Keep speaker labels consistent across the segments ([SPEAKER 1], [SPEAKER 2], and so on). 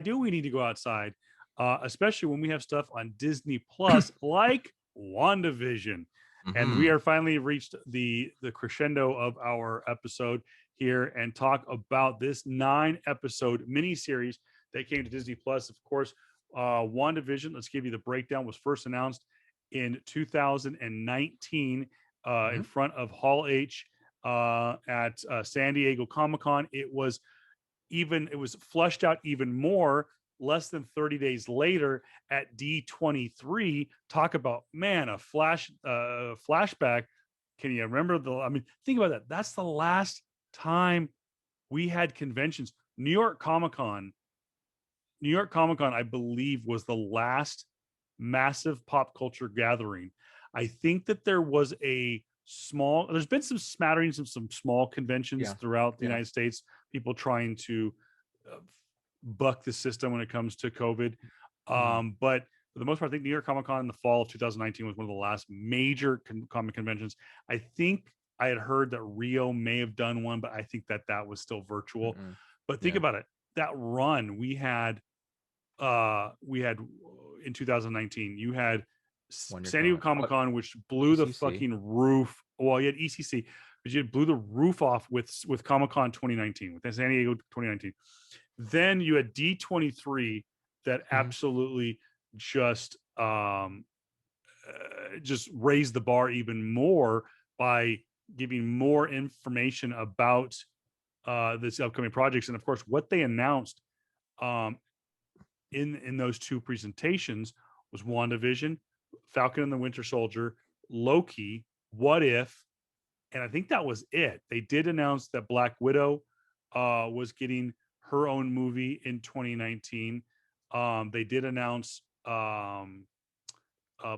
[SPEAKER 1] do we need to go outside, especially when we have stuff on Disney Plus like WandaVision. And we
[SPEAKER 2] Hmm.
[SPEAKER 1] are finally reached the crescendo of our episode here and talk about this 9-episode miniseries that came to Disney Plus. Of course, WandaVision, let's give you the breakdown, was first announced in 2019 in
[SPEAKER 2] Hmm.
[SPEAKER 1] front of Hall H at San Diego Comic-Con. It was fleshed out even more less than 30 days later at D23. Talk about, man, a flashback. Can you remember think about that. That's the last time we had conventions. New York Comic Con, I believe, was the last massive pop culture gathering. I think that there's been some smatterings of some small conventions
[SPEAKER 2] Yeah.
[SPEAKER 1] throughout the
[SPEAKER 2] Yeah.
[SPEAKER 1] United States, people trying to uh, buck the system when it comes to COVID.
[SPEAKER 2] Hmm.
[SPEAKER 1] But for the most part, I think New York Comic Con in the fall of 2019 was one of the last major comic conventions. I think I had heard that Rio may have done one, but I think that was still virtual.
[SPEAKER 2] Mm-mm.
[SPEAKER 1] But think
[SPEAKER 2] Yeah.
[SPEAKER 1] about it, that run we had in 2019, you had San Diego
[SPEAKER 2] WonderCon.
[SPEAKER 1] Comic Con, which blew the
[SPEAKER 2] ECC.
[SPEAKER 1] fucking roof. Well, you had ECC, but you blew the roof off with Comic Con 2019, with the San Diego 2019. Then you had D23 that
[SPEAKER 2] Hmm.
[SPEAKER 1] absolutely just just raised the bar even more by giving more information about this upcoming projects. And of course, what they announced um, in those two presentations was WandaVision, Falcon and the Winter Soldier, Loki, What If, and I think that was it. They did announce that Black Widow was getting her own movie in 2019. They did announce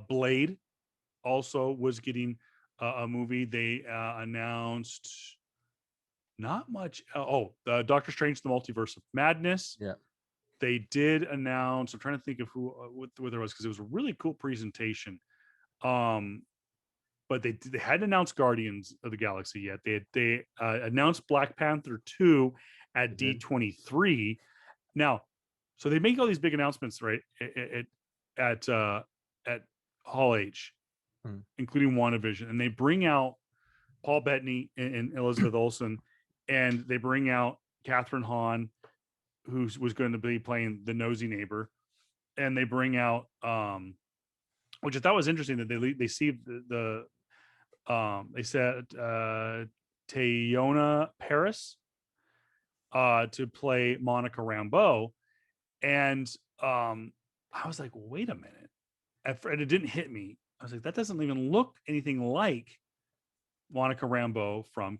[SPEAKER 1] Blade also was getting a movie. They announced not much. Doctor Strange: The Multiverse of Madness.
[SPEAKER 2] Yeah.
[SPEAKER 1] They did announce. I'm trying to think of what there was, because it was a really cool presentation. Um, but they hadn't announced Guardians of the Galaxy yet. They announced Black Panther 2
[SPEAKER 2] They
[SPEAKER 1] at
[SPEAKER 2] did.
[SPEAKER 1] D23. Now, so they make all these big announcements, right? At Hall H,
[SPEAKER 2] Mm.
[SPEAKER 1] including WandaVision, and they bring out Paul Bettany and Elizabeth Olsen, and they bring out Catherine Hahn, who was going to be playing the nosy neighbor, and they bring out which I thought was interesting, that they see they said Tayona Paris to play Monica Rambeau, and um, I was like, wait a minute, and it didn't hit me. I was like, that doesn't even look anything like Monica Rambeau from from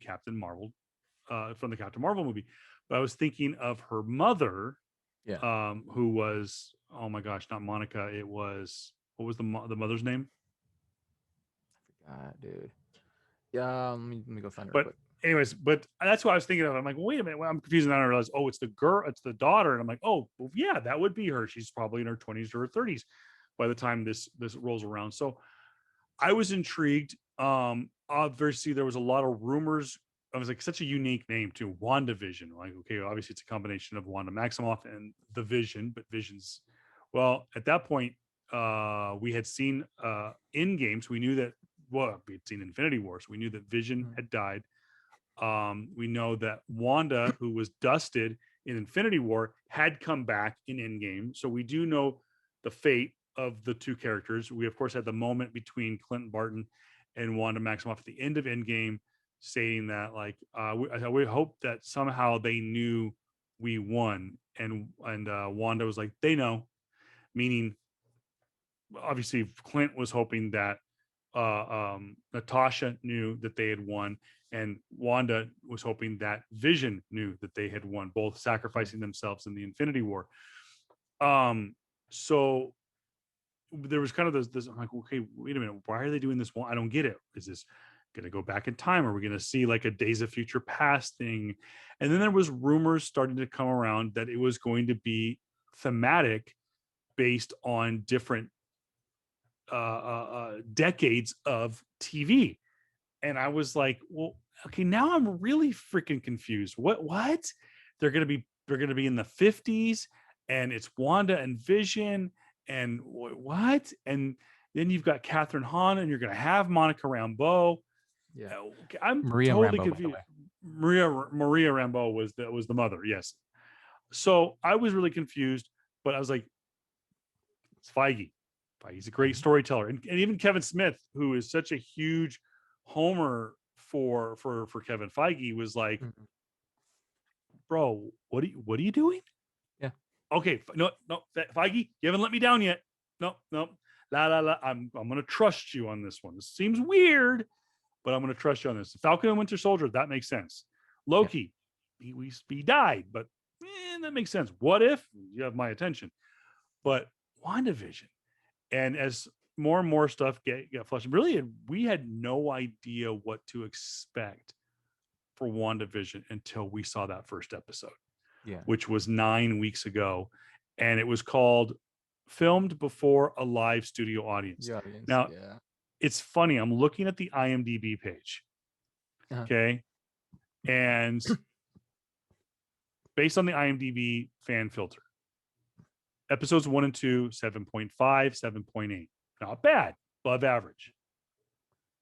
[SPEAKER 1] the Captain Marvel movie. But I was thinking of her mother,
[SPEAKER 2] Yeah.
[SPEAKER 1] who was, oh my gosh, not Monica. It was, what was the mother's name?
[SPEAKER 2] God, dude. Yeah. Let me go find it real
[SPEAKER 1] But
[SPEAKER 2] quick.
[SPEAKER 1] anyways, but that's what I was thinking of. I'm like, wait a minute, well, I'm confused, and then I realized, oh, it's the girl, it's the daughter, and I'm like, oh, well, yeah, that would be her. She's probably in her 20s or her 30s by the time this rolls around. So I was intrigued. Obviously, there was a lot of rumors. I was like, such a unique name too, WandaVision. Like, okay, obviously it's a combination of Wanda Maximoff and the Vision, but Vision's, well, at that point, we had seen in games, we knew that, well, we had seen Infinity Wars. We knew that Vision
[SPEAKER 2] Mm.
[SPEAKER 1] had died. We know that Wanda, who was dusted in Infinity War, had come back in Endgame. So we do know the fate of the two characters. We, of course, had the moment between Clint Barton and Wanda Maximoff at the end of Endgame, saying that, like, we hope that somehow they knew we won. And Wanda was like, they know, meaning obviously Clint was hoping that Natasha knew that they had won, and Wanda was hoping that Vision knew that they had won, both
[SPEAKER 2] Mm.
[SPEAKER 1] sacrificing themselves in the Infinity War. So there was kind of this. I'm like, okay, wait a minute, why are they doing this? I don't get it. Is this going to go back in time? Are we going to see like a Days of Future Past thing? And then there was rumors starting to come around that it was going to be thematic, based on different decades of TV. And I was like, well, okay, now I'm really freaking confused. What? They're gonna be in the 50s and it's Wanda and Vision and what? And then you've got Catherine Hahn, and you're going to have Monica Rambeau.
[SPEAKER 2] Yeah.
[SPEAKER 1] I'm
[SPEAKER 2] Maria
[SPEAKER 1] totally
[SPEAKER 2] Rambeau, by the
[SPEAKER 1] confused.
[SPEAKER 2] way.
[SPEAKER 1] Maria Rambeau was the mother. Yes. So I was really confused, but I was like, it's Feige. Feige's a great storyteller, and even Kevin Smith, who is such a huge homer for Kevin Feige, was like,
[SPEAKER 2] Mhm.
[SPEAKER 1] bro, what are you doing?
[SPEAKER 2] Yeah.
[SPEAKER 1] Okay, no, Feige, you haven't let me down yet. No, la la la. I'm gonna trust you on this one. This seems weird, but I'm gonna trust you on this. Falcon and Winter Soldier, that makes sense. Loki, he died, but that makes sense. What if? You have my attention. But WandaVision, and as more and more stuff get flushed, really, we had no idea what to expect for WandaVision until we saw that first episode,
[SPEAKER 2] Yeah.
[SPEAKER 1] which was 9 weeks ago, and it was called Filmed Before a Live Studio Audience.
[SPEAKER 2] The audience.
[SPEAKER 1] Now,
[SPEAKER 2] Yeah.
[SPEAKER 1] it's funny. I'm looking at the IMDb page.
[SPEAKER 2] Uh-huh.
[SPEAKER 1] Okay. And based on the IMDb fan filter, episodes 1 and 2, 7.5, 7.8. Not bad, above average.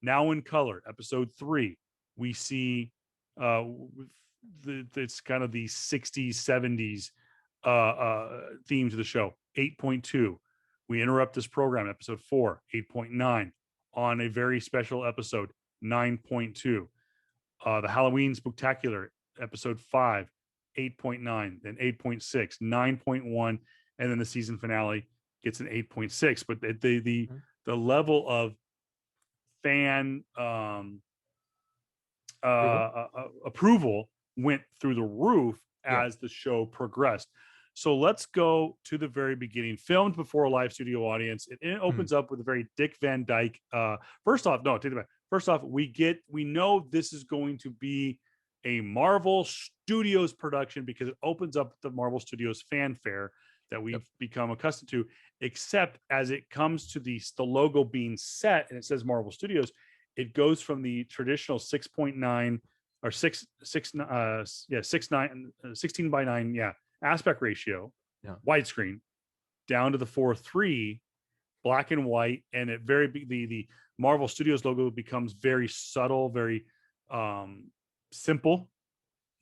[SPEAKER 1] Now in color, episode 3, we see it's kind of the 60s, 70s theme to the show. 8.2. We interrupt this program, episode 4, 8.9. On a very special episode, 9.2. The Halloween Spooktacular, episode 5, 8.9, then 8.6, 9.1, and then the season finale gets an 8.6. But the level of fan approval went through the roof as the show progressed. So let's go to the very beginning. Filmed before a live studio audience. It opens up with a very Dick Van Dyke. First off, no, take it back. First off, we know this is going to be a Marvel Studios production because it opens up the Marvel Studios fanfare that we've become accustomed to, except as it comes to the logo being set and it says Marvel Studios, it goes from the traditional 6.9 or 16 by 9 aspect ratio, widescreen, down to the 4:3 black and white, and it the Marvel Studios logo becomes very subtle, very simple,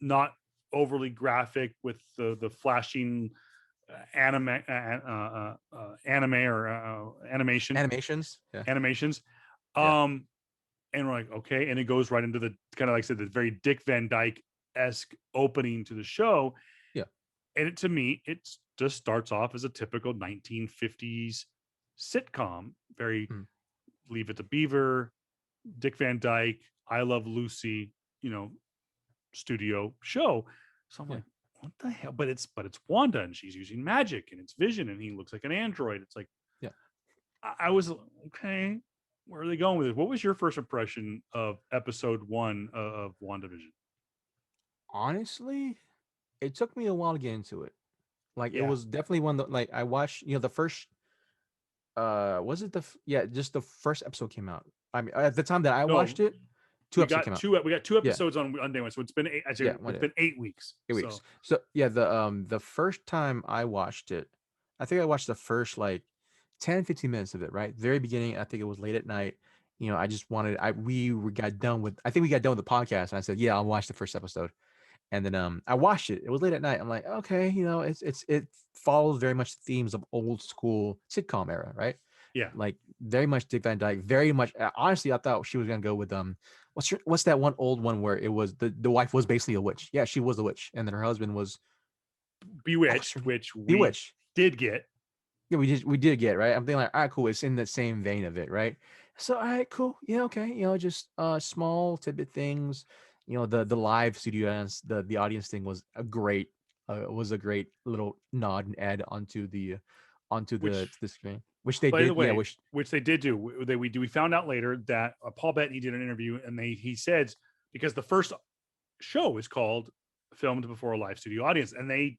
[SPEAKER 1] not overly graphic with the flashing anime or animations. And we're like, okay, and it goes right into the kind of, like I said, the very Dick Van Dyke-esque opening to the show. And to me, it just starts off as a typical 1950s sitcom, very Leave It to Beaver, Dick Van Dyke, I Love Lucy, studio show. So I'm like, what the hell? But it's Wanda, and she's using magic, and it's Vision, and he looks like an android. It's like, I was okay. Where are they going with it? What was your first impression of episode 1 of WandaVision?
[SPEAKER 2] Honestly, it took me a while to get into it. Like it was definitely one that, like, I watched, the first was it just the first episode came out. I mean, at the time that I watched it,
[SPEAKER 1] we got two episodes on day one, so it's been it's been 8 weeks.
[SPEAKER 2] 8 weeks. So the first time I watched it, I think I watched the first like 10-15 minutes of it, right? Very beginning. I think it was late at night. I just wanted, we got done with the podcast, and I said, I'll watch the first episode. And then I watched it. It was late at night. I'm like, okay, it follows very much themes of old school sitcom era, right?
[SPEAKER 1] Yeah.
[SPEAKER 2] Like very much Dick Van Dyke, very much. Honestly, I thought she was gonna go with what's that one old one where it was the wife was basically a witch. Yeah, she was a witch, and then her husband was
[SPEAKER 1] Bewitched, which we did get.
[SPEAKER 2] Yeah, we did get, right. I'm thinking like, all right, cool. It's in the same vein of it, right? So, all right, cool. Yeah, okay. Just small tidbit things. The live studio dance, the audience thing was a great little nod and add onto the screen, which they did.
[SPEAKER 1] Which they did do. We found out later that Paul Bettany did an interview, and he said, because the first show is called Filmed Before a Live Studio Audience, and they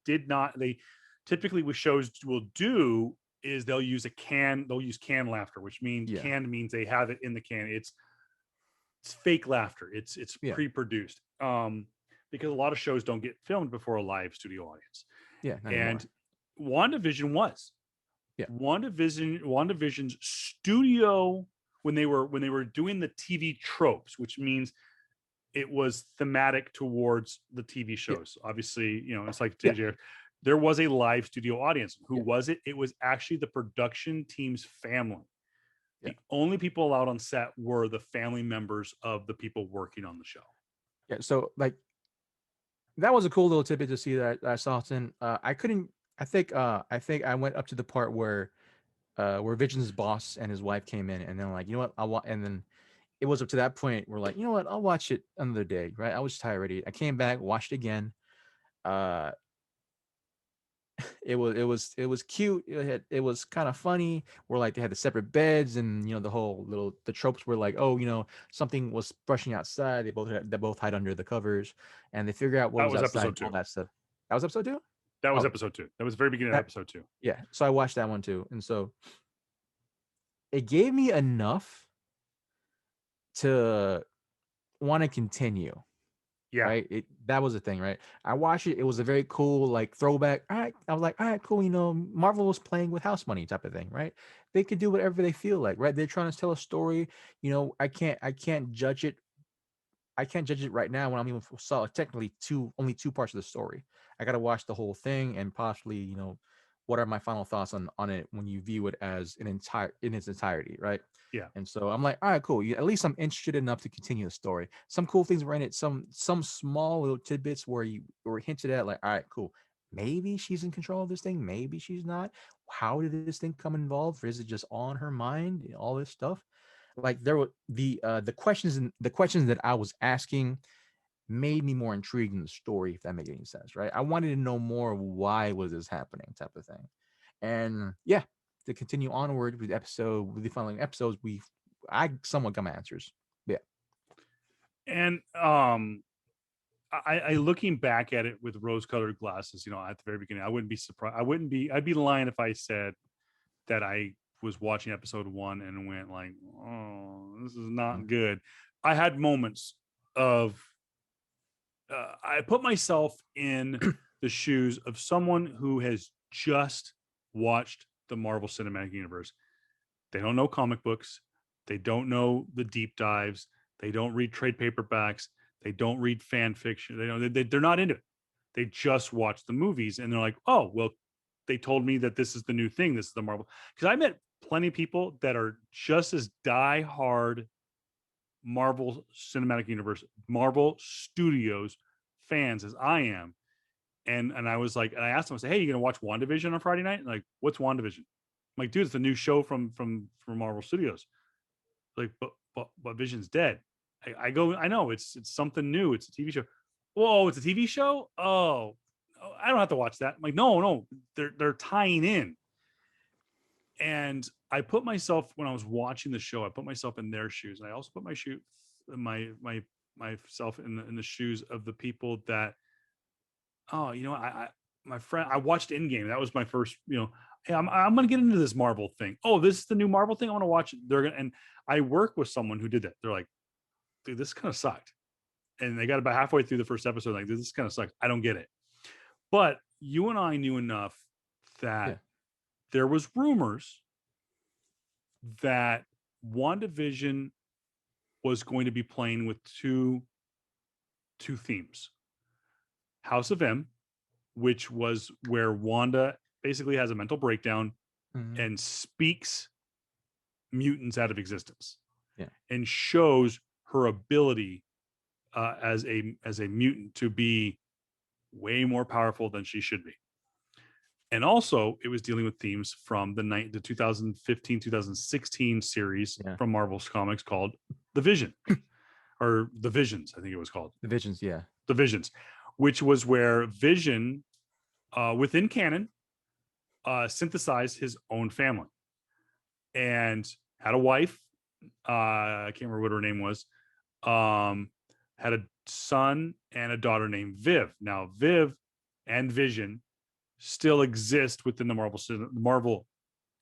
[SPEAKER 1] typically what shows will do is they'll use canned laughter, which means canned means they have it in the can. It's fake laughter. It's pre-produced. Because a lot of shows don't get filmed before a live studio audience.
[SPEAKER 2] Yeah.
[SPEAKER 1] And WandaVision was.
[SPEAKER 2] Yeah.
[SPEAKER 1] WandaVision's studio, when they were doing the TV tropes, which means it was thematic towards the TV shows. Yeah. Obviously, it's like JJ. Yeah. There was a live studio audience. Who was it? It was actually the production team's family. Yeah. The only people allowed on set were the family members of the people working on the show.
[SPEAKER 2] Yeah. So like, that was a cool little tidbit to see that I saw. I think I went up to the part where Vision's boss and his wife came in, and then like, and then it was up to that point where like, I'll watch it another day, right? I was tired already. I came back, watched it again. It was cute. It was kind of funny. Where like they had the separate beds, and the tropes were like, something was brushing outside. They both hide under the covers, and they figure out what was outside. All that stuff. That was episode 2.
[SPEAKER 1] That was episode 2. That was the very beginning of episode 2.
[SPEAKER 2] Yeah. So I watched that one too, and so it gave me enough to want to continue.
[SPEAKER 1] Yeah.
[SPEAKER 2] Right. That was the thing, right? I watched it. It was a very cool like throwback. All right. I was like, all right, cool. Marvel was playing with house money type of thing, right? They could do whatever they feel like, right? They're trying to tell a story. I can't judge it. I can't judge it right now when I'm even saw technically only two parts of the story. I got to watch the whole thing and possibly, what are my final thoughts on it when you view it as in its entirety, right?
[SPEAKER 1] Yeah.
[SPEAKER 2] And so I'm like, all right, cool. At least I'm interested enough to continue the story. Some cool things were in it. Some small little tidbits where you were hinted at, like, all right, cool. Maybe she's in control of this thing. Maybe she's not. How did this thing come involved? Or is it just on her mind? All this stuff. Like there were the questions that I was asking made me more intrigued in the story, if that made any sense, right? I wanted to know more why was this happening, type of thing. And yeah, to continue onward with the following episodes, I somewhat got my answers. Yeah.
[SPEAKER 1] And I looking back at it with rose-colored glasses, at the very beginning, I wouldn't be surprised. I'd be lying if I said that I was watching episode 1 and went like, oh, this is not good. I had moments of I put myself in the shoes of someone who has just watched the Marvel Cinematic Universe. They don't know comic books. They don't know the deep dives. They don't read trade paperbacks. They don't read fan fiction. They're not into it. They just watch the movies and they're like, oh, well, they told me that this is the new thing. This is the Marvel. Because I met plenty of people that are just as diehard Marvel Cinematic Universe, Marvel Studios fans as I am. And I was like, and I asked them, I said, hey, you gonna watch WandaVision on Friday night? And like, what's WandaVision? I'm like, dude, it's a new show from Marvel Studios. Like, but Vision's dead. I go, I know it's something new. It's a TV show. Whoa, it's a TV show? Oh, I don't have to watch that. I'm like, no, they're tying in. And I put myself, when I was watching the show, I put myself in their shoes. And I also put myself in the shoes of the people that, my friend, I watched Endgame. That was my first, hey, I'm going to get into this Marvel thing. Oh, this is the new Marvel thing. I want to watch it. And I work with someone who did that. They're like, dude, this kind of sucked. And they got about halfway through the first episode. Like, this kind of sucks. I don't get it. But you and I knew enough that there was rumors that WandaVision was going to be playing with two themes. House of M, which was where Wanda basically has a mental breakdown and speaks mutants out of existence, and shows her ability as a mutant to be way more powerful than she should be. And also, it was dealing with themes from the 2015-2016 series from Marvel's comics called The Vision, or The Visions, I think it was called.
[SPEAKER 2] The Visions, yeah.
[SPEAKER 1] The Visions, which was where Vision, within canon, synthesized his own family and had a wife. I can't remember what her name was. Had a son and a daughter named Viv. Now, Viv and Vision still exist within the Marvel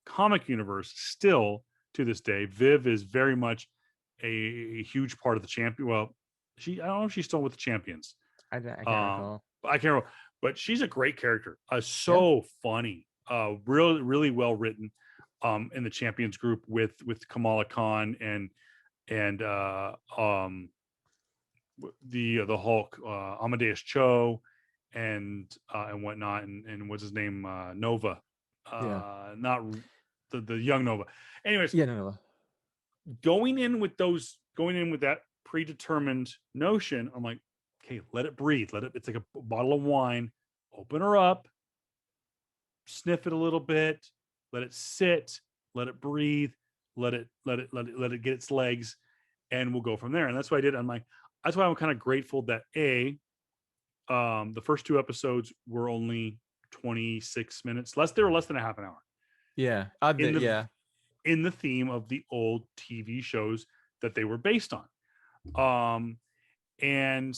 [SPEAKER 1] comic universe still to this day. Viv is very much a huge part of the champion. Well, I don't know if she's still with the champions.
[SPEAKER 2] I can't recall.
[SPEAKER 1] I can't remember. but she's a great character.
[SPEAKER 2] Yeah.
[SPEAKER 1] So funny. Really, really well written. In the champions group with Kamala Khan and the Hulk, Amadeus Cho, and whatnot, and what's his name, Nova,
[SPEAKER 2] Yeah.
[SPEAKER 1] not the young Nova. Anyways,
[SPEAKER 2] Yeah. No.
[SPEAKER 1] going in with that predetermined notion, I'm like, okay, let it breathe. Let it. It's like a bottle of wine. Open her up, sniff it a little bit, let it sit, let it breathe, let it get its legs, and we'll go from there. And that's what I did. That's why I'm kind of grateful that the first two episodes were only 26 minutes less. They were less than a half an hour
[SPEAKER 2] Yeah.
[SPEAKER 1] in the
[SPEAKER 2] Yeah.
[SPEAKER 1] in the theme of the old TV shows that they were based on. And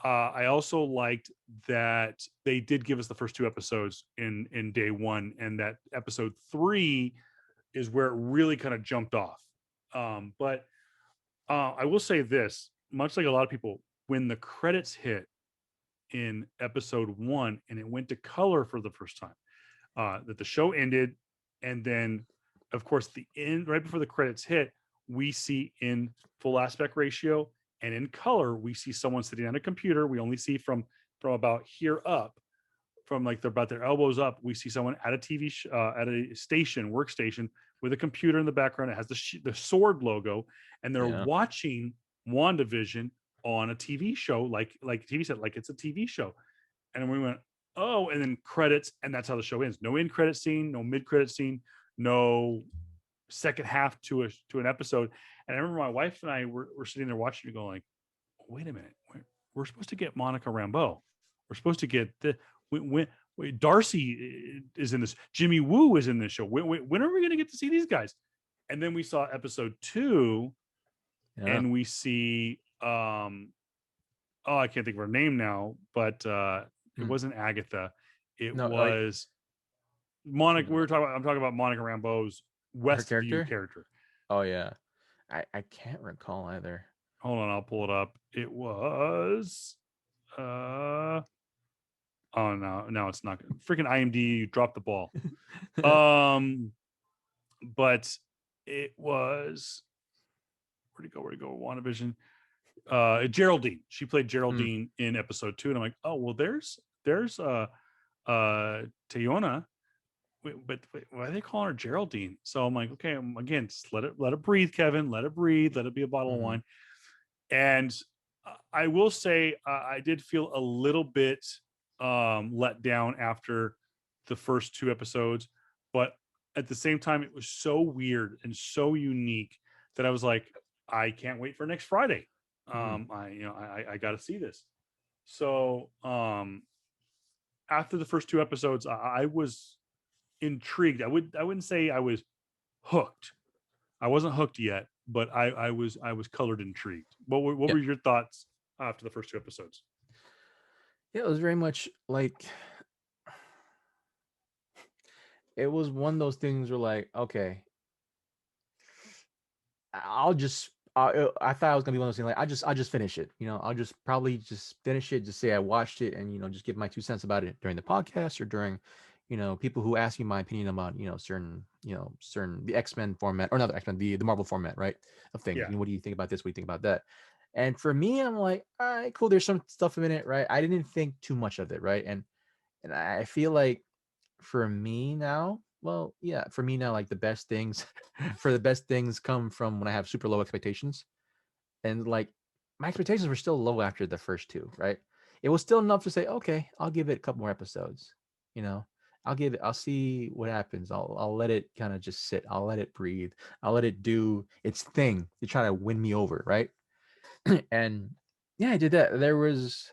[SPEAKER 1] I also liked that they did give us the first two episodes in day one, and that episode 3 is where it really kind of jumped off. But I will say this, much like a lot of people, when the credits hit in episode 1 and it went to color for the first time, that the show ended, and then of course the end right before the credits hit, we see in full aspect ratio and in color, we see someone sitting on a computer. We only see from about here up, from like they're about their elbows up. We see someone at a at a workstation with a computer in the background. It has the sword logo, and they're
[SPEAKER 2] Yeah.
[SPEAKER 1] watching WandaVision on a TV show, like TV set, like it's a TV show. And we went, oh, and then credits, and that's how the show ends. No end credit scene, no mid credit scene, no second half to an episode. And I remember my wife and I were sitting there watching it, going like, wait a minute, we're supposed to get Monica Rambeau. We're supposed to get when Darcy is in this. Jimmy Woo is in this show. When are we going to get to see these guys? And then we saw episode 2,
[SPEAKER 2] Yeah.
[SPEAKER 1] and we see I can't think of her name now, but it wasn't Agatha. It
[SPEAKER 2] No,
[SPEAKER 1] was Monica. I'm talking about Monica Rambeau's
[SPEAKER 2] her
[SPEAKER 1] Westview character.
[SPEAKER 2] Oh yeah. I can't recall either.
[SPEAKER 1] Hold on, I'll pull it up. It was oh no, it's not. Freaking IMDb, you dropped the ball. But it was, where'd it go? WandaVision. Geraldine. She played Geraldine in episode 2, and I'm like, oh well, there's Tayona. But why are they calling her Geraldine? So I'm like, okay, again, just let it breathe, Kevin. Let it breathe. Let it be a bottle of wine. And I will say, I did feel a little bit let down after the first 2 episodes, but at the same time, it was so weird and so unique that I was like, I can't wait for next Friday. I got to see this. So after the first 2 episodes, I was intrigued. I wouldn't say I was hooked. I wasn't hooked yet, but I was colored intrigued. What were your thoughts after the first 2 episodes?
[SPEAKER 2] Yeah, it was very much like, it was one of those things where like, okay, I thought I was gonna be one of those things like, I'll just finish it. I'll just probably just finish it, just say I watched it, and just give my 2 cents about it during the podcast, or during people who ask me my opinion about certain the X-Men format, or not the X-Men, the Marvel format, right, of things.
[SPEAKER 1] Yeah.
[SPEAKER 2] What do you think about this? What do you think about that? And for me, I'm like, all right, cool. There's some stuff in it, right? I didn't think too much of it, right? And I feel like for me now, well, yeah, for me now, like the best things, the best things come from when I have super low expectations, and like my expectations were still low after the first 2, right? It was still enough to say, okay, I'll give it a couple more episodes. I'll see what happens. I'll let it kind of just sit. I'll let it breathe. I'll let it do its thing to try to win me over, right? And yeah, I did that. There was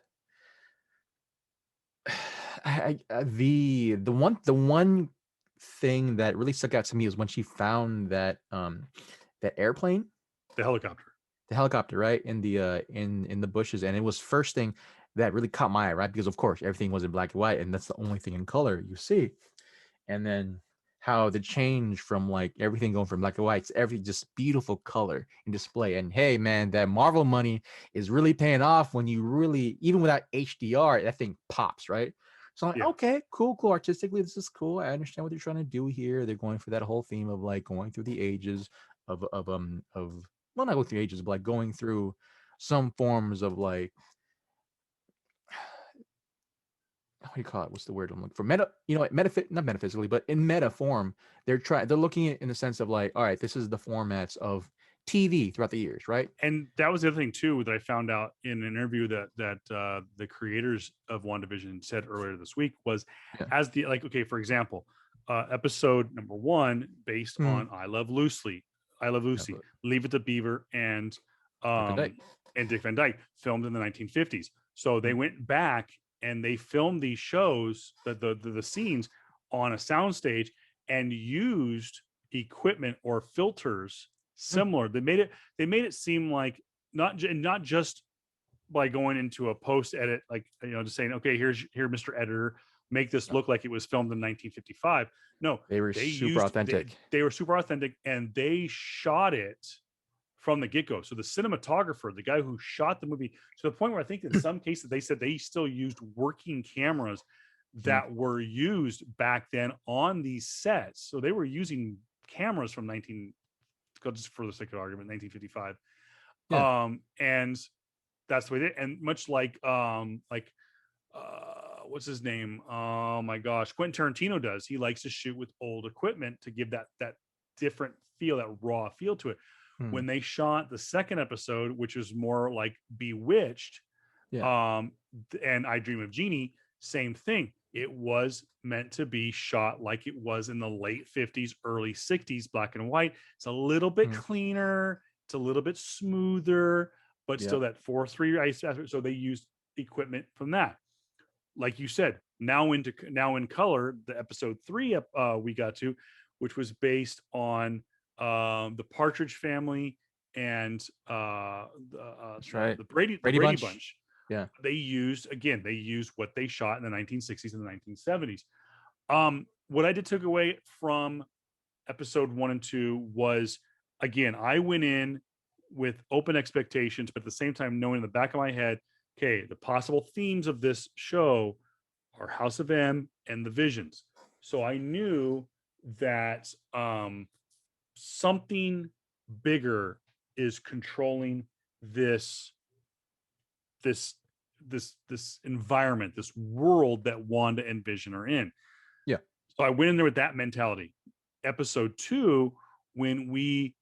[SPEAKER 2] the one thing that really stuck out to me was when she found that airplane,
[SPEAKER 1] The
[SPEAKER 2] helicopter, right, in the bushes, and it was first thing that really caught my eye, right, because of course everything was in black and white, and that's the only thing in color you see. And then how the change from like everything going from black and white to everything just beautiful color and display. And hey, man, that Marvel money is really paying off when you really, even without HDR, that thing pops, right? So I'm like,
[SPEAKER 1] Yeah.
[SPEAKER 2] okay, cool. Artistically, this is cool. I understand what they're trying to do here. They're going for that whole theme of like going through the ages of well, not going through ages, but like going through some forms of like, what do you call it? What's the word I'm looking for? Meta, not metaphysically, but in meta form, they're looking at it in the sense of like, all right, this is the formats of TV throughout the years, right?
[SPEAKER 1] And that was the other thing too that I found out in an interview that the creators of WandaVision said earlier this week was,
[SPEAKER 2] Yeah.
[SPEAKER 1] as the like, okay, for example, episode number 1 based
[SPEAKER 2] Hmm.
[SPEAKER 1] on I Love
[SPEAKER 2] Yeah,
[SPEAKER 1] Lucy,
[SPEAKER 2] but
[SPEAKER 1] Leave It to Beaver,
[SPEAKER 2] Dick Van Dyke.
[SPEAKER 1] um Dick Van Dyke, filmed in the 1950s. So they
[SPEAKER 2] Hmm.
[SPEAKER 1] went back and they filmed these shows, the scenes on a soundstage, and used equipment or filters
[SPEAKER 2] Hmm.
[SPEAKER 1] similar. They made it seem like not just by going into a post edit, like, just saying, okay, here, Mr. Editor, make this
[SPEAKER 2] No,
[SPEAKER 1] look like it was filmed in 1955. No,
[SPEAKER 2] they were
[SPEAKER 1] they
[SPEAKER 2] super
[SPEAKER 1] used they,
[SPEAKER 2] authentic.
[SPEAKER 1] they were super authentic, and they shot it from the get-go. So the cinematographer, the guy who shot the movie, to the point where I think in some cases they said they still used working cameras
[SPEAKER 2] Hmm.
[SPEAKER 1] that were used back then on these sets. So they were using cameras from 19, just for the sake of argument, 1955.
[SPEAKER 2] Yeah.
[SPEAKER 1] And that's the way they, and much like what's his name? Oh my gosh, Quentin Tarantino does. He likes to shoot with old equipment to give that different feel, that raw feel to it.
[SPEAKER 2] Hmm.
[SPEAKER 1] When they shot the second episode, which was more like Bewitched,
[SPEAKER 2] Yeah.
[SPEAKER 1] um, and I Dream of Jeannie, same thing. It was meant to be shot like it was in the late 50s, early 60s, black and white. It's a little bit
[SPEAKER 2] Hmm.
[SPEAKER 1] cleaner, it's a little bit smoother, but still
[SPEAKER 2] Yep.
[SPEAKER 1] that 4:3 ice. So they used equipment from that. Like you said, now in color, the episode 3 we got to, which was based on the Partridge Family and
[SPEAKER 2] That's right.
[SPEAKER 1] the
[SPEAKER 2] Brady
[SPEAKER 1] Brady
[SPEAKER 2] Bunch.
[SPEAKER 1] Bunch.
[SPEAKER 2] Yeah.
[SPEAKER 1] They used what they shot in the 1960s and the 1970s. What I did took away from episode 1 and 2 was, again, I went in with open expectations, but at the same time knowing in the back of my head, okay, the possible themes of this show are House of M and the Visions. So I knew that something bigger is controlling this this this environment, this world that Wanda and Vision are in.
[SPEAKER 2] Yeah.
[SPEAKER 1] So I went in there with that mentality. Episode 2, when we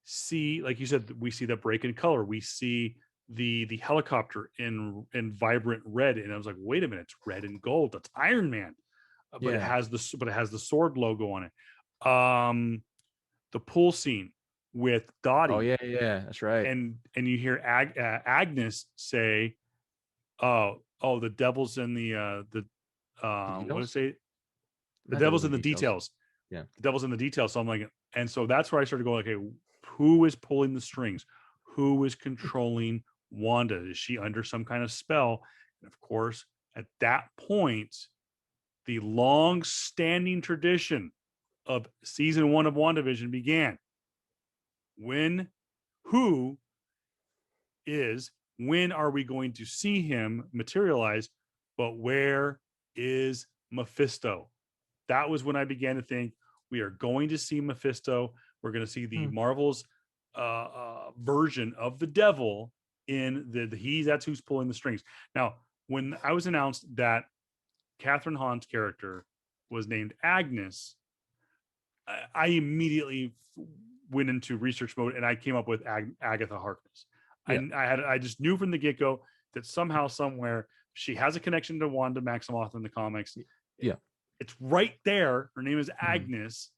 [SPEAKER 1] see, like you said, we see the break in color. We see the helicopter in vibrant red, and I was like, wait a minute, it's red and gold. That's Iron Man, but
[SPEAKER 2] Yeah.
[SPEAKER 1] it has the sword logo on it. The pool scene with
[SPEAKER 2] Oh
[SPEAKER 1] Dottie,
[SPEAKER 2] yeah, yeah. That's right.
[SPEAKER 1] and you hear Agnes say, oh, the devil's in the
[SPEAKER 2] The
[SPEAKER 1] what did I
[SPEAKER 2] details?
[SPEAKER 1] say? The
[SPEAKER 2] Not that
[SPEAKER 1] devil's
[SPEAKER 2] was
[SPEAKER 1] in
[SPEAKER 2] in
[SPEAKER 1] the
[SPEAKER 2] details.
[SPEAKER 1] details.
[SPEAKER 2] Yeah.
[SPEAKER 1] The devil's in the details. So I'm like, and so that's where I started going, okay, who is pulling the strings? Who is controlling Wanda? Is she under some kind of spell? And of course, at that point, the long standing tradition of season 1 of WandaVision began. When, who is, when are we going to see him materialize? But where is Mephisto? That was when I began to think we are going to see Mephisto. We're going to see the
[SPEAKER 2] Hmm.
[SPEAKER 1] Marvel's version of the devil in that's who's pulling the strings. Now, when I was announced that Catherine Hahn's character was named Agnes, I immediately went into research mode and I came up with Agatha Harkness.
[SPEAKER 2] Yeah.
[SPEAKER 1] I just knew from the get go that somehow, somewhere, she has a connection to Wanda Maximoff in the comics.
[SPEAKER 2] Yeah.
[SPEAKER 1] It's right there. Her name is
[SPEAKER 2] Hmm.
[SPEAKER 1] Agnes.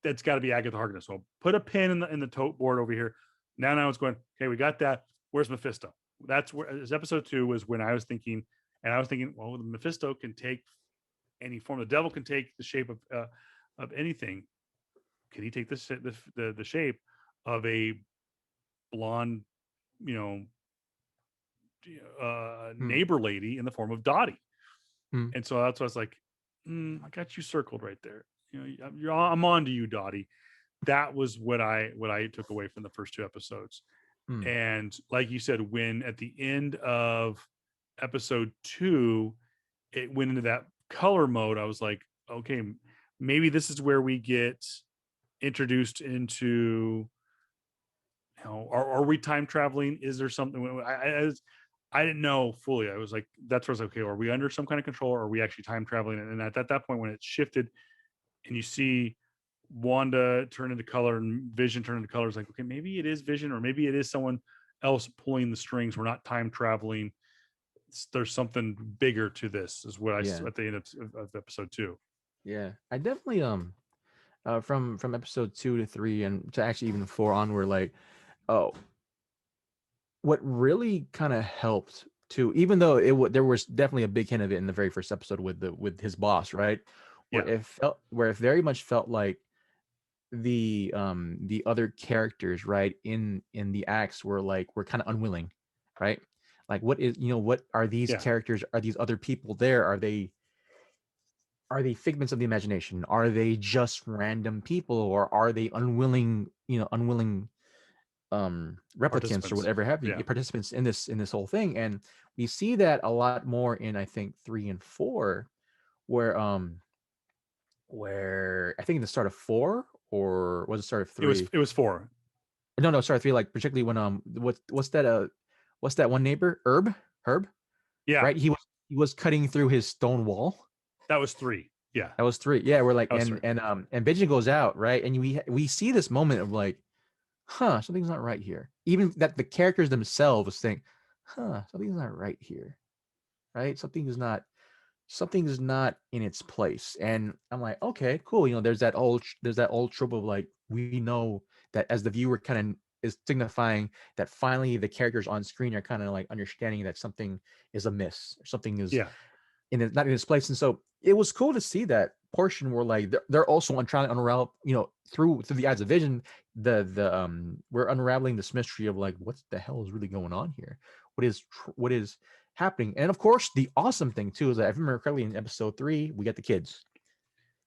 [SPEAKER 1] That's got to be Agatha Harkness. So I'll put a pin in the tote board over here. Now it's going, okay, we got that. Where's Mephisto? That's where this episode 2 was when I was thinking, well, Mephisto can take any form. The devil can take the shape of anything. Can he take the shape of a blonde, you know,
[SPEAKER 2] Hmm.
[SPEAKER 1] neighbor lady in the form of Dottie?
[SPEAKER 2] Hmm.
[SPEAKER 1] And so that's why I was like, I got you circled right there. I'm on to you, Dottie. That was what I took away from the first two episodes.
[SPEAKER 2] Mm.
[SPEAKER 1] And like you said, when at the end of episode 2, it went into that color mode, I was like, okay, maybe this is where we get introduced into, are we time traveling? Is there something I didn't know fully. I was like, that's where I was like, okay, are we under some kind of control, or are we actually time traveling? And at that point, when it shifted and you see Wanda turn into color and Vision turn into color, it's like, okay, maybe it is Vision, or maybe it is someone else pulling the strings. We're not time traveling. There's something bigger to this, is what I
[SPEAKER 2] Yeah.
[SPEAKER 1] at the end of episode 2.
[SPEAKER 2] Yeah. I definitely from episode 2 to 3 and to actually even 4 onward, like, oh, what really kind of helped too, even though there was definitely a big hint of it in the very first episode with his boss, right? Where
[SPEAKER 1] Yeah.
[SPEAKER 2] it very much felt like the other characters, right, in the acts were kind of unwilling, right? Like, what are these
[SPEAKER 1] Yeah.
[SPEAKER 2] characters? Are these other people there? Are they figments of the imagination? Are they just random people, or are they unwilling replicants or
[SPEAKER 1] Participants.
[SPEAKER 2] whatever have you,
[SPEAKER 1] Yeah.
[SPEAKER 2] participants in this whole thing? And we see that a lot more in, I think, 3 and 4, where I think in the start of 4, or was it start of 3?
[SPEAKER 1] It was 4.
[SPEAKER 2] No, sorry, 3. Like, particularly when what's that one neighbor, Herb,
[SPEAKER 1] Yeah.
[SPEAKER 2] right? He was cutting through his stone wall.
[SPEAKER 1] That was 3. Yeah.
[SPEAKER 2] That was 3. Yeah, we're like,
[SPEAKER 1] That was
[SPEAKER 2] and
[SPEAKER 1] 3.
[SPEAKER 2] and Vision goes out, right? And we see this moment of like, huh, something's not right here. Even that the characters themselves think, huh, something's not right here, right? Something is not in its place. And I'm like, okay, cool. There's that old trope of like, we know that as the viewer kind of is signifying that finally the characters on screen are kind of like understanding that something is amiss, or something is
[SPEAKER 1] Yeah.
[SPEAKER 2] not in its place. And so it was cool to see that portion where like they're also trying to unravel, through the eyes of Vision, we're unraveling this mystery of like, what the hell is really going on here? What is happening? And of course, the awesome thing too is that, if I remember correctly, in episode 3 we get the kids.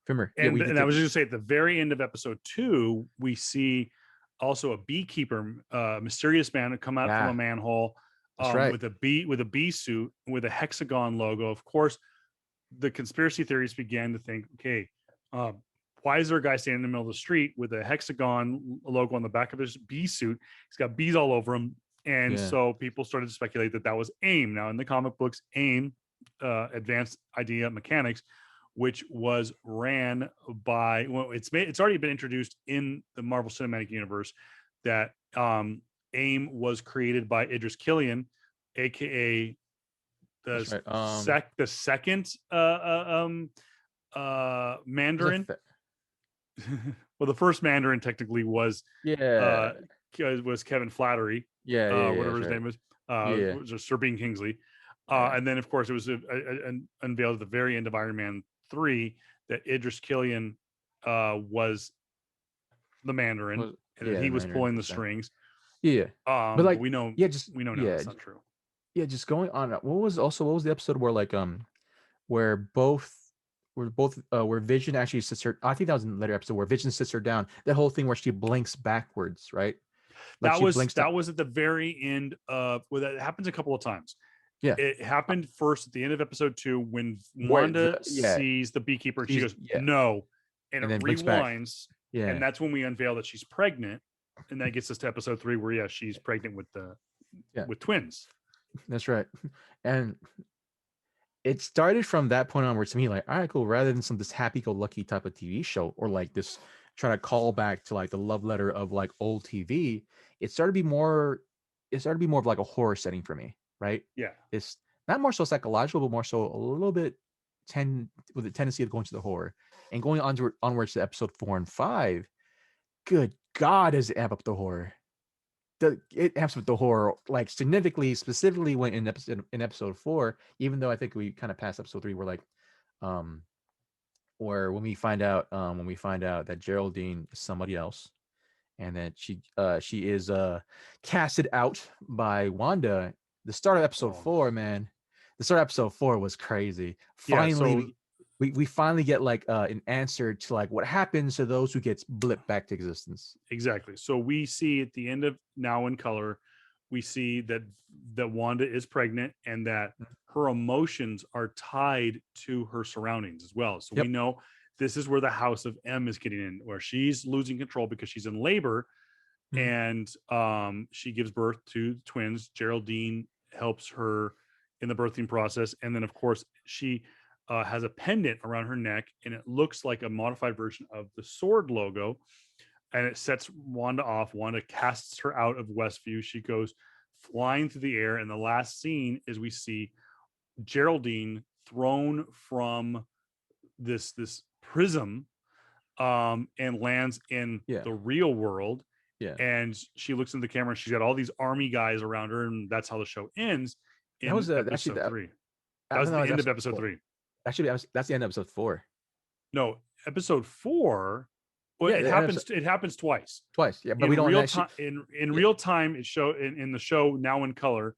[SPEAKER 2] Remember? Yeah,
[SPEAKER 1] And I was just gonna say, at the very end of episode 2, we see also a beekeeper, mysterious man, come out from a manhole,
[SPEAKER 2] that's right.
[SPEAKER 1] with a bee suit with a hexagon logo. Of course, the conspiracy theories began to think, okay, why is there a guy standing in the middle of the street with a hexagon logo on the back of his bee suit? He's got bees all over him. And
[SPEAKER 2] Yeah.
[SPEAKER 1] so people started to speculate that was AIM. Now, in the comic books, AIM, Advanced Idea Mechanics, which was ran by, well, it's already been introduced in the Marvel Cinematic Universe, that AIM was created by Idris Killian, aka
[SPEAKER 2] That's right.
[SPEAKER 1] the second Mandarin. Well, the first Mandarin technically was
[SPEAKER 2] Yeah.
[SPEAKER 1] Kevin Flattery,
[SPEAKER 2] Yeah.
[SPEAKER 1] whatever his
[SPEAKER 2] That's right.
[SPEAKER 1] name was,
[SPEAKER 2] Yeah.
[SPEAKER 1] was Sir Bean Kingsley.
[SPEAKER 2] Yeah.
[SPEAKER 1] And then, of course, it was unveiled at the very end of Iron Man 3 that Idris Killian was the Mandarin, and that
[SPEAKER 2] Yeah,
[SPEAKER 1] he
[SPEAKER 2] the
[SPEAKER 1] was
[SPEAKER 2] Mandarin.
[SPEAKER 1] pulling the strings.
[SPEAKER 2] Yeah. But
[SPEAKER 1] But
[SPEAKER 2] like,
[SPEAKER 1] we know
[SPEAKER 2] yeah, just
[SPEAKER 1] now that's not true.
[SPEAKER 2] yeah, just going on. What was the episode where like where both where Vision actually sits her, I think that was in the later episode, where Vision sits her down. That whole thing where she blinks backwards, right? Like, she blinks
[SPEAKER 1] That was at the very end of, well, that happens a couple of times.
[SPEAKER 2] Yeah.
[SPEAKER 1] It happened first at the end of episode 2 when
[SPEAKER 2] Where
[SPEAKER 1] Wanda sees the beekeeper and she goes, no, and it
[SPEAKER 2] then blinks back.
[SPEAKER 1] rewinds.
[SPEAKER 2] Yeah.
[SPEAKER 1] And that's when we unveil that she's pregnant. And that gets us to episode 3 where, yeah, she's pregnant with twins.
[SPEAKER 2] That's right. And it started from that point onwards to me like, all right, cool. Rather than this happy-go-lucky type of TV show, or like this trying to call back to like the love letter of like old TV, it started to be more of like a horror setting for me, right?
[SPEAKER 1] Yeah.
[SPEAKER 2] It's not more so psychological, but more so a little bit with a tendency of going to the horror. And going onwards to episode 4 and 5, good God, does it amp up the horror. It amps up the horror like significantly, specifically when in episode 4, even though I think we kind of passed episode 3, where like where when we find out that Geraldine is somebody else, and that she is casted out by Wanda. The start of episode 4, man. The start of episode 4 was crazy. Finally, we finally get like an answer to like what happens to those who gets blipped back to existence.
[SPEAKER 1] Exactly. So we see at the end of Now in Color, we see that Wanda is pregnant and that her emotions are tied to her surroundings as well. So we
[SPEAKER 2] Yep.
[SPEAKER 1] know this is where the House of M is getting in, where she's losing control because she's in labor,
[SPEAKER 2] Mhm.
[SPEAKER 1] and she gives birth to twins. Geraldine helps her in the birthing process, and then of course she has a pendant around her neck, and it looks like a modified version of the sword logo, and it sets Wanda off. Wanda casts her out of Westview. She goes flying through the air, and the last scene is we see Geraldine thrown from this prism, and lands in
[SPEAKER 2] Yeah.
[SPEAKER 1] the real world.
[SPEAKER 2] Yeah.
[SPEAKER 1] And she looks in the camera, and she's got all these army guys around her, and that's how the show ends
[SPEAKER 2] That
[SPEAKER 1] in
[SPEAKER 2] was actually
[SPEAKER 1] episode
[SPEAKER 2] that.
[SPEAKER 1] 3.
[SPEAKER 2] I
[SPEAKER 1] That
[SPEAKER 2] don't
[SPEAKER 1] was
[SPEAKER 2] know.
[SPEAKER 1] the
[SPEAKER 2] It's
[SPEAKER 1] end of
[SPEAKER 2] episode
[SPEAKER 1] episode
[SPEAKER 2] 4.
[SPEAKER 1] 3.
[SPEAKER 2] Actually, that's the end of episode 4.
[SPEAKER 1] No, episode 4. Well,
[SPEAKER 2] Yeah,
[SPEAKER 1] it
[SPEAKER 2] the end of
[SPEAKER 1] happens. It happens twice.
[SPEAKER 2] twice. Yeah, but we
[SPEAKER 1] In
[SPEAKER 2] don't
[SPEAKER 1] real
[SPEAKER 2] actually.
[SPEAKER 1] time, in
[SPEAKER 2] Yeah.
[SPEAKER 1] real time, it show in the show Now in Color,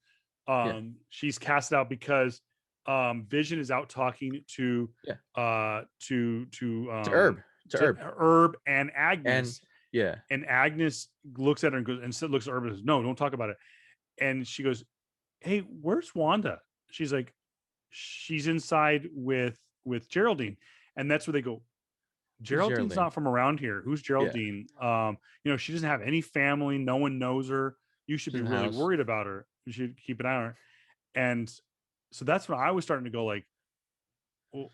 [SPEAKER 2] Yeah.
[SPEAKER 1] she's cast out because Vision is out talking to
[SPEAKER 2] Yeah.
[SPEAKER 1] to
[SPEAKER 2] To Herb.
[SPEAKER 1] Herb and
[SPEAKER 2] And
[SPEAKER 1] Agnes.
[SPEAKER 2] yeah.
[SPEAKER 1] And Agnes looks at her and goes, and looks at Herb and says, "No, don't talk about it." And she goes, "Hey, where's Wanda?" She's like, "She's inside with Geraldine." And that's where they go, "Geraldine's
[SPEAKER 2] Geraldine?
[SPEAKER 1] not from around here. Who's
[SPEAKER 2] Yeah.
[SPEAKER 1] Geraldine? She doesn't have any family. No one knows her. You should
[SPEAKER 2] She's
[SPEAKER 1] be
[SPEAKER 2] in the
[SPEAKER 1] really
[SPEAKER 2] house.
[SPEAKER 1] worried about her. You should keep an eye on her." And so that's when I was starting to go like, well,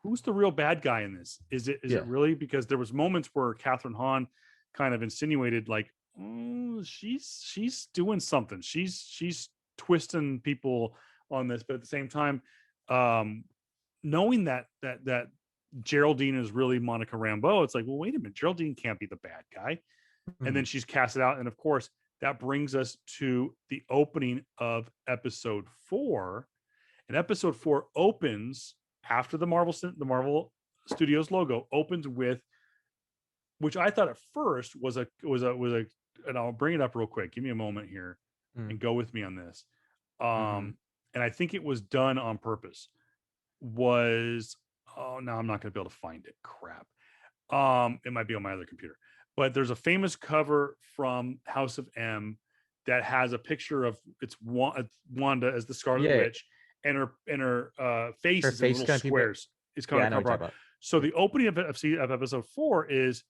[SPEAKER 1] who's the real bad guy in this? Is it
[SPEAKER 2] Yeah.
[SPEAKER 1] really? Because there was moments where Catherine Hahn kind of insinuated like, "Oh, she's doing something. She's twisting people on this." But at the same time, um, knowing that Geraldine is really Monica Rambeau, it's like, well, wait a minute, Geraldine can't be the bad guy. And then
[SPEAKER 2] Mhm.
[SPEAKER 1] she's cast it out, and of course, that brings us to the opening of episode 4. And episode 4 opens after the Marvel Studios logo opens with, which I thought at first was a, and I'll bring it up real quick. Give me a moment here and
[SPEAKER 2] Mhm.
[SPEAKER 1] go with me on this.
[SPEAKER 2] Mhm.
[SPEAKER 1] And I think it was done on purpose. Was Oh, no, I'm not going to be able to find it. Crap. It might be on my other computer, but there's a famous cover from House of M that has a picture of Wanda as the Scarlet
[SPEAKER 2] Yeah.
[SPEAKER 1] Witch, and her face
[SPEAKER 2] Her
[SPEAKER 1] is in
[SPEAKER 2] face
[SPEAKER 1] little
[SPEAKER 2] kind of people.
[SPEAKER 1] squares. It's kind
[SPEAKER 2] Yeah, I
[SPEAKER 1] of
[SPEAKER 2] know what
[SPEAKER 1] cover
[SPEAKER 2] you're
[SPEAKER 1] art.
[SPEAKER 2] talking about.
[SPEAKER 1] So
[SPEAKER 2] Yeah.
[SPEAKER 1] the opening of episode 4 is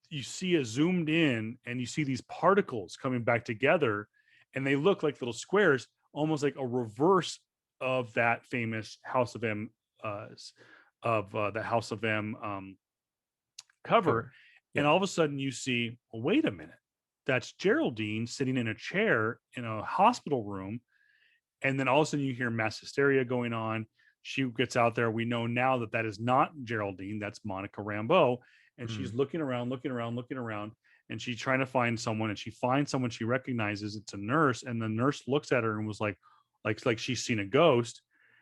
[SPEAKER 1] you see it zoomed in, and you see these particles coming back together, and they look like little squares, almost like a reverse of that famous House of M, the House of M cover.
[SPEAKER 2] Cover.
[SPEAKER 1] And
[SPEAKER 2] Yeah.
[SPEAKER 1] all of a sudden you see, well, wait a minute, that's Geraldine sitting in a chair in a hospital room. And then all of a sudden you hear mass hysteria going on. She gets out there. We know now that that is not Geraldine, that's Monica Rambeau. And she's
[SPEAKER 2] Mhm.
[SPEAKER 1] looking around, and she's trying to find someone, and she finds someone she recognizes. It's a nurse, and the nurse looks at her and was like she's seen a ghost.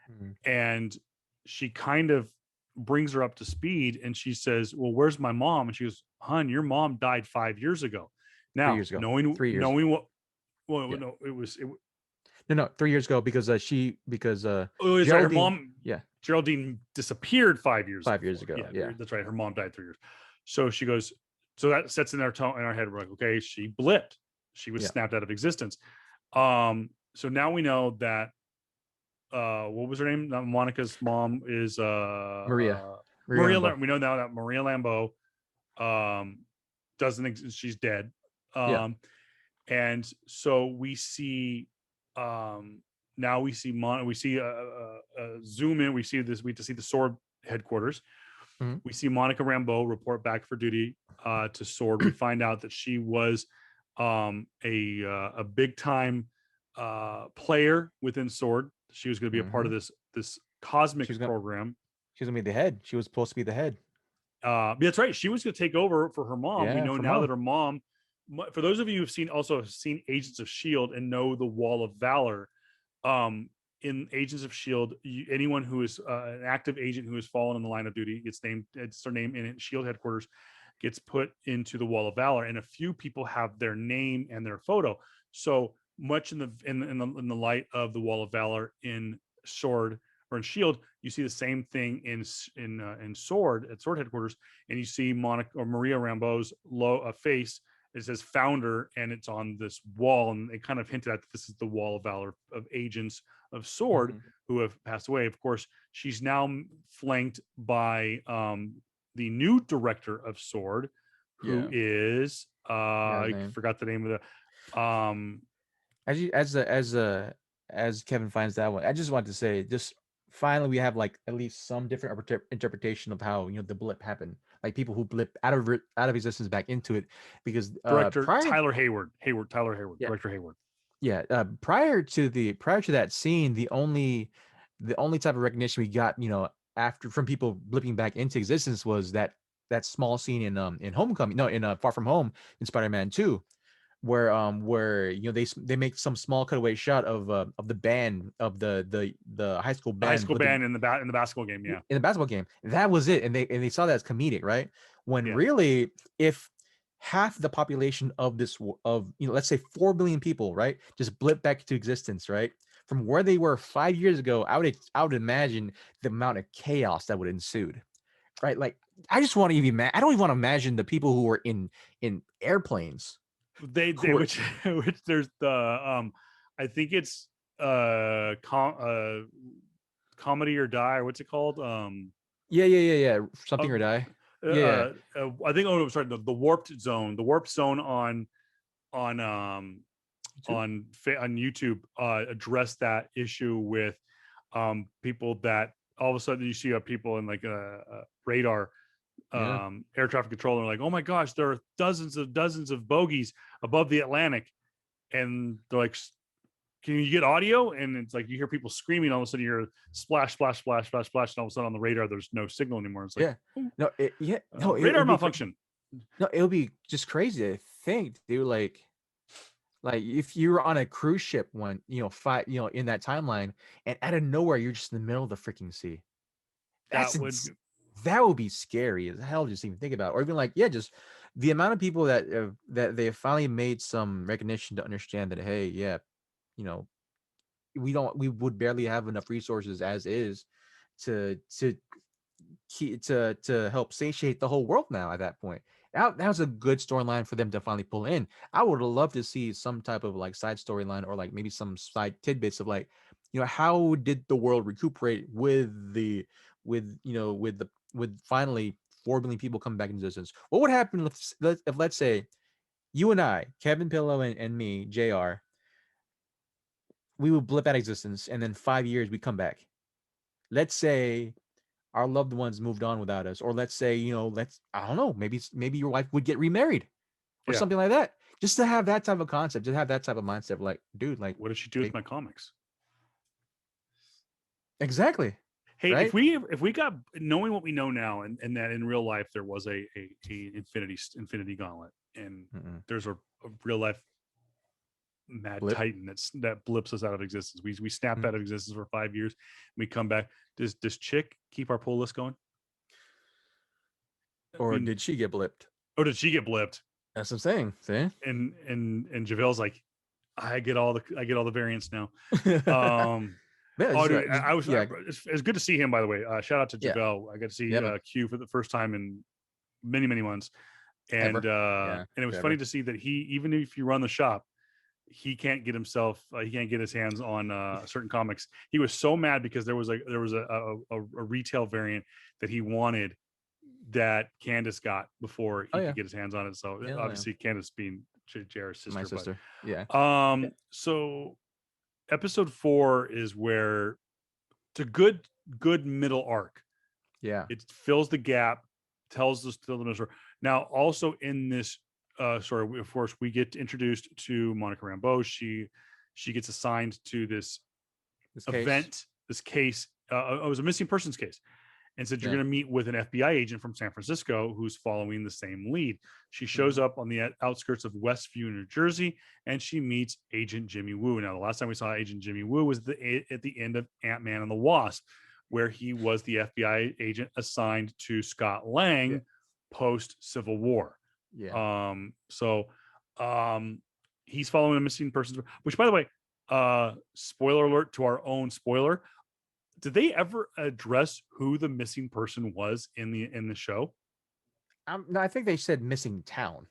[SPEAKER 2] Mhm.
[SPEAKER 1] And she kind of brings her up to speed, and she says, "Well, where's my mom?" And she goes, "Hun, your mom died 5 years ago."
[SPEAKER 2] 3
[SPEAKER 1] Now,
[SPEAKER 2] years ago.
[SPEAKER 1] knowing
[SPEAKER 2] 3 years.
[SPEAKER 1] knowing what, well,
[SPEAKER 2] Yeah.
[SPEAKER 1] no, it.
[SPEAKER 2] No, 3 years ago because
[SPEAKER 1] Oh, it's right. Her
[SPEAKER 2] Geraldine.
[SPEAKER 1] mom,
[SPEAKER 2] Yeah.
[SPEAKER 1] Geraldine, disappeared 5 years
[SPEAKER 2] 5 years
[SPEAKER 1] before.
[SPEAKER 2] ago.
[SPEAKER 1] Yeah,
[SPEAKER 2] Yeah.
[SPEAKER 1] that's right. Her mom died 3 years. So she goes. So that sets in our tone in our head. We're like, okay, she blipped. She was
[SPEAKER 2] Yeah.
[SPEAKER 1] snapped out of existence. So now we know that. What was her name? Monica's mom is
[SPEAKER 2] Maria. Maria
[SPEAKER 1] Maria.
[SPEAKER 2] Rambeau.
[SPEAKER 1] We know now that Maria Lambeau doesn't exist. She's dead.
[SPEAKER 2] Yeah.
[SPEAKER 1] And so we see now we see zoom in. We see this. We see the Sword headquarters.
[SPEAKER 2] Mhm.
[SPEAKER 1] We see Monica Rambeau report back for duty to Sword. We find out that she was a big time player within Sword. She was going to be a part of
[SPEAKER 2] Mhm.
[SPEAKER 1] this cosmic
[SPEAKER 2] She's gonna
[SPEAKER 1] program.
[SPEAKER 2] she's gonna be the head. She was supposed to be the head.
[SPEAKER 1] That's right. She was going to take over for her mom. We
[SPEAKER 2] Yeah,
[SPEAKER 1] know
[SPEAKER 2] for
[SPEAKER 1] now that
[SPEAKER 2] mom.
[SPEAKER 1] her mom, for those of you who've seen Agents of Shield and know the Wall of Valor, in Agents of Shield, anyone who is an active agent who has fallen in the line of duty gets named. It's their name in it. Shield headquarters gets put into the Wall of Valor, and a few people have their name and their photo. So much in the light of the Wall of Valor in Sword, or in Shield, you see the same thing in Sword at Sword headquarters, and you see Monica or Maria Rambeau's face. It says founder, and it's on this wall, and they kind of hinted at that this is the wall of valor of agents of Sword who have passed away. Of course, she's now flanked by the new director of Sword, who is I forgot the name of the
[SPEAKER 2] as Kevin finds that one. I just wanted to say, just finally we have like at least some different interpretation of how the blip happened. Like people who blip out of existence back into it, because
[SPEAKER 1] director Tyler Hayward, director Hayward.
[SPEAKER 2] Yeah, prior to that scene, the only type of recognition we got, after from people blipping back into existence was that small scene in Homecoming, no, in Far From Home in Spider-Man 2, where they make some small cutaway shot of the band of the high school band,
[SPEAKER 1] in the basketball game,
[SPEAKER 2] in the basketball game. That was it, and they saw that as comedic, right? When really, if half the population of let's say 4 billion people, right, just blip back into existence, right, from where they were 5 years ago, I would imagine the amount of chaos that would ensued, right? Like, I just want to even I don't even want to imagine the people who were in airplanes.
[SPEAKER 1] Which there's the I think it's Comedy or Die, or what's it called?
[SPEAKER 2] Yeah. Something or Die.
[SPEAKER 1] I think the warped zone on YouTube addressed that issue with people that all of a sudden you see people in like a radar air traffic controller, like, oh my gosh, there are dozens of bogies above the Atlantic, and they're like, can you get audio? And it's like you hear people screaming, all of a sudden you hear splash, splash, splash, splash, splash, and all of a sudden on the radar there's no signal anymore. It's like radar malfunction.
[SPEAKER 2] No, it'll be just crazy to think, dude. Like if you were on a cruise ship in that timeline, and out of nowhere you're just in the middle of the freaking sea. That would be scary as hell, just even think about. Or even like, just the amount of people that they have finally made some recognition to understand that, hey, we would barely have enough resources as is to help satiate the whole world now at that point. That was a good storyline for them to finally pull in. I would love to see some type of like side storyline, or like maybe some side tidbits of like, how did the world recuperate with finally 4 billion people coming back into existence? What would happen if let's say you and I, Kevin Pillow and me, JR, we would blip out of existence, and then 5 years we come back. Let's say our loved ones moved on without us, or let's say, I don't know, maybe your wife would get remarried or something like that. Just to have that type of concept, just have that type of mindset, like, dude, like,
[SPEAKER 1] what did she do with my comics?
[SPEAKER 2] Exactly.
[SPEAKER 1] Hey,
[SPEAKER 2] right?
[SPEAKER 1] if we got, knowing what we know now, and that in real life there was a infinity gauntlet, and there's a real life mad titan that blips us out of existence. We snap out of existence for 5 years, we come back. Does Chick keep our pull list going?
[SPEAKER 2] Or did she get blipped?
[SPEAKER 1] Or did she get blipped?
[SPEAKER 2] That's what I'm saying. See?
[SPEAKER 1] And JaVale's like, I get all the variants now. It's good to see him, by the way. Shout out to JaVale. I got to see Q for the first time in many months, and it was funny to see that he, even if you run the shop, he can't get his hands on certain comics. He was so mad because there was a retail variant that he wanted that Candace got before he could get his hands on it. So obviously Candace being Jared's sister,
[SPEAKER 2] my sister.
[SPEAKER 1] So episode 4 is where it's a good middle arc. It fills the gap, tells us the story. Now also in this story, of course, we get introduced to Monica Rambeau. She gets assigned to this event, this case. It was a missing persons case, and said you're going to meet with an FBI agent from San Francisco who's following the same lead. She shows up on the outskirts of Westview, New Jersey, and she meets Agent Jimmy Woo. Now, the last time we saw Agent Jimmy Woo was at the end of Ant-Man and the Wasp, where he was the FBI agent assigned to Scott Lang post Civil War. He's following a missing persons, which, by the way, spoiler alert to our own spoiler, did they ever address who the missing person was in the show?
[SPEAKER 2] No, I think they said missing town.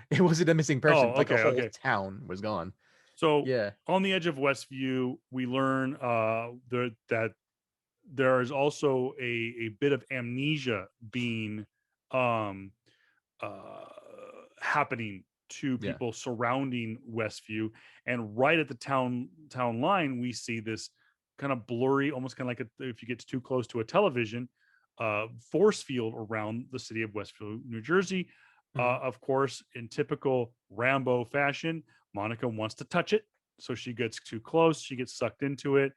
[SPEAKER 2] It wasn't a missing person.
[SPEAKER 1] Oh,
[SPEAKER 2] Like a
[SPEAKER 1] okay,
[SPEAKER 2] whole
[SPEAKER 1] okay.
[SPEAKER 2] town was gone.
[SPEAKER 1] So
[SPEAKER 2] Yeah.
[SPEAKER 1] on the edge of Westview, we learn that there is also a bit of amnesia being um uh happening to
[SPEAKER 2] Yeah.
[SPEAKER 1] people surrounding Westview. And right at the town line, we see this kind of blurry, almost kind of like if you get too close to a television, force field around the city of Westview, New Jersey.
[SPEAKER 2] Mhm.
[SPEAKER 1] Of course, in typical Rambo fashion, Monica wants to touch it, so she gets too close, she gets sucked into it.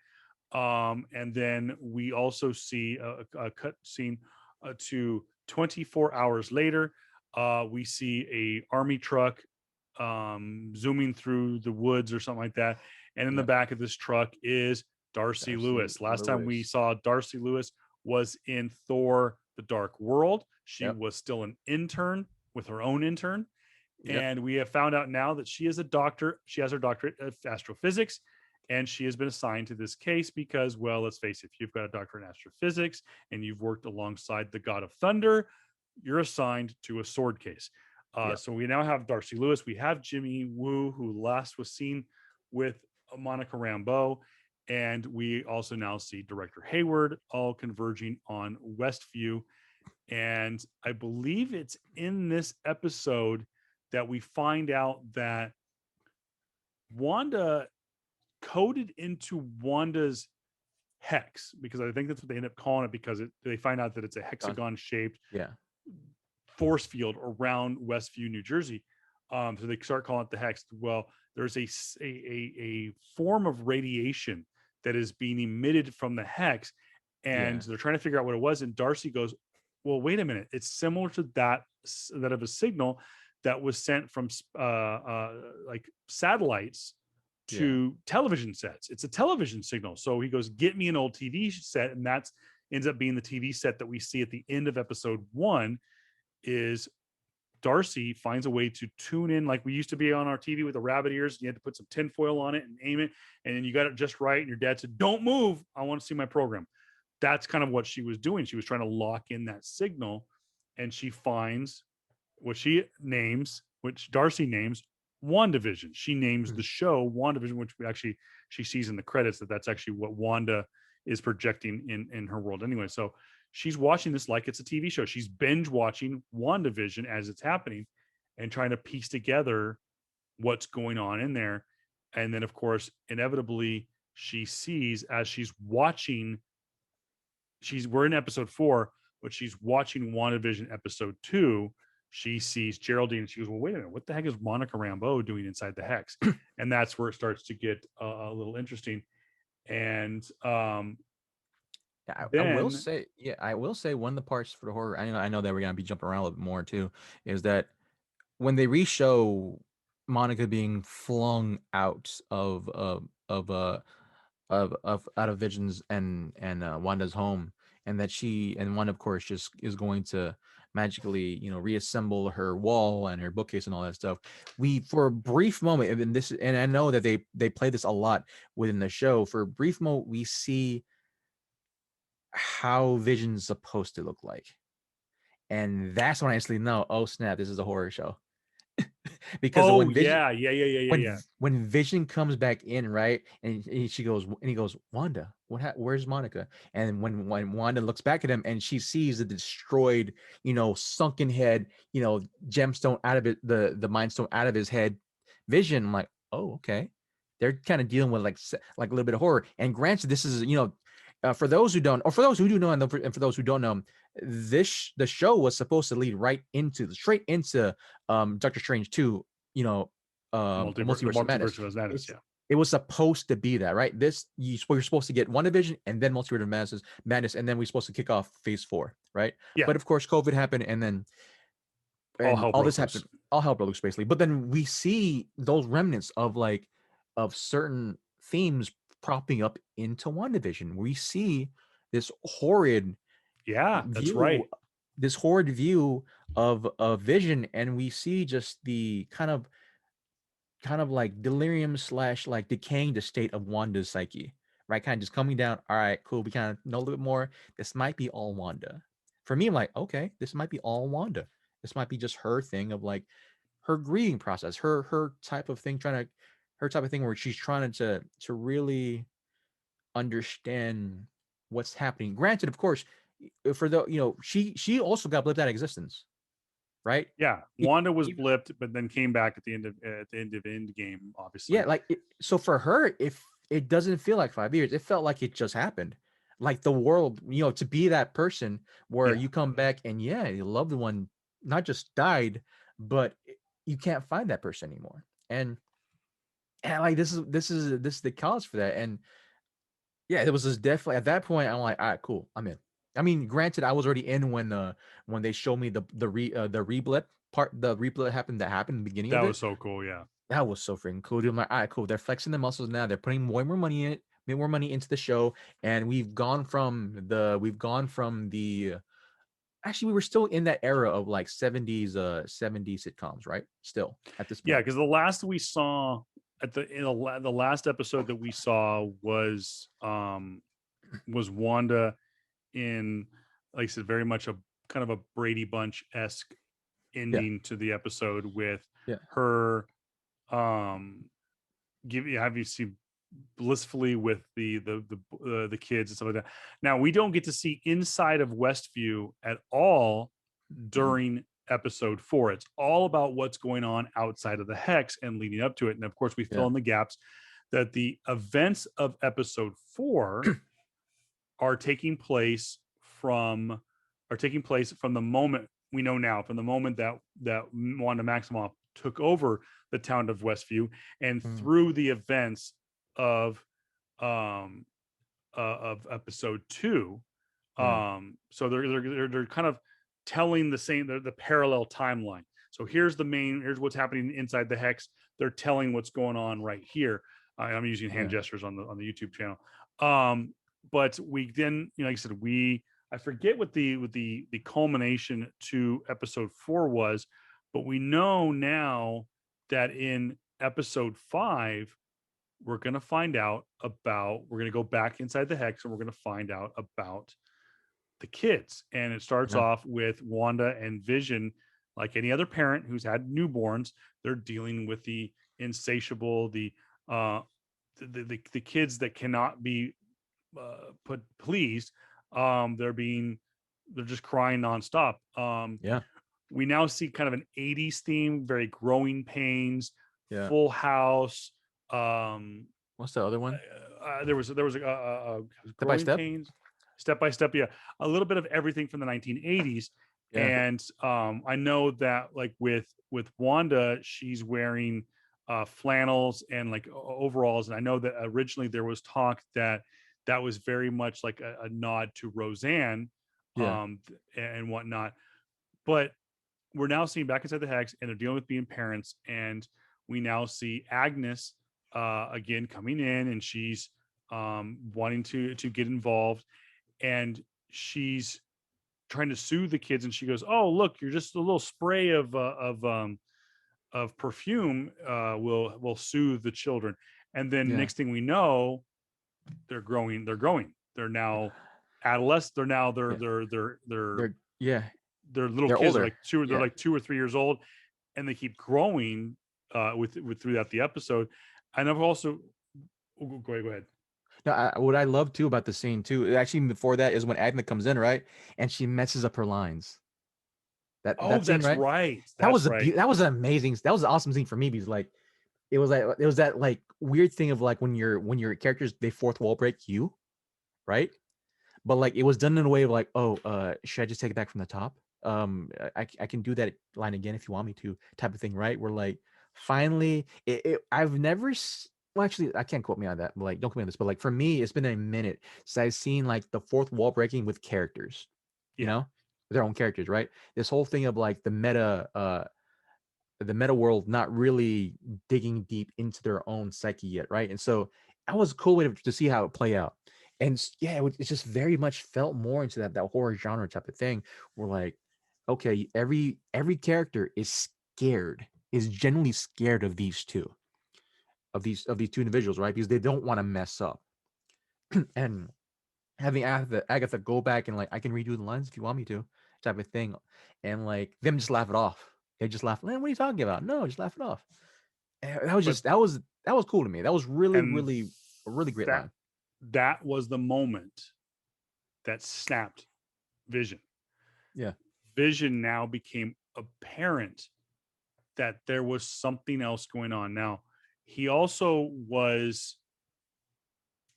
[SPEAKER 1] And then we also see a cut scene to 24 hours later. We see a army truck zooming through the woods or something like that. And in the
[SPEAKER 2] Yep.
[SPEAKER 1] back of this truck is Darcy
[SPEAKER 2] Darcy
[SPEAKER 1] Lewis. Last time we
[SPEAKER 2] Lewis.
[SPEAKER 1] saw Darcy Lewis was in Thor: The Dark World. She
[SPEAKER 2] Yep.
[SPEAKER 1] was still an intern with her own intern.
[SPEAKER 2] Yep.
[SPEAKER 1] And we have found out now that she is a doctor. She has her doctorate of astrophysics, and she has been assigned to this case because, well, let's face it, if you've got a doctorate in astrophysics and you've worked alongside the God of Thunder, you're assigned to a sword case.
[SPEAKER 2] Yep.
[SPEAKER 1] So we now have Darcy Lewis. We have Jimmy Woo, who last was seen with Monica Rambeau. And we also now see Director Hayward all converging on Westview. And I believe it's in this episode that we find out that Wanda coded into Wanda's hex, because I think that's what they end up calling it, because they find out that it's a
[SPEAKER 2] Gone.
[SPEAKER 1] hexagon shaped
[SPEAKER 2] Yeah.
[SPEAKER 1] force field around Westview, New Jersey. So they start calling it the hex. Well, there's a form of radiation that is being emitted from the hex, and
[SPEAKER 2] Yeah.
[SPEAKER 1] they're trying to figure out what it was. And Darcy goes, "Well, wait a minute. It's similar to that of a signal that was sent from like satellites
[SPEAKER 2] Yeah.
[SPEAKER 1] to television sets. It's a television signal." So he goes, "Get me an old TV set," and that's ends up being the TV set that we see at the end of episode 1. Is Darcy finds a way to tune in like we used to be on our TV with the rabbit ears. You had to put some tinfoil on it and aim it, and then you got it just right. And your dad said, "Don't move. I want to see my program." That's kind of what she was doing. She was trying to lock in that signal, and she finds what she names, which Darcy names Wandavision. She names the
[SPEAKER 2] Mhm.
[SPEAKER 1] show Wandavision, which she sees in the credits that's actually what Wanda is projecting in her world anyway. So she's watching this like it's a TV show. She's binge watching WandaVision as it's happening and trying to piece together what's going on in there. And then, of course, inevitably, she sees as she's watching, we're in episode 4, but she's watching WandaVision episode 2. She sees Geraldine and she goes, "Well, wait a minute, what the heck is Monica Rambeau doing inside the hex?" And that's where it starts to get a little interesting. And
[SPEAKER 2] Yeah, I will
[SPEAKER 1] then,
[SPEAKER 2] say, yeah, I will say one of the parts for the horror, I know that we're gonna be jumping around a little bit more too, is that when they re-show Monica being flung out of out of Vision's and Wanda's home, and that she and Wanda, of course, just is going to magically, reassemble her wall and her bookcase and all that stuff. We, for a brief moment, and I know that they play this a lot within the show. For a brief moment, we see how Vision's supposed to look like, and that's when I instantly know, oh snap, this is a horror show. Because
[SPEAKER 1] oh yeah, yeah, yeah, yeah, yeah, yeah.
[SPEAKER 2] when Vision comes back in, right, and he goes, Wanda, where's Monica? And when Wanda looks back at him and she sees the destroyed, sunken head, gemstone out of it, the mind stone out of his head, Vision, I'm like, oh, okay, they're kind of dealing with like a little bit of horror. And granted, this is, for those who don't, or for those who do know, and for those who don't know, the show was supposed to lead straight into Doctor Strange 2,
[SPEAKER 1] The
[SPEAKER 2] Multiverse of Madness.
[SPEAKER 1] multiverse of madness. Yeah.
[SPEAKER 2] It was supposed to be that, right? We're supposed to get WandaVision and then Multiverse of Madness, and then we're supposed to kick off Phase 4, right?
[SPEAKER 1] Yeah.
[SPEAKER 2] But of course, COVID happened, and then
[SPEAKER 1] All hell
[SPEAKER 2] all
[SPEAKER 1] broke
[SPEAKER 2] this
[SPEAKER 1] loose.
[SPEAKER 2] happened. All hell broke loose, basically. But then we see those remnants of certain themes propping up into WandaVision. We see this horrid
[SPEAKER 1] Yeah, that's
[SPEAKER 2] view
[SPEAKER 1] right.
[SPEAKER 2] this horrid view of Vision, and we see just the kind of like delirium slash like decaying the state of Wanda's psyche, right? Kind of just coming down. All right, cool. We kind of know a little bit more. This might be all Wanda. For me, I'm like, okay, this might be all Wanda. This might be just her thing of like her grieving process, her type of thing, her type of thing where she's trying to really understand what's happening. Granted, of course, for the she also got blipped out of existence, right?
[SPEAKER 1] Yeah,
[SPEAKER 2] E-
[SPEAKER 1] Wanda was
[SPEAKER 2] e-
[SPEAKER 1] blipped, but then came back at the end of Endgame,
[SPEAKER 2] yeah,
[SPEAKER 1] obviously.
[SPEAKER 2] like so for her, if it doesn't feel like 5 years, it felt like it just happened. Like the world, to be that person where
[SPEAKER 1] Yeah,
[SPEAKER 2] you come back and yeah, your loved one not just died, but you can't find that person anymore. And like this is the cause for that. And yeah, it was just definitely at that point. I'm like, all right, cool, I'm in. I mean, granted, I was already in when they showed me the reblip part, the reblip that happened in the beginning
[SPEAKER 1] that
[SPEAKER 2] of
[SPEAKER 1] was
[SPEAKER 2] it.
[SPEAKER 1] so cool. Yeah,
[SPEAKER 2] That was so freaking cool, dude. I'm like, all right, cool. They're flexing the muscles now. They're putting more money in it, more money into the show, and we've gone from the. Actually, we were still in that era of like 70s sitcoms, right? Still at this
[SPEAKER 1] yeah.
[SPEAKER 2] point.
[SPEAKER 1] Because the last we saw the last episode that we saw was Wanda in, like I said, very much a kind of a Brady Bunch esque
[SPEAKER 2] Yeah,
[SPEAKER 1] ending to the episode with
[SPEAKER 2] yeah.
[SPEAKER 1] her have you seen blissfully with the kids and stuff like that. Now we don't get to see inside of Westview at all
[SPEAKER 2] Mhm.
[SPEAKER 1] during episode 4. It's all about what's going on outside of the hex and leading up to it. And of course, we fill
[SPEAKER 2] Yeah,
[SPEAKER 1] in the gaps that the events of episode 4 are taking place from the moment we know now, from the moment that Wanda Maximoff took over the town of Westview, and
[SPEAKER 2] mm,
[SPEAKER 1] through the events of um of episode 2.
[SPEAKER 2] yeah,
[SPEAKER 1] So they're kind of telling the parallel timeline. So here's what's happening inside the hex. They're telling what's going on right here. I'm using hand
[SPEAKER 2] yeah,
[SPEAKER 1] gestures on the YouTube channel. Um, but we then, like I said, I forget what the culmination to episode 4 was, but we know now that in episode 5 we're going to go back inside the hex and we're going to find out about the kids. And it starts
[SPEAKER 2] yeah,
[SPEAKER 1] off with Wanda and Vision. Like any other parent who's had newborns, they're dealing with the insatiable, uh the kids that cannot be put pleased. They're just crying nonstop.
[SPEAKER 2] yeah,
[SPEAKER 1] We now see kind of an 80s theme, very growing pains,
[SPEAKER 2] yeah.
[SPEAKER 1] Full House. um
[SPEAKER 2] What's the other one?
[SPEAKER 1] there was
[SPEAKER 2] Step by
[SPEAKER 1] growing
[SPEAKER 2] step.
[SPEAKER 1] pains, step by step. Yeah, a little bit of everything from the 1980s.
[SPEAKER 2] Yeah,
[SPEAKER 1] And I know that, like, with Wanda, she's wearing flannels and like overalls. And I know that originally there was talk that that was very much like a nod to Roseanne,
[SPEAKER 2] yeah,
[SPEAKER 1] and whatnot. But we're now seeing back inside the hex, and they're dealing with being parents. And we now see Agnes again coming in, and she's wanting to get involved, and she's trying to soothe the kids. And she goes, "Oh, look, you're just a little spray of perfume will soothe the children." And then
[SPEAKER 2] yeah.
[SPEAKER 1] next thing we know, they're growing. They're now adolescents.
[SPEAKER 2] Yeah.
[SPEAKER 1] They're
[SPEAKER 2] Yeah,
[SPEAKER 1] they're little
[SPEAKER 2] they're
[SPEAKER 1] kids.
[SPEAKER 2] older.
[SPEAKER 1] They're
[SPEAKER 2] Yeah.
[SPEAKER 1] like 2 or 3 years old, and they keep growing with throughout the episode. And I've also go ahead.
[SPEAKER 2] No, what I love too about the scene too, actually before that is when Agnes comes in, right? And she messes up her lines.
[SPEAKER 1] Oh,
[SPEAKER 2] That scene,
[SPEAKER 1] that's
[SPEAKER 2] right?
[SPEAKER 1] right. That's right.
[SPEAKER 2] That was an amazing. That was an awesome scene for me because it was that like weird thing of like when your characters they fourth wall break you, right? But like it was done in a way of like, oh, should I just take it back from the top? I can do that line again if you want me to, type of thing, right? Where like finally, I've never. Well, actually, I can't quote me on that. But like, don't quote me on this. But like for me, it's been a minute since I've seen like the fourth wall breaking with characters, you
[SPEAKER 1] Yeah.
[SPEAKER 2] know, with their own characters, right? This whole thing of like the meta world not really digging deep into their own psyche yet, right? And so that was a cool way to see how it play out. And yeah, it just very much felt more into that horror genre type of thing. Where like, okay, every character is scared, is genuinely scared of these two, of these two individuals, right? Because they don't want to mess up. and having Agatha go back and like, I can redo the lines if you want me to, type of thing, and like them just laugh it off. They just laugh. "Man, what are you talking about? No, just laugh it off." And that was
[SPEAKER 1] But
[SPEAKER 2] just that was cool to me. That was really
[SPEAKER 1] and
[SPEAKER 2] really a really great
[SPEAKER 1] that
[SPEAKER 2] line.
[SPEAKER 1] that was the moment that snapped Vision.
[SPEAKER 2] Yeah,
[SPEAKER 1] Vision now became apparent that there was something else going on. Now, he also was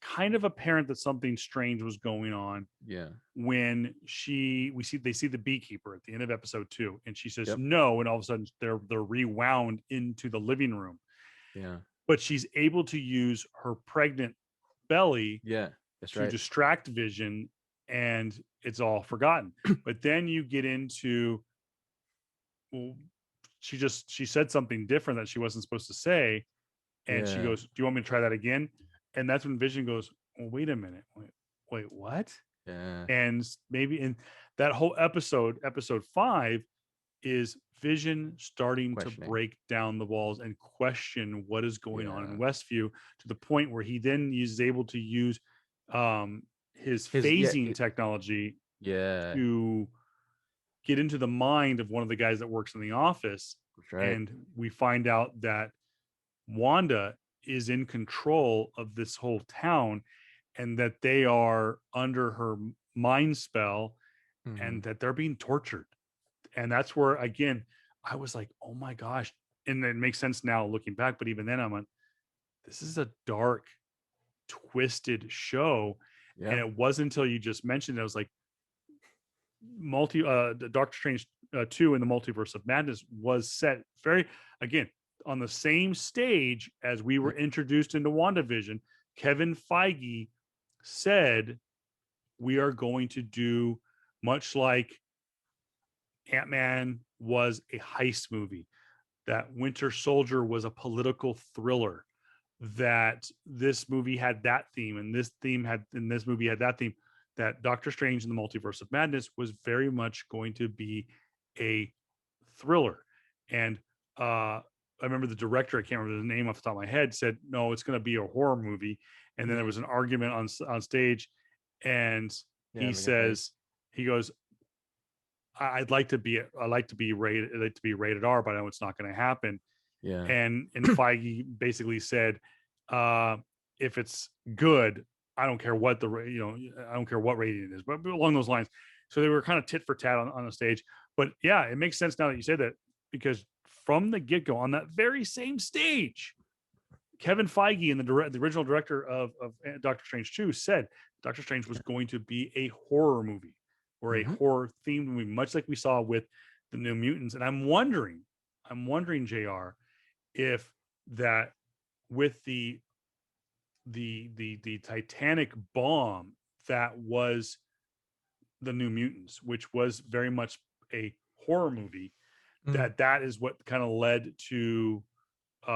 [SPEAKER 1] kind of apparent that something strange was going on
[SPEAKER 2] yeah,
[SPEAKER 1] when they see the beekeeper at the end of episode 2, and she says
[SPEAKER 2] yep,
[SPEAKER 1] no, and all of a sudden they're rewound into the living room,
[SPEAKER 2] yeah,
[SPEAKER 1] but she's able to use her pregnant belly
[SPEAKER 2] yeah. That's
[SPEAKER 1] to
[SPEAKER 2] right.
[SPEAKER 1] distract Vision, and it's all forgotten. But then you get into, well, she said something different that she wasn't supposed to say, and she
[SPEAKER 2] Yeah,
[SPEAKER 1] goes, "Do you want me to try that again?" And that's when Vision goes, "Well, wait a minute, wait, what?"
[SPEAKER 2] yeah.
[SPEAKER 1] And maybe in that whole episode 5, is Vision starting to
[SPEAKER 2] Questioning.
[SPEAKER 1] break down the walls and question what is going on in
[SPEAKER 2] Yeah,
[SPEAKER 1] Westview, to the point where he then is able to use um, his
[SPEAKER 2] his yeah,
[SPEAKER 1] phasing technology
[SPEAKER 2] yeah.
[SPEAKER 1] to get into the mind of one of the guys that works in the office.
[SPEAKER 2] That's right.
[SPEAKER 1] And we find out that Wanda is in control of this whole town, and that they are under her mind spell,
[SPEAKER 2] Hmm.
[SPEAKER 1] and that they're being tortured. And that's where, again, I was like, oh my gosh. And it makes sense now looking back. But even then, I'm like, this is a dark, twisted show. And
[SPEAKER 2] Yeah.
[SPEAKER 1] it wasn't until you just mentioned it, I was like, Doctor Strange 2 in the Multiverse of Madness was set very, again, on the same stage as we were
[SPEAKER 2] Yep.
[SPEAKER 1] introduced into WandaVision. Kevin Feige said, we are going to do much like Ant-Man was a heist movie, that Winter Soldier was a political thriller, that this movie had that theme, and this movie had that theme, that Doctor Strange in the Multiverse of Madness was very much going to be a thriller. And I remember the director, I can't remember the name off the top of my head, said no, it's going to be a horror movie. And then there
[SPEAKER 2] Mm.
[SPEAKER 1] was an argument on stage, and
[SPEAKER 2] Yeah,
[SPEAKER 1] he
[SPEAKER 2] making face.
[SPEAKER 1] says, he goes, I like to be rated, I like to be rated R, but I know it's not going to happen.
[SPEAKER 2] Yeah.
[SPEAKER 1] And Feige basically said, uh, if it's good, I don't care what I don't care what rating it is, but along those lines. So they were kind of tit for tat on the stage. But yeah, it makes sense now that you say that, because from the get go on that very same stage, Kevin Feige and the original director of Doctor Strange 2 said Doctor Strange was going to be a horror movie, or a
[SPEAKER 2] Mm-hmm.
[SPEAKER 1] horror themed movie, much like we saw with the New Mutants. And I'm wondering, JR, if that, with the Titanic bomb that was the New Mutants, which was very much a horror movie,
[SPEAKER 2] Mm.
[SPEAKER 1] that is what kind of led to,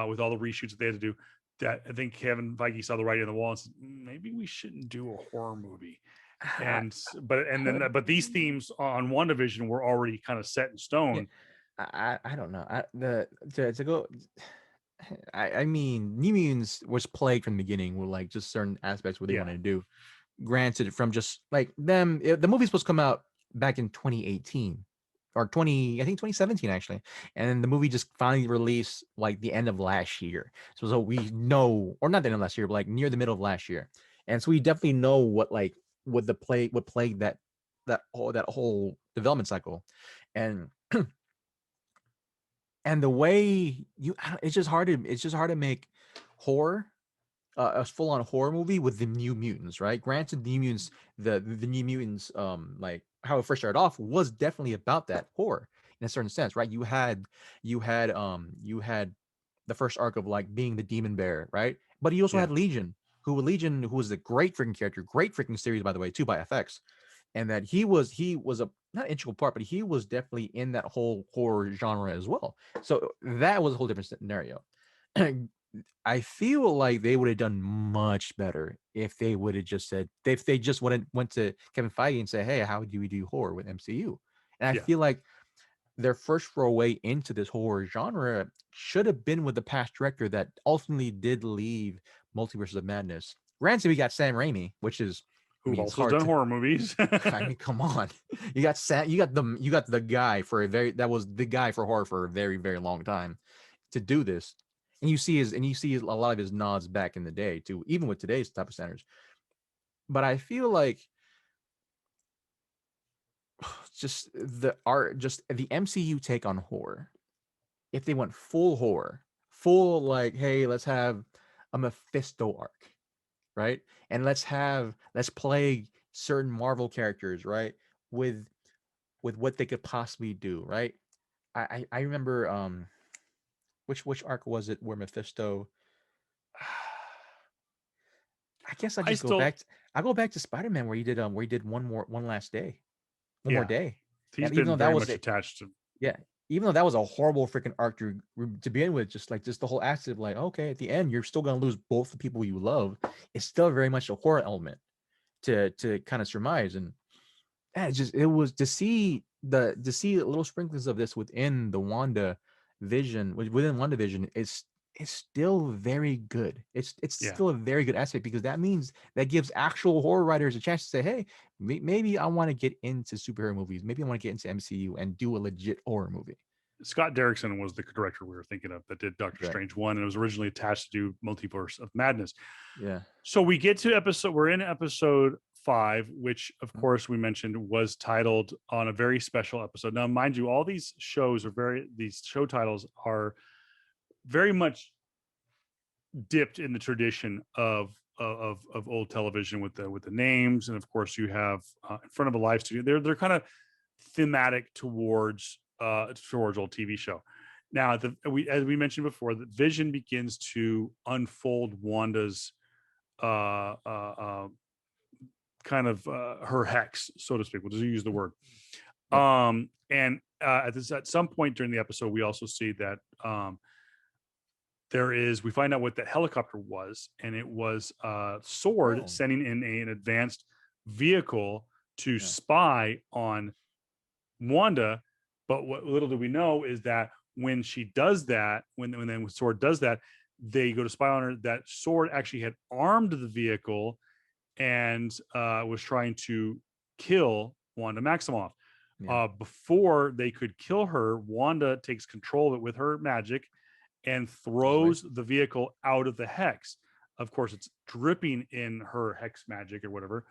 [SPEAKER 1] with all the reshoots that they had to do, that I think Kevin Feige saw the writing on the wall and said, maybe we shouldn't do a horror movie."
[SPEAKER 2] I,
[SPEAKER 1] But these themes on WandaVision were already kind of set in
[SPEAKER 2] yeah,
[SPEAKER 1] stone.
[SPEAKER 2] I don't know. To go. I mean, New Mutants was plagued from the beginning with like just certain aspects what they
[SPEAKER 1] Yeah,
[SPEAKER 2] wanted to do. Granted, from just like the movie's supposed to come out back in 2018 or 2017 actually, and the movie just finally released like the end of last year. So we know, or not the end of last year, but like near the middle of last year, and so we definitely know what plagued that whole development cycle, and and the way it's just hard to make horror a full-on horror movie with the New Mutants, right? Granted, the New Mutants, the New Mutants, like how it first started off was definitely about that horror in a certain sense, right? You had the first arc of like being the demon bear, right? But you also
[SPEAKER 1] yeah,
[SPEAKER 2] had Legion, who was a great freaking character, great freaking series by the way, too, by FX, and that he was a not integral part, but he was definitely in that whole horror genre as well. So that was a whole different scenario. I feel like they would have done much better if they would have just said if they just went to Kevin Feige and say, "Hey, how do we do horror with MCU?" And I
[SPEAKER 1] yeah,
[SPEAKER 2] feel like their first foray into this horror genre should have been with the past director that ultimately did leave Multiverses of Madness Granted, we got Sam Raimi, which is, I
[SPEAKER 1] Who
[SPEAKER 2] mean, it's
[SPEAKER 1] also
[SPEAKER 2] hard
[SPEAKER 1] done
[SPEAKER 2] to.
[SPEAKER 1] horror movies.
[SPEAKER 2] I mean, come on. You got you got the guy for a very that was the guy for horror for a very, very long time to do this. And you see a lot of his nods back in the day too, even with today's type of standards. But I feel like just the MCU take on horror. If they went full horror, full like, hey, let's have a Mephisto arc, right? And let's play certain Marvel characters, right? With what they could possibly do, right? I remember which arc was it where Mephisto I guess
[SPEAKER 1] I still,
[SPEAKER 2] I go back to Spider-Man where he did one last day. One more
[SPEAKER 1] yeah,
[SPEAKER 2] day.
[SPEAKER 1] he's
[SPEAKER 2] And even
[SPEAKER 1] been
[SPEAKER 2] though that
[SPEAKER 1] very
[SPEAKER 2] was
[SPEAKER 1] much
[SPEAKER 2] it,
[SPEAKER 1] attached to.
[SPEAKER 2] yeah, even though that was a horrible freaking arc to begin with, just the whole aspect of like, okay, at the end you're still gonna lose both the people you love. It's still very much a horror element to kind of surmise. And it was to see little sprinklings of this within the Wanda vision within WandaVision is still very good. It's
[SPEAKER 1] Yeah,
[SPEAKER 2] still a very good aspect because that means that gives actual horror writers a chance to say, hey, maybe I want to get into superhero movies. Maybe I want to get into MCU and do a legit horror movie.
[SPEAKER 1] Scott Derrickson was the director we were thinking of that did Doctor
[SPEAKER 2] Right.
[SPEAKER 1] Strange 1, and it was originally attached to do Multiverse of Madness.
[SPEAKER 2] Yeah.
[SPEAKER 1] So we get to we're in episode 5, which of course we mentioned was titled on a very special episode. Now, mind you, all these these show titles are very much dipped in the tradition of old television with the names, and of course you have in front of a live studio. They're kind of thematic towards old TV show. Now, as we mentioned before, the Vision begins to unfold Wanda's uh, uh, uh, her hex, so to speak. We'll just use the word.
[SPEAKER 2] Yep.
[SPEAKER 1] And at some point during the episode, we also see that we find out what that helicopter was, and it was Sword sending in an advanced vehicle to spy on Wanda. But what little do we know is that when she does that, when Sword does that, they go to spy on her. That Sword actually had armed the vehicle and was trying to kill Wanda Maximoff. Before they could kill her, Wanda takes control of it with her magic and throws the vehicle out of the hex. Of course, it's dripping in her hex magic or whatever.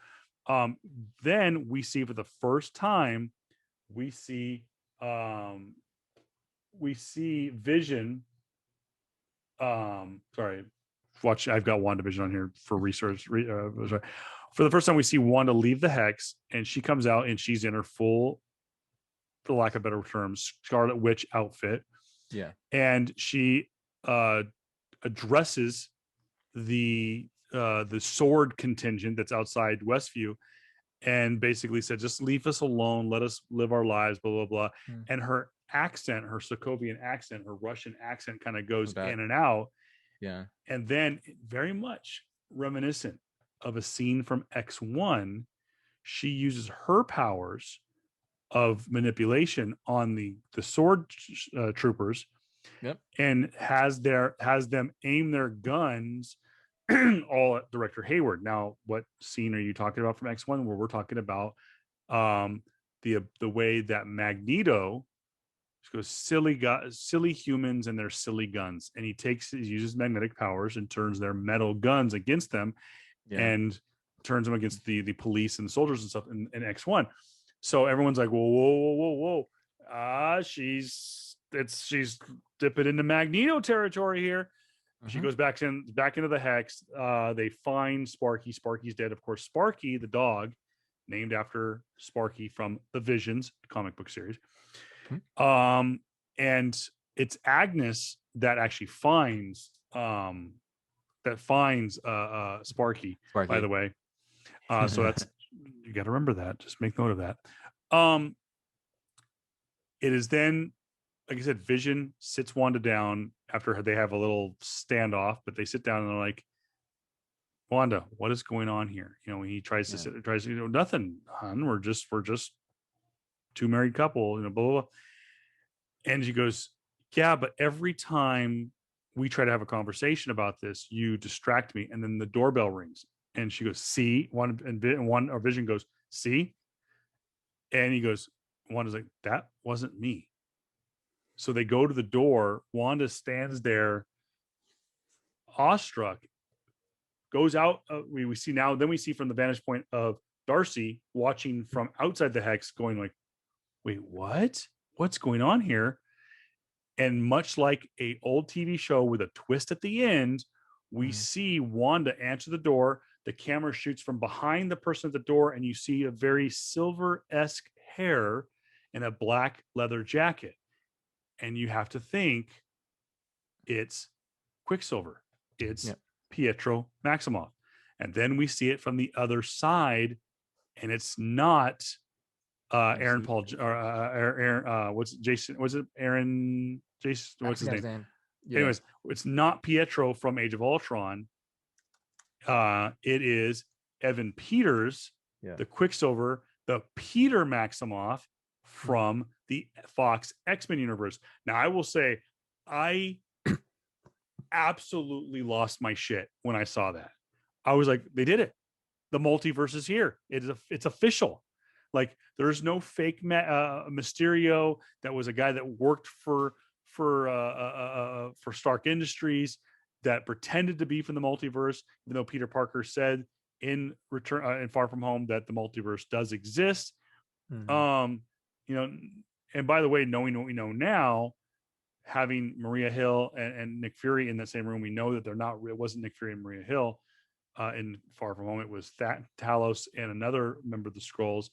[SPEAKER 1] Then we see for the first time, we see Vision. Sorry, I've got Wandavision on here for research. For the first time, we see Wanda leave the hex, and she comes out, and she's in her full, for lack of better terms, Scarlet Witch outfit.
[SPEAKER 2] Yeah.
[SPEAKER 1] And she addresses the Sword contingent that's outside Westview, and basically said, just leave us alone, let us live our lives, blah blah blah. And her accent, her Sokovian accent, her Russian accent kind of goes in and out.
[SPEAKER 2] Yeah.
[SPEAKER 1] And then, very much reminiscent of a scene from X1, she uses her powers of manipulation on the Sword troopers.
[SPEAKER 2] Yep.
[SPEAKER 1] And has them aim their guns all at Director Hayward. Now, what scene are you talking about from X1? Where we're talking about the way that Magneto goes, silly humans and their silly guns, and he uses magnetic powers and turns their metal guns against them, and turns them against the police and the soldiers and stuff in X1. So everyone's like, whoa. She's dipping into Magneto territory here. She goes back into the hex. They find Sparky. Sparky's dead. Of course, Sparky, the dog, named after Sparky from the Visions comic book series. And it's Agnes that actually finds Sparky, by the way. So that's, you got to remember that. Just make note of that. It is then, like I said, Vision sits Wanda down after they have a little standoff, but they sit down and they're like, Wanda, what is going on here? He tries to nothing, hon. We're just two married couple, blah, blah, blah. And she goes, yeah, but every time we try to have a conversation about this, you distract me. And then the doorbell rings. And she goes, see, one, or Vision goes, see, and he goes, Wanda's like, that wasn't me. So they go to the door. Wanda stands there, awestruck, goes out. We see now, then we see from the vantage point of Darcy watching from outside the hex, going like, wait, what? What's going on here? And much like a old TV show with a twist at the end, we see Wanda answer the door. The camera shoots from behind the person at the door, and you see a very Silver-esque hair and a black leather jacket. And you have to think it's Quicksilver. It's Pietro Maximoff. And then we see it from the other side, and it's not Aaron Paul or Aaron. What's Jason? Was it Aaron? Jason? What's his name? Yeah. Anyways, it's not Pietro from Age of Ultron. It is Evan Peters, the Quicksilver, the Peter Maximoff from the Fox X-Men universe. Now, I will say, I absolutely lost my shit when I saw that. I was like, they did it. The multiverse is here. It's official. Like, there's no fake Mysterio that was a guy that worked for Stark Industries that pretended to be from the multiverse, even though Peter Parker said in Far From Home that the multiverse does exist. You know, and by the way, knowing what we know now, having Maria Hill and Nick Fury in the same room, we know that they're not. It wasn't Nick Fury and Maria Hill in Far From Home. It was Talos and another member of the Skrulls.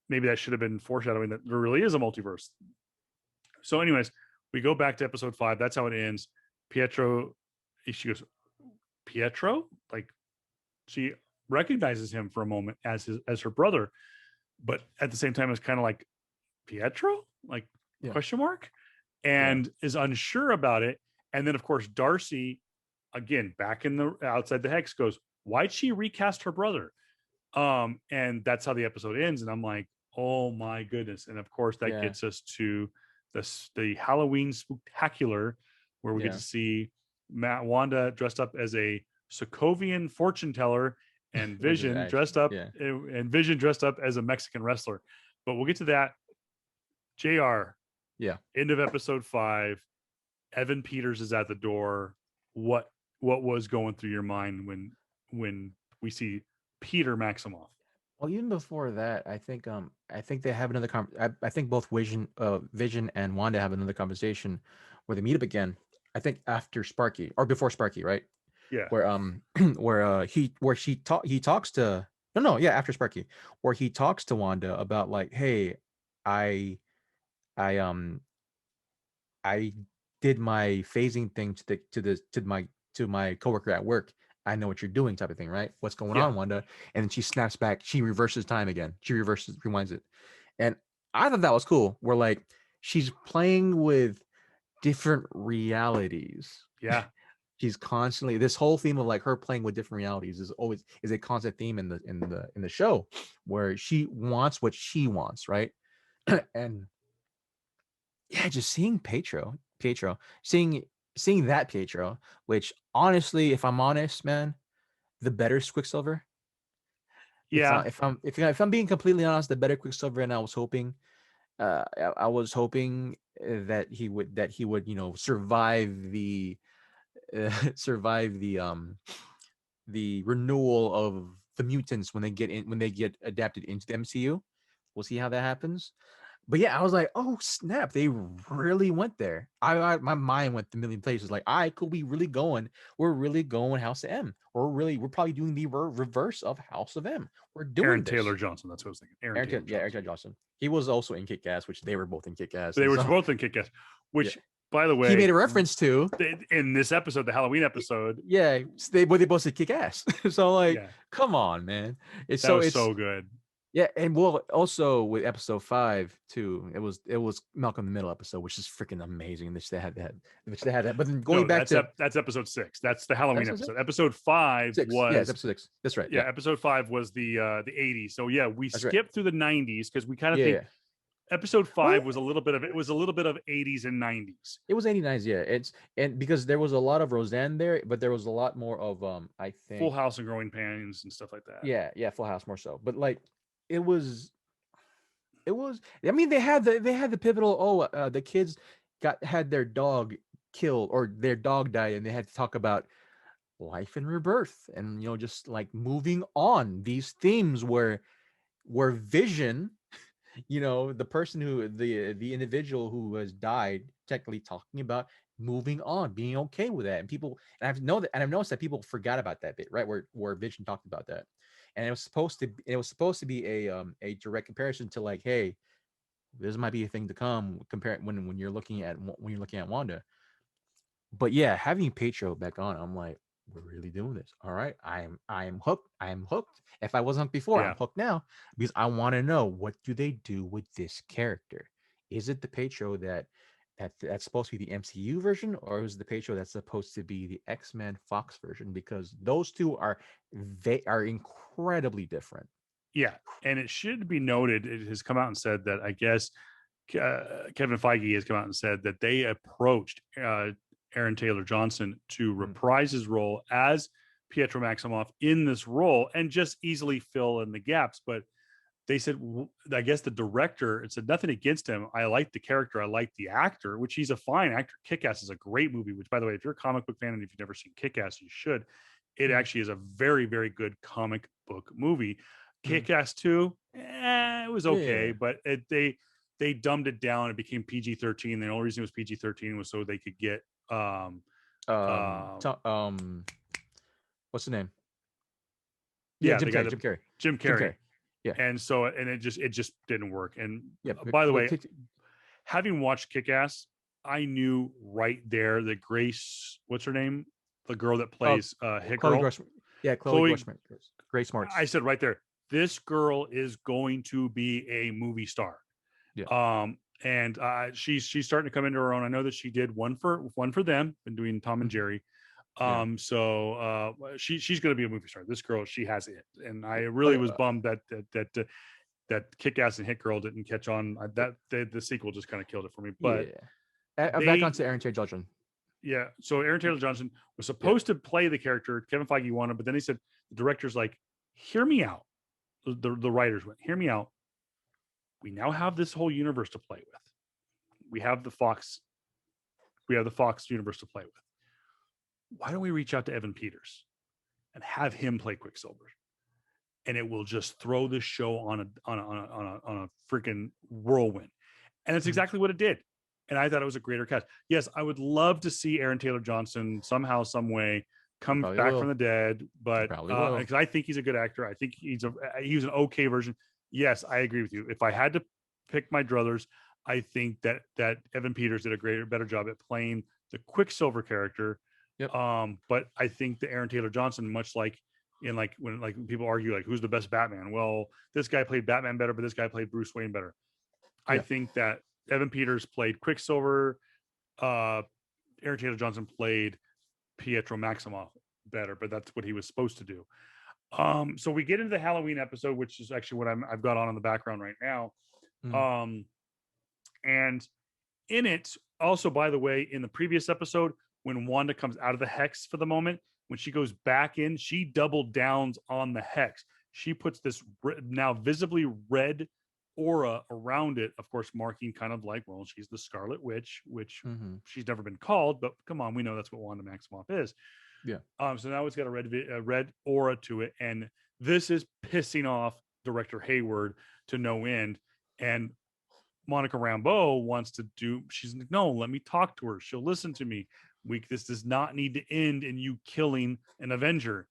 [SPEAKER 1] Maybe that should have been foreshadowing that there really is a multiverse. So, anyways, we go back to episode 5. That's how it ends. Pietro, she goes, Pietro? Like, she recognizes him for a moment as her brother, but at the same time, it's kind of like, Pietro? Like, question mark? And is unsure about it. And then, of course, Darcy, again, back in the outside the hex, goes, why'd she recast her brother? And that's how the episode ends. And I'm like, oh my goodness. And of course, that gets us to the Halloween Spooktacular, where we get to see Wanda dressed up as a Sokovian fortune teller, and Vision dressed up as a Mexican wrestler. But we'll get to that. JR. End of episode 5. Evan Peters is at the door. What was going through your mind when we see Peter Maximoff?
[SPEAKER 2] Well, even before that, I think they have another I think both Vision and Wanda have another conversation where they meet up again. I think after Sparky or before Sparky, right?
[SPEAKER 1] Yeah.
[SPEAKER 2] Where after Sparky, where he talks to Wanda about like, hey, I did my phasing thing to my coworker at work. I know what you're doing, type of thing, right? What's going on, Wanda? And then she snaps back. She reverses time again. She rewinds it. And I thought that was cool. Where like she's playing with different realities.
[SPEAKER 1] Yeah.
[SPEAKER 2] She's constantly, this whole theme of like her playing with different realities is a constant theme in the show, where she wants what she wants, right? And yeah, just seeing Pietro, seeing that Pietro, which honestly, if I'm honest, man, the better Quicksilver.
[SPEAKER 1] Yeah.
[SPEAKER 2] If I'm being completely honest, the better Quicksilver, and I was hoping that he would, you know, survive the renewal of the mutants when they get adapted into the MCU. We'll see how that happens. But yeah, I was like, oh snap, they really went there. My mind went a million places. Like, cool, we're really going House of M. We're probably doing the reverse of House of M. We're doing
[SPEAKER 1] Aaron
[SPEAKER 2] this.
[SPEAKER 1] Taylor Johnson. That's what I was thinking. Aaron
[SPEAKER 2] Taylor Johnson. He was also in Kick-Ass, which they were both in Kick-Ass.
[SPEAKER 1] They were both in Kick-Ass, which, by the way,
[SPEAKER 2] he made a reference to
[SPEAKER 1] in this episode, the Halloween episode.
[SPEAKER 2] Yeah, they both said Kick-Ass. So like, come on, man. It's so
[SPEAKER 1] good.
[SPEAKER 2] Yeah, and well, also with episode 5 too, it was Malcolm in the Middle episode, which is freaking amazing. Which they had that. But then going back
[SPEAKER 1] that's episode 6. That's the Halloween episode. Episode 5 was
[SPEAKER 2] it's episode 6. That's right.
[SPEAKER 1] Yeah, episode 5 was the 80s. So yeah, we skipped through the 90s because we kind of think Episode
[SPEAKER 2] Well,
[SPEAKER 1] 5 was a little bit of 80s and 90s.
[SPEAKER 2] it was 89s, yeah. It's and because there was a lot of Roseanne there, but there was a lot more of I
[SPEAKER 1] Full
[SPEAKER 2] think,
[SPEAKER 1] House and Growing Pains and stuff like that.
[SPEAKER 2] yeah, Full House more so. But like it was it was I mean they had the pivotal the kids had their dog killed or their dog died and they had to talk about life and rebirth and just like moving on. These themes where Vision, the person who the individual who has died, technically talking about moving on, being okay with that, and people, and I've noticed that people forgot about that bit, right, where Vision talked about that, and it was supposed to be a direct comparison to like, hey, this might be a thing to come, compare when you're looking at Wanda. But yeah, having Petro back on, I'm like, we're really doing this. All right, I am hooked. I am hooked. If I wasn't before, I'm
[SPEAKER 1] Yeah.
[SPEAKER 2] hooked now because I want to know what do they do with this character. Is it the Petro that's supposed to be the MCU version, or is it the Petro that's supposed to be the X-Men Fox version? Because those two are incredibly different.
[SPEAKER 1] Yeah. And it should be noted, it has come out and said that I guess Kevin Feige has come out and said that they approached Aaron Taylor Johnson to reprise his role as Pietro Maximoff in this role and just easily fill in the gaps. But they said, I guess the director, it said nothing against him. I like the character. I like the actor, which he's a fine actor. Kick-Ass is a great movie, which, by the way, if you're a comic book fan and if you've never seen Kick-Ass, you should. It actually is a very, very good comic book movie. Kick-Ass 2, it was okay,
[SPEAKER 2] Yeah.
[SPEAKER 1] but they dumbed it down. It became PG-13. The only reason it was PG-13 was so they could get
[SPEAKER 2] What's the name? Yeah,
[SPEAKER 1] yeah,
[SPEAKER 2] Jim
[SPEAKER 1] they got
[SPEAKER 2] Carrey.
[SPEAKER 1] the
[SPEAKER 2] Jim Carrey.
[SPEAKER 1] Jim
[SPEAKER 2] Jim
[SPEAKER 1] Carrey.
[SPEAKER 2] Carrey. Yeah.
[SPEAKER 1] And so it just didn't work. And
[SPEAKER 2] Yeah.
[SPEAKER 1] by the way, having watched Kick-Ass, I knew right there that Grace, what's her name? The girl that plays Hit
[SPEAKER 2] Chloe
[SPEAKER 1] Girl.
[SPEAKER 2] Grossman. Yeah, Chloe Grossman. Grace Marks.
[SPEAKER 1] I said right there, this girl is going to be a movie star.
[SPEAKER 2] Yeah.
[SPEAKER 1] And she's starting to come into her own. I know that she did one for them and doing Tom and Jerry.
[SPEAKER 2] Yeah.
[SPEAKER 1] So she's going to be a movie star. This girl, she has it. And I really was bummed that Kick-Ass and Hit Girl didn't catch on. That the sequel just kind of killed it for me. But
[SPEAKER 2] back onto Aaron Taylor Johnson.
[SPEAKER 1] Yeah. So Aaron Taylor Johnson was supposed to play the character Kevin Feige wanted, but then he said the director's like, "Hear me out." The writers went, "Hear me out. We now have this whole universe to play with. We have the Fox. We have the Fox universe to play with. Why don't we reach out to Evan Peters and have him play Quicksilver? And it will just throw this show on a freaking whirlwind." And that's exactly what it did. And I thought it was a greater cast. Yes, I would love to see Aaron Taylor Johnson somehow, some way come back from the dead, but because I think he's a good actor. I think he was an okay version. Yes, I agree with you. If I had to pick my druthers, I think that Evan Peters did a better job at playing the Quicksilver character.
[SPEAKER 2] Yep.
[SPEAKER 1] But I think that Aaron Taylor Johnson, much like when people argue like who's the best Batman, well, this guy played Batman better, but this guy played Bruce Wayne better. Yeah. I think that Evan Peters played Quicksilver. Aaron Taylor Johnson played Pietro Maximoff better, but that's what he was supposed to do. So we get into the Halloween episode, which is actually what I've got on in the background right now. And in it, also, by the way, in the previous episode, when Wanda comes out of the hex for the moment, when she goes back in, she doubled downs on the hex. She puts this now visibly red aura around it, of course, marking kind of like, well, she's the Scarlet Witch, which she's never been called, but come on, we know that's what Wanda Maximoff is.
[SPEAKER 2] Yeah.
[SPEAKER 1] So now it's got a red aura to it, and this is pissing off Director Hayward to no end. And Monica Rambeau wants to do. She's like, no, let me talk to her. She'll listen to me. This does not need to end in you killing an Avenger.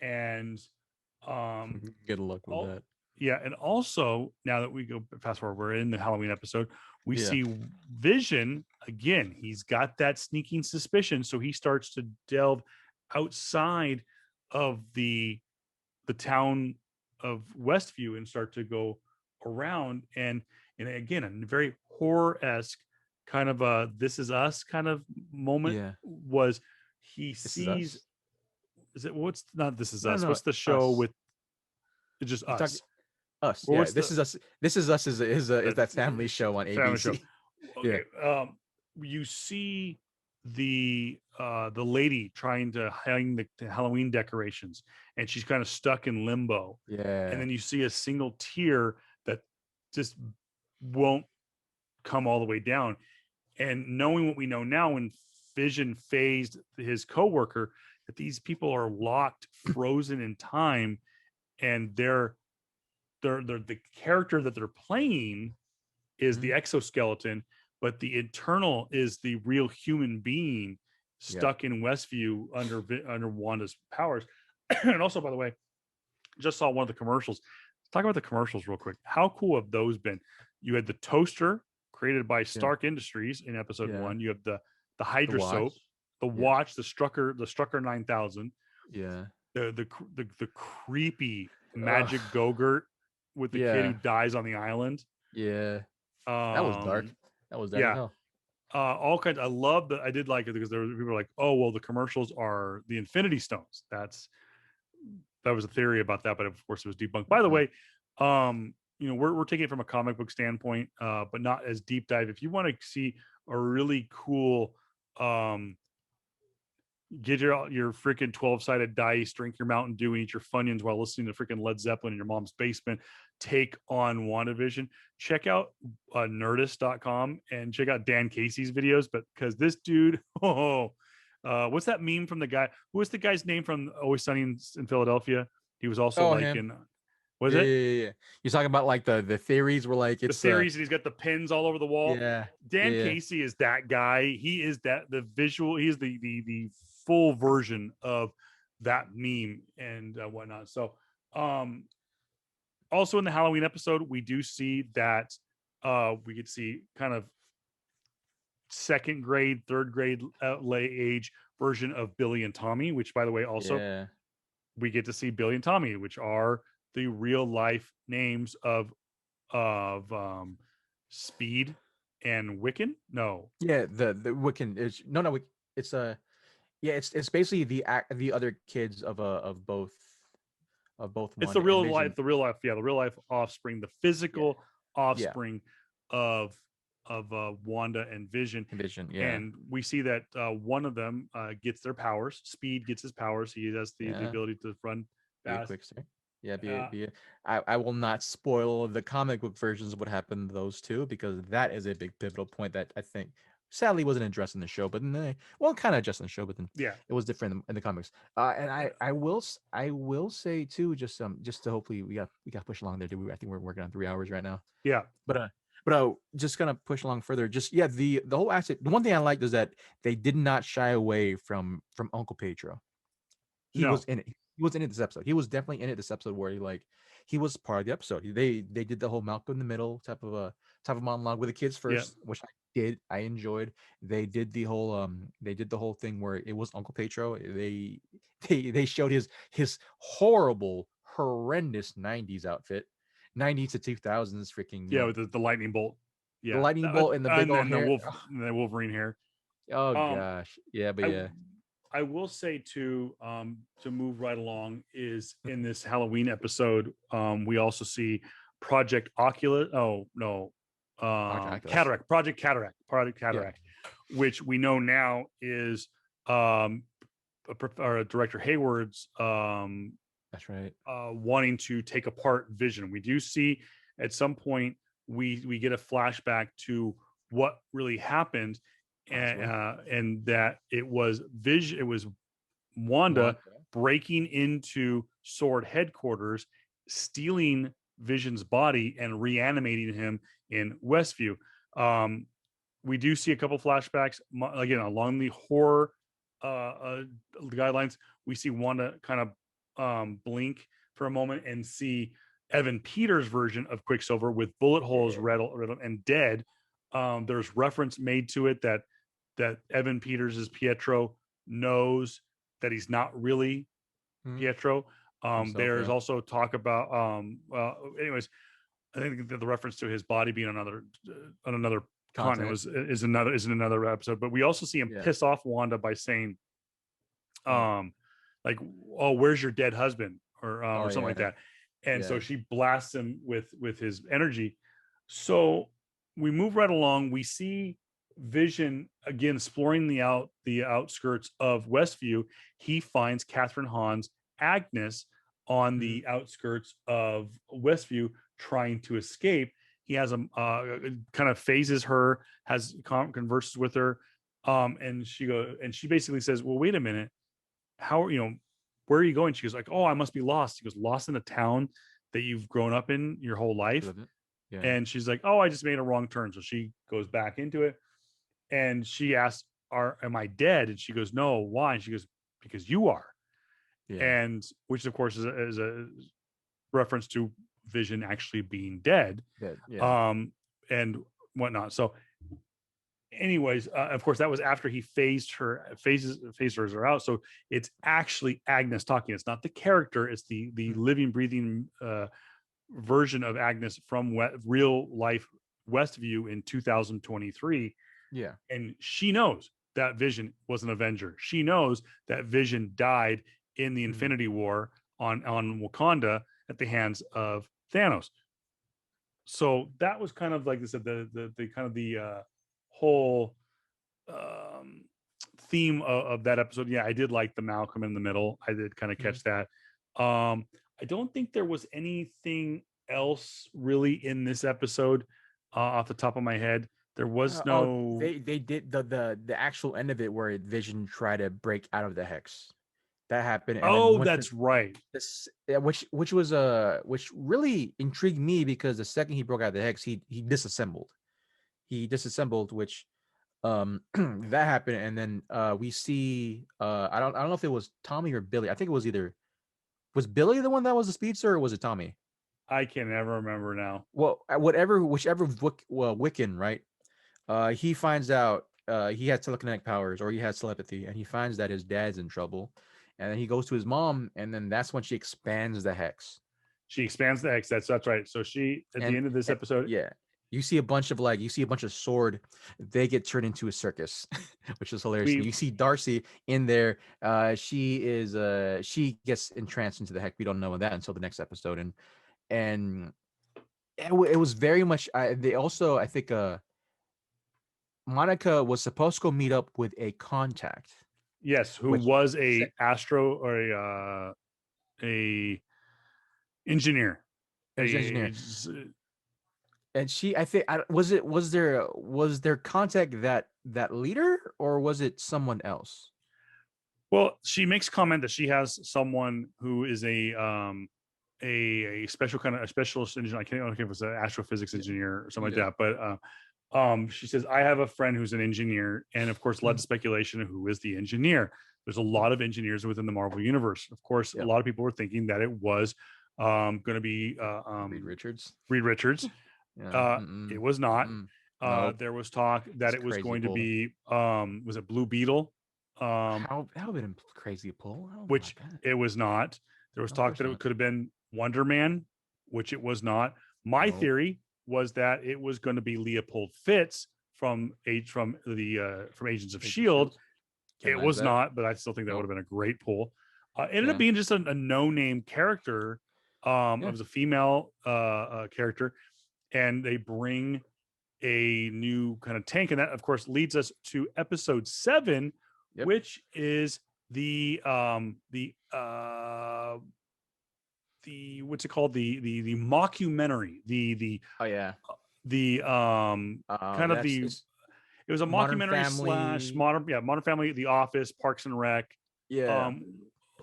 [SPEAKER 1] And
[SPEAKER 2] good luck with that.
[SPEAKER 1] Yeah, and also now that we go fast forward, we're in the Halloween episode. We see Vision again. He's got that sneaking suspicion, so he starts to delve outside of the town of Westview and start to go around. And again, a very horror-esque kind of a This Is Us kind of moment was he sees. Is it what's not This Is Us? What's the show with? It's just Us.
[SPEAKER 2] Us.
[SPEAKER 1] Or
[SPEAKER 2] Yeah,
[SPEAKER 1] what's
[SPEAKER 2] This
[SPEAKER 1] the
[SPEAKER 2] Is Us. This Is Us is
[SPEAKER 1] that
[SPEAKER 2] that family show on
[SPEAKER 1] family show?
[SPEAKER 2] ABC. Yeah,
[SPEAKER 1] Okay. You see the lady trying to hang the Halloween decorations, and she's kind of stuck in limbo. And
[SPEAKER 2] yeah.
[SPEAKER 1] then you see a single tear that just won't come all the way down. And knowing what we know now, when Vision phased his coworker, that these people are locked, frozen in time, and they're the character that they're playing is the
[SPEAKER 2] Mhm.
[SPEAKER 1] exoskeleton, but the internal is the real human being
[SPEAKER 2] Yep.
[SPEAKER 1] stuck in Westview under Wanda's powers. And also, by the way, just saw one of the commercials. Let's talk about the commercials real quick. How cool have those been? You had the toaster created by
[SPEAKER 2] Yeah.
[SPEAKER 1] Stark Industries in episode
[SPEAKER 2] Yeah.
[SPEAKER 1] one. You have the
[SPEAKER 2] The
[SPEAKER 1] Hydra
[SPEAKER 2] watch.
[SPEAKER 1] soap, the
[SPEAKER 2] Yeah.
[SPEAKER 1] watch, the Strucker 9000,
[SPEAKER 2] Yeah.
[SPEAKER 1] the creepy
[SPEAKER 2] Ugh.
[SPEAKER 1] magic Go-Gurt with the kid who
[SPEAKER 2] Yeah.
[SPEAKER 1] dies on the island.
[SPEAKER 2] Yeah. That was dark.
[SPEAKER 1] Um,
[SPEAKER 2] That was dark as
[SPEAKER 1] yeah,
[SPEAKER 2] hell.
[SPEAKER 1] all kinds. I did like it because there were people like, oh well, the commercials are the Infinity Stones. That was a theory about that, but of course it was debunked. By the
[SPEAKER 2] Mhm.
[SPEAKER 1] way, we're taking it from a comic book standpoint, but not as deep dive. If you want to see a really cool, get your freaking 12-sided dice, drink your Mountain Dew, and eat your Funyuns while listening to freaking Led Zeppelin in your mom's basement, take on WandaVision, check out nerdist.com and check out Dan Casey's videos. But because this dude, what's that meme from the guy? Who was the guy's name from Always Sunny in Philadelphia? He was also
[SPEAKER 2] Oh,
[SPEAKER 1] like
[SPEAKER 2] him.
[SPEAKER 1] in, was
[SPEAKER 2] Yeah,
[SPEAKER 1] it?
[SPEAKER 2] yeah, yeah, yeah. You're talking about like the theories were like
[SPEAKER 1] The
[SPEAKER 2] it's
[SPEAKER 1] series, and he's got the pins all over the wall.
[SPEAKER 2] yeah,
[SPEAKER 1] Dan
[SPEAKER 2] yeah,
[SPEAKER 1] Casey is that guy. He is the visual. He is the full version of that meme and whatnot. So, um, also in the Halloween episode, we do see that we could see kind of second grade, third grade lay age version of Billy and Tommy. Which, by the way, also
[SPEAKER 2] yeah.
[SPEAKER 1] we get to see Billy and Tommy, which are the real life names of Speed and Wiccan. No,
[SPEAKER 2] Yeah, the Wiccan is no, it's yeah, it's basically the other kids of both
[SPEAKER 1] it's the
[SPEAKER 2] Wanda and
[SPEAKER 1] real
[SPEAKER 2] Vision.
[SPEAKER 1] life, yeah, the real life offspring, the
[SPEAKER 2] Yeah,
[SPEAKER 1] physical
[SPEAKER 2] yeah,
[SPEAKER 1] offspring of Wanda and Vision.
[SPEAKER 2] and Vision. Yeah,
[SPEAKER 1] And we see that one of them gets their powers. Speed gets his powers. He has the
[SPEAKER 2] yeah.
[SPEAKER 1] ability to run
[SPEAKER 2] Be a
[SPEAKER 1] fast.
[SPEAKER 2] quickster. Yeah,
[SPEAKER 1] Uh,
[SPEAKER 2] I will not spoil the comic book versions of what happened to those two because that is a big pivotal point that I think sadly wasn't addressed in the show, but well, kind of addressed in the show, but then
[SPEAKER 1] yeah,
[SPEAKER 2] it was different in the comics. And I will say too, just to hopefully we got push along there. I think we're working on 3 hours right now,
[SPEAKER 1] yeah.
[SPEAKER 2] but just gonna push along further. Just yeah, the whole aspect. The one thing I liked is that they did not shy away from Uncle Pedro. He was
[SPEAKER 1] No,
[SPEAKER 2] in it. He was in it this episode. He was definitely in it this episode where he was part of the episode. They did the whole Malcolm in the Middle type of monologue with the kids
[SPEAKER 1] yeah,
[SPEAKER 2] first, which I enjoyed. They did the whole thing where it was Uncle Pedro. They showed his horrible, horrendous 90s outfit. 90s to 2000s freaking,
[SPEAKER 1] yeah. With the lightning bolt.
[SPEAKER 2] the
[SPEAKER 1] Yeah,
[SPEAKER 2] lightning bolt and the big
[SPEAKER 1] and
[SPEAKER 2] old
[SPEAKER 1] then
[SPEAKER 2] hair.
[SPEAKER 1] the Wolverine hair.
[SPEAKER 2] Oh
[SPEAKER 1] Um,
[SPEAKER 2] gosh. Yeah, but
[SPEAKER 1] I
[SPEAKER 2] yeah.
[SPEAKER 1] I will say too, to move right along, is in this Halloween episode, we also see Project Oculus. Oh no,
[SPEAKER 2] Project Oculus.
[SPEAKER 1] Cataract, Project
[SPEAKER 2] Yeah,
[SPEAKER 1] Cataract, which we know now is um, Director Hayward's
[SPEAKER 2] that's right.
[SPEAKER 1] wanting to take apart Vision. We do see at some point we get a flashback to what really happened,
[SPEAKER 2] Possibly.
[SPEAKER 1] and that it was Vision, it was Wanda
[SPEAKER 2] One.
[SPEAKER 1] breaking into Sword headquarters, stealing Vision's body and reanimating him in Westview. Um, we do see a couple flashbacks again along the horror guidelines. We see Wanda kind of blink for a moment and see Evan Peters' version of Quicksilver with bullet holes riddled and dead. There's reference made to it that Evan Peters' Pietro knows that he's not really Pietro.
[SPEAKER 2] Himself,
[SPEAKER 1] There's
[SPEAKER 2] yeah.
[SPEAKER 1] also talk about anyways, I think that the reference to his body being on another continent
[SPEAKER 2] Continent.
[SPEAKER 1] is in another episode. But we also see him
[SPEAKER 2] Yeah.
[SPEAKER 1] piss off Wanda by saying,
[SPEAKER 2] Yeah.
[SPEAKER 1] like, "Oh, where's your dead husband?" or
[SPEAKER 2] Oh
[SPEAKER 1] something
[SPEAKER 2] yeah.
[SPEAKER 1] like that. And so she blasts him with his energy. So we move right along. We see Vision again exploring the outskirts of Westview. He finds Catherine Hahn's Agnes on the outskirts of Westview, trying to escape. He has a kind of phases her, has converses with her, and she basically says, "Well, wait a minute, where are you going?" She goes like, "Oh, I must be lost." He goes, "Lost in a town that you've grown up in your whole life?"
[SPEAKER 2] Yeah.
[SPEAKER 1] And she's like, "Oh, I just made a wrong turn." So she goes back into it, and she asks, "Am I dead?" And she goes, "No, why?" And she goes, "Because you are."
[SPEAKER 2] Yeah.
[SPEAKER 1] And which of course is a reference to Vision actually being dead.
[SPEAKER 2] Yeah.
[SPEAKER 1] And whatnot. So anyways, of course, that was after he phased her out. So it's actually Agnes talking. It's not the character. It's the living, breathing version of Agnes from real life Westview in 2023.
[SPEAKER 2] Yeah.
[SPEAKER 1] And she knows that Vision was an Avenger. She knows that Vision died in the Infinity War on Wakanda at the hands of Thanos. So that was kind of like I said, the kind of the whole theme of that episode. Yeah, I did like the Malcolm in the middle. I did kind of catch that. I don't think there was anything else really in this episode off the top of my head. There was no.
[SPEAKER 2] They did the actual end of it where Vision tried to break out of the hex. That happened. And
[SPEAKER 1] That's right.
[SPEAKER 2] Which really intrigued me, because the second he broke out of the hex, he disassembled. Which that happened, and then we see I don't know if it was Tommy or Billy. I think it was was Billy the one that was the speedster, or was it Tommy?
[SPEAKER 1] I can never remember now.
[SPEAKER 2] Well, whichever Wiccan, right? He finds out he has telekinetic powers, or he has telepathy, and he finds that his dad's in trouble, and then he goes to his mom, and then that's when she expands the hex.
[SPEAKER 1] She expands the hex. That's right. So she at the end of this episode,
[SPEAKER 2] you see a bunch of sword. They get turned into a circus, which is hilarious. You see Darcy in there. She gets entranced into the hex. We don't know that until the next episode, and it was very much. They also, I think, Monica was supposed to go meet up with a contact.
[SPEAKER 1] Yes, who was a astro or a engineer.
[SPEAKER 2] And she, I think, was there contact that leader, or was it someone else?
[SPEAKER 1] Well, she makes comment that she has someone who is a special kind of a specialist engineer. I can't remember if it was an astrophysics engineer or something like that, but she says, I have a friend who's an engineer, and of course led to speculation of who is the engineer. There's a lot of engineers within the Marvel universe. Of course, a lot of people were thinking that it was going to be
[SPEAKER 2] Reed Richards.
[SPEAKER 1] It was not. Nope. There was talk that it was going to be was it Blue Beetle?
[SPEAKER 2] How would have been a crazy pull?
[SPEAKER 1] Which it was not. There was talk that it could have been Wonder Man, which it was not. My theory was that it was going to be Leopold Fitz from Agents of S.H.I.E.L.D. It was not, but I still think that would have been a great pull. It ended up being just a no-name character. It was a female character, and they bring a new kind of tank, and that of course leads us to episode 7, which is the what's it called, the mockumentary, it was a mockumentary / Modern Family, The Office, Parks and Rec, a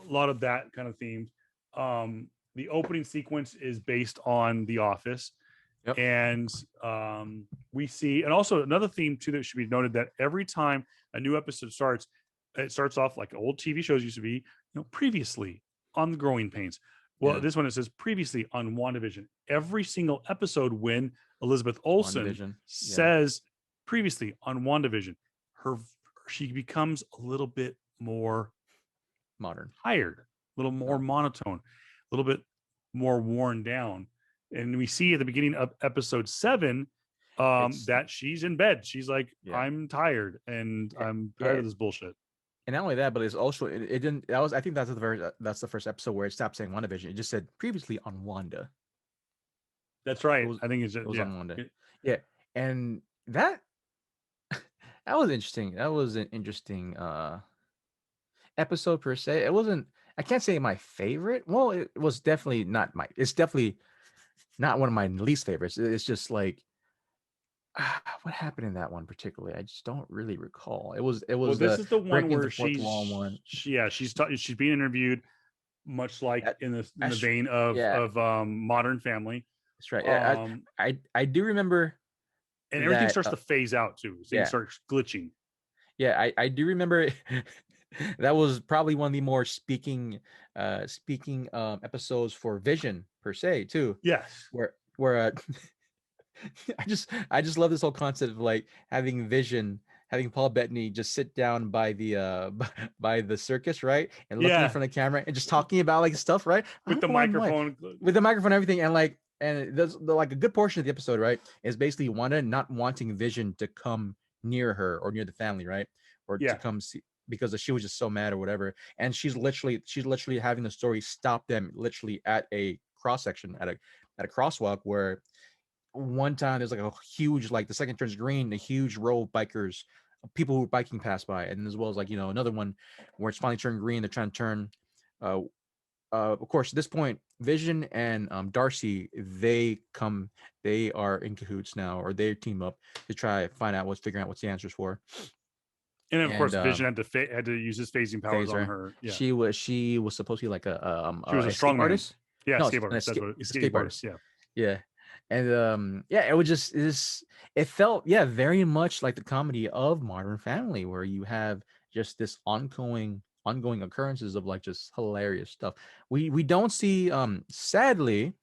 [SPEAKER 1] lot of that kind of themes. The opening sequence is based on The Office. And we see, and also another theme too that should be noted, that every time a new episode starts, it starts off like old TV shows used to be, previously on The Growing Pains. Well, this one, it says previously on WandaVision. Every single episode when Elizabeth Olsen says previously on WandaVision, she becomes a little bit more
[SPEAKER 2] modern,
[SPEAKER 1] tired, a little more monotone, a little bit more worn down. And we see at the beginning of episode 7 that she's in bed. She's like, I'm tired, and I'm tired of this bullshit.
[SPEAKER 2] And not only that, but it's also it didn't. That was I think that's the first episode where it stopped saying WandaVision. It just said previously on Wanda.
[SPEAKER 1] That's
[SPEAKER 2] It
[SPEAKER 1] right.
[SPEAKER 2] was
[SPEAKER 1] I think it's
[SPEAKER 2] it was
[SPEAKER 1] yeah.
[SPEAKER 2] on Wanda. Yeah, and that that was interesting. That was an interesting episode per se. It wasn't. I can't say my favorite. Well, it was definitely not my. It's definitely not one of my least favorites. It's just like what happened in that one particularly. I just don't really recall. It
[SPEAKER 1] Well,
[SPEAKER 2] was
[SPEAKER 1] this
[SPEAKER 2] the
[SPEAKER 1] is the one
[SPEAKER 2] breaking
[SPEAKER 1] where
[SPEAKER 2] the fourth wall one.
[SPEAKER 1] she's being interviewed, much like
[SPEAKER 2] That,
[SPEAKER 1] in the vein
[SPEAKER 2] yeah,
[SPEAKER 1] of Modern Family.
[SPEAKER 2] that's right. Yeah,
[SPEAKER 1] Um,
[SPEAKER 2] I do remember
[SPEAKER 1] and everything
[SPEAKER 2] that.
[SPEAKER 1] starts to phase out too. Things
[SPEAKER 2] Yeah,
[SPEAKER 1] start glitching.
[SPEAKER 2] yeah, I do remember that was probably one of the more speaking episodes for Vision per se too,
[SPEAKER 1] Yes.
[SPEAKER 2] where I just love this whole concept of like having Vision, having Paul Bettany just sit down by the by the circus, right, and looking in
[SPEAKER 1] Yeah.
[SPEAKER 2] front of the camera and just talking about like stuff, right,
[SPEAKER 1] With the
[SPEAKER 2] ongoing life
[SPEAKER 1] microphone.
[SPEAKER 2] with the microphone and everything, and like there's like a good portion of the episode, right, is basically Wanda not wanting Vision to come near her or near the family, right, or to
[SPEAKER 1] Yeah.
[SPEAKER 2] come see because she was just so mad or whatever, and she's literally having the story stop them literally at a cross section at a crosswalk where one time there's like a huge, like the second turns green, a huge row of bikers, people who are biking pass by, and as well as like another one where it's finally turned green. They're trying to turn. Uh, of course, at this point, Vision and Darcy they are in cahoots now, or they team up to try find out figuring out what's the answers for.
[SPEAKER 1] And of
[SPEAKER 2] And
[SPEAKER 1] course, Vision had to use his phasing powers on
[SPEAKER 2] Phaser,
[SPEAKER 1] her. Yeah.
[SPEAKER 2] she was supposed to be like
[SPEAKER 1] She was a
[SPEAKER 2] escape
[SPEAKER 1] strong man.
[SPEAKER 2] artist.
[SPEAKER 1] Yeah,
[SPEAKER 2] No,
[SPEAKER 1] escape
[SPEAKER 2] an
[SPEAKER 1] artist. That's what
[SPEAKER 2] escape
[SPEAKER 1] artist.
[SPEAKER 2] artist.
[SPEAKER 1] Yeah.
[SPEAKER 2] Yeah. And yeah, it was just it felt, yeah, very much like the comedy of Modern Family, where you have just this ongoing occurrences of like just hilarious stuff. We don't see sadly,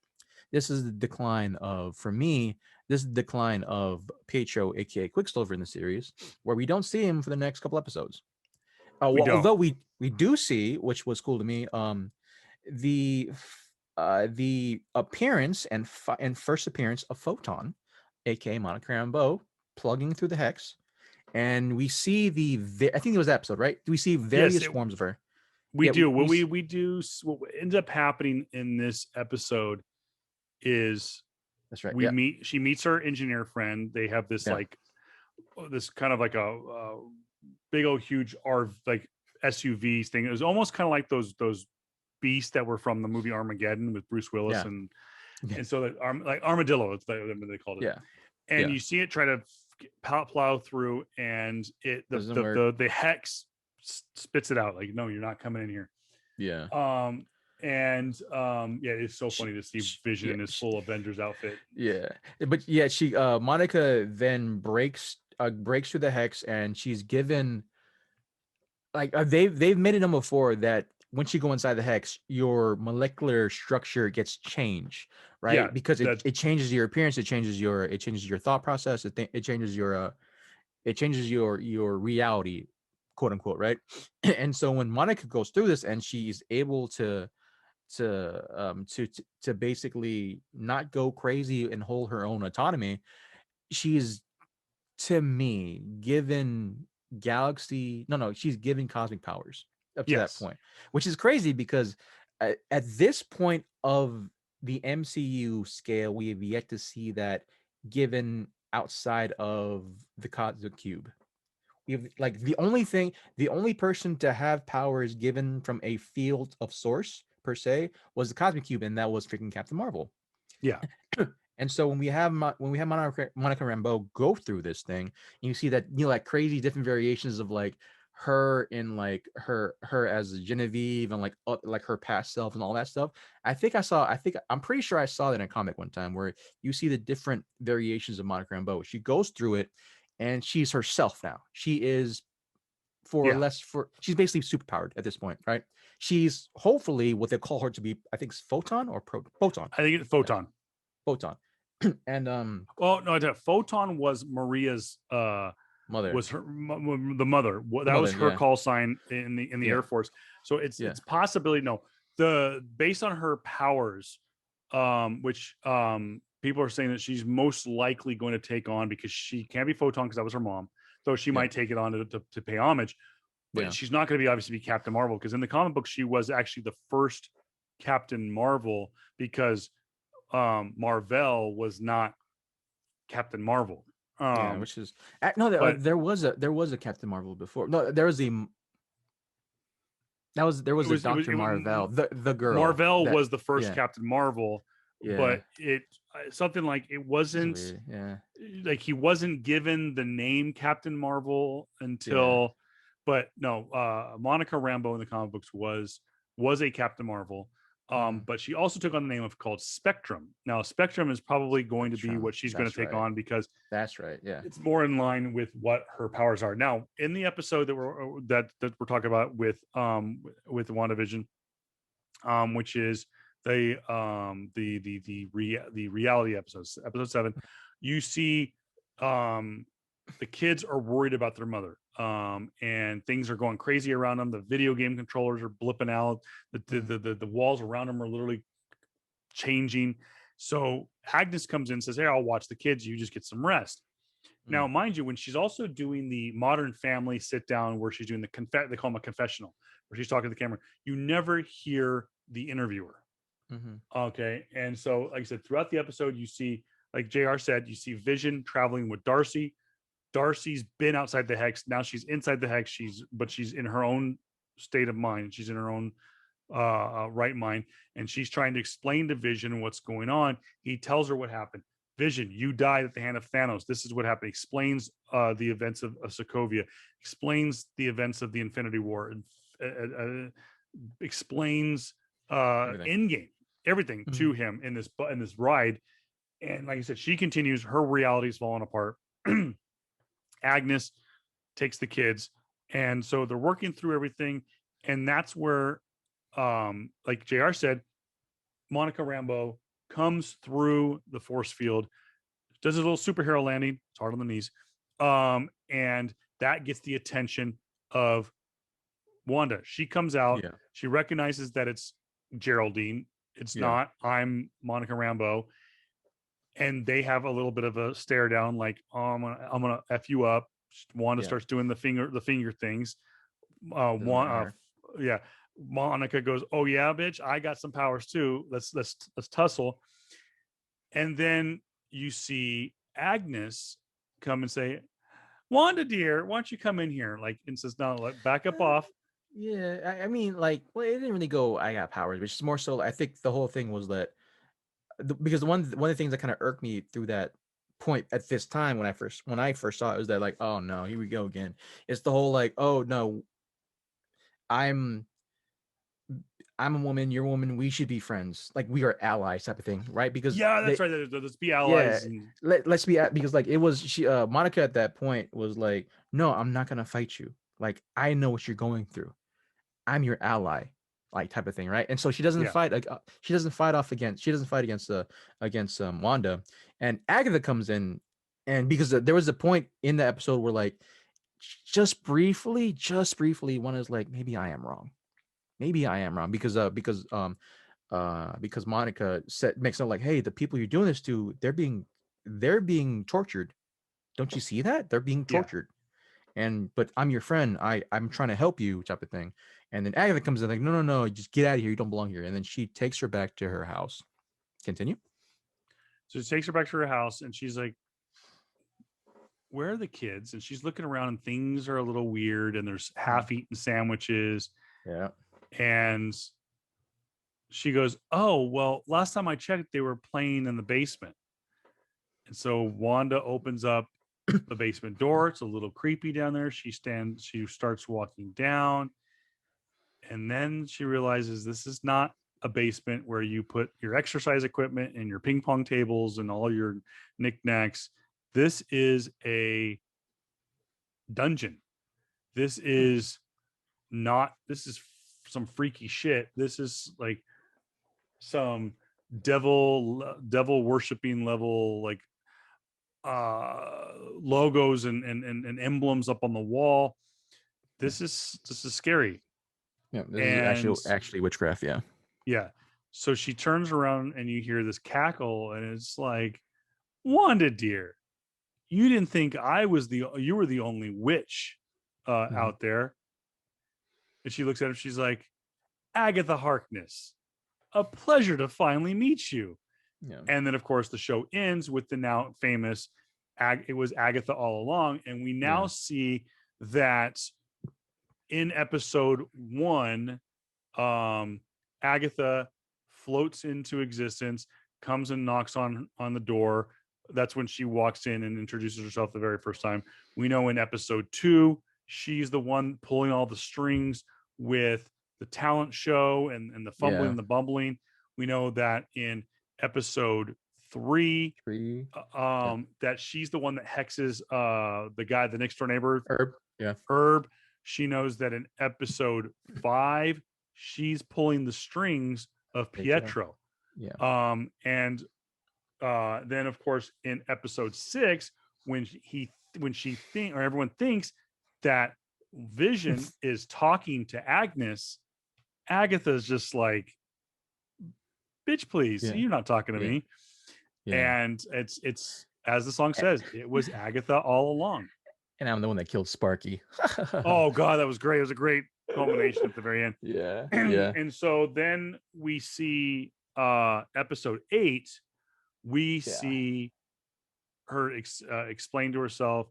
[SPEAKER 2] this is the decline of, for me, this is the decline of Pietro, aka Quicksilver, in the series, where we don't see him for the next couple episodes.
[SPEAKER 1] We
[SPEAKER 2] Well,
[SPEAKER 1] don't.
[SPEAKER 2] although we do see, which was cool to me, the the appearance and first appearance of Photon, aka Monica Rambeau, plugging through the hex, and we see I think it was that episode, right? We see
[SPEAKER 1] Yes,
[SPEAKER 2] various forms of her.
[SPEAKER 1] we
[SPEAKER 2] Yeah,
[SPEAKER 1] do. What ends up happening in this episode is
[SPEAKER 2] that's right. Yeah,
[SPEAKER 1] she meets her engineer friend. They have this
[SPEAKER 2] yeah,
[SPEAKER 1] like this kind of like a big old huge like SUVs thing. It was almost kind of like those beasts that were from the movie Armageddon with Bruce Willis
[SPEAKER 2] yeah, yeah,
[SPEAKER 1] and so that like armadillo, it's what they called it.
[SPEAKER 2] yeah,
[SPEAKER 1] And
[SPEAKER 2] yeah.
[SPEAKER 1] you see it try to plow through, and
[SPEAKER 2] Doesn't work.
[SPEAKER 1] the hex spits it out like, no, you're not coming in here.
[SPEAKER 2] Yeah.
[SPEAKER 1] Yeah, it's so funny to see Vision
[SPEAKER 2] Yeah,
[SPEAKER 1] in his full Avengers outfit.
[SPEAKER 2] yeah, but yeah, she Monica then breaks through the hex, and she's given like they've made it known before that once you go inside the hex, your molecular structure gets changed,
[SPEAKER 1] Yeah,
[SPEAKER 2] right? Because
[SPEAKER 1] that
[SPEAKER 2] it changes your appearance, it changes your thought process, it changes your reality, quote unquote, right? And so when Monica goes through this and she's able to basically not go crazy and hold her own autonomy, she's, to me, given galaxy no she's given cosmic powers up to that
[SPEAKER 1] yes,
[SPEAKER 2] point, which is crazy because at this point of the MCU scale, we have yet to see that given outside of the cosmic cube. We have like the only person to have powers given from a field of source per se was the cosmic cube, and that was freaking Captain Marvel.
[SPEAKER 1] yeah,
[SPEAKER 2] And so when we have Monica Rambeau go through this thing, and you see that, like crazy different variations of like her in like her as Genevieve and like her past self and all that stuff. I'm pretty sure I saw that in a comic one time where you see the different variations of Monica Rambeau. She goes through it, and she's herself now. She is
[SPEAKER 1] yeah.
[SPEAKER 2] she's basically superpowered at this point, right? She's hopefully what they call her to be. I think it's photon or photon.
[SPEAKER 1] I think it's
[SPEAKER 2] Yeah,
[SPEAKER 1] Photon.
[SPEAKER 2] photon. And
[SPEAKER 1] Well, no, Photon was Maria's
[SPEAKER 2] mother,
[SPEAKER 1] was the mother.
[SPEAKER 2] the
[SPEAKER 1] That was
[SPEAKER 2] mother,
[SPEAKER 1] her
[SPEAKER 2] yeah,
[SPEAKER 1] call sign in the
[SPEAKER 2] yeah,
[SPEAKER 1] Air Force. So
[SPEAKER 2] yeah,
[SPEAKER 1] it's possibility, no, the based on her powers, which people are saying that she's most likely going to take on, because she can't be Photon because that was her mom, though she
[SPEAKER 2] yeah,
[SPEAKER 1] might take it on to pay homage. but she's not going to be obviously be Captain Marvel, because in the comic book she was actually the first Captain Marvel, because Marvel was not Captain Marvel.
[SPEAKER 2] Which is no,
[SPEAKER 1] but
[SPEAKER 2] there was a Captain Marvel before. No, there was a Dr. Marvel, the girl
[SPEAKER 1] Marvel
[SPEAKER 2] that
[SPEAKER 1] was the first Captain Marvel, but it something like it wasn't like he wasn't given the name Captain Marvel until, but no, Monica Rambeau in the comic books was a Captain Marvel. But she also took on the name of called Spectrum. Now, Spectrum is probably going to be what she's going to take on, because
[SPEAKER 2] that's right. Yeah,
[SPEAKER 1] it's more in line with what her powers are. Now, in the episode that we're talking about with WandaVision, which is the reality episodes, episode 7, you see the kids are worried about their mother, and things are going crazy around them. The video game controllers are blipping out. The walls around them are literally changing. So Agnes comes in and says, "Hey, I'll watch the kids. You just get some rest." Now, mind you, when she's also doing the Modern Family sit down, where she's doing they call them a confessional, where she's talking to the camera, you never hear the interviewer. Okay. And so, like I said, throughout the episode, you see, like JR said, you see Vision traveling with Darcy. Darcy's been outside the hex. Now she's inside the hex. She's in her own state of mind. She's in her own right mind. And she's trying to explain to Vision what's going on. He tells her what happened. Vision, you died at the hand of Thanos. This is what happened. Explains the events of Sokovia. Explains the events of the Infinity War. And explains Endgame. Everything to him in this ride. And like I said, she continues. Her reality's falling apart. Agnes takes the kids, and so they're working through everything, and that's where like JR said, Monica Rambeau comes through the force field, does a little superhero landing. It's hard on the knees, and that gets the attention of Wanda. She comes out. She recognizes that it's Geraldine. It's not. I'm Monica Rambeau. And they have a little bit of a stare down, like, "Oh, I'm gonna f you up." Wanda starts doing the finger things. Monica goes, "Oh yeah, bitch, I got some powers too. Let's tussle." And then you see Agnes come and say, "Wanda, dear, why don't you come in here?" Like, and says, "No, like, back up off."
[SPEAKER 2] I mean, like, well, it didn't really go, "I got powers," which is more so, I think the whole thing was that, because one of the things that kind of irked me through that point at this time, when I first saw it, was that, like, oh no, here we go again. It's the whole, like, oh no, I'm a woman, you're a woman, we should be friends, like we are allies, type of thing, right? Because
[SPEAKER 1] that's right. Let's be allies.
[SPEAKER 2] Let's be, because like it was, she Monica at that point was like, "No, I'm not gonna fight you. Like, I know what you're going through. I'm your ally," like, type of thing, right? And so she doesn't fight. Like, she doesn't fight against Wanda, and Agatha comes in, and because there was a point in the episode where, like, just briefly, Wanda's like, maybe I am wrong, because Monica makes it like, "Hey, the people you're doing this to, they're being tortured. Don't you see that? They're being tortured." But I'm your friend. I'm trying to help you, type of thing. And then Agatha comes in like, no, just get out of here. You don't belong here. And then she takes her back to her house. Continue.
[SPEAKER 1] So she takes her back to her house, and she's like, "Where are the kids?" And she's looking around, and things are a little weird, and there's half-eaten sandwiches. And she goes, "Oh, well, last time I checked, they were playing in the basement." And so Wanda opens up the basement door. It's a little creepy down there. She starts walking down, and then she realizes this is not a basement where you put your exercise equipment and your ping pong tables and all your knickknacks. This is a dungeon. This is some freaky shit. This is like some devil worshiping level, like logos and emblems up on the wall. This is scary.
[SPEAKER 2] Yeah, this is actually witchcraft.
[SPEAKER 1] Yeah. So she turns around, and you hear this cackle, and it's like, "Wanda, dear, you didn't think you were the only witch out there. And she looks at him. She's like, Agatha Harkness, a pleasure to finally meet you.
[SPEAKER 2] Yeah.
[SPEAKER 1] And then, of course, the show ends with the now famous it was Agatha all along. And we now see that in episode 1, Agatha floats into existence, comes and knocks on the door. That's when she walks in and introduces herself the very first time. We know in episode 2, she's the one pulling all the strings with the talent show and the fumbling and the bumbling. We know that in episode 3, that she's the one that hexes the guy, the next door neighbor, Herb. She knows that in episode 5, she's pulling the strings of Pietro. And then of course in episode 6, when everyone thinks that Vision is talking to Agnes, Agatha's just like, bitch, please, you're not talking to me. And it's as the song says, it was Agatha all along.
[SPEAKER 2] And I'm the one that killed Sparky.
[SPEAKER 1] Oh God, that was great. It was a great culmination at the very end.
[SPEAKER 2] Yeah.
[SPEAKER 1] And so then we see episode 8. We see her explain to herself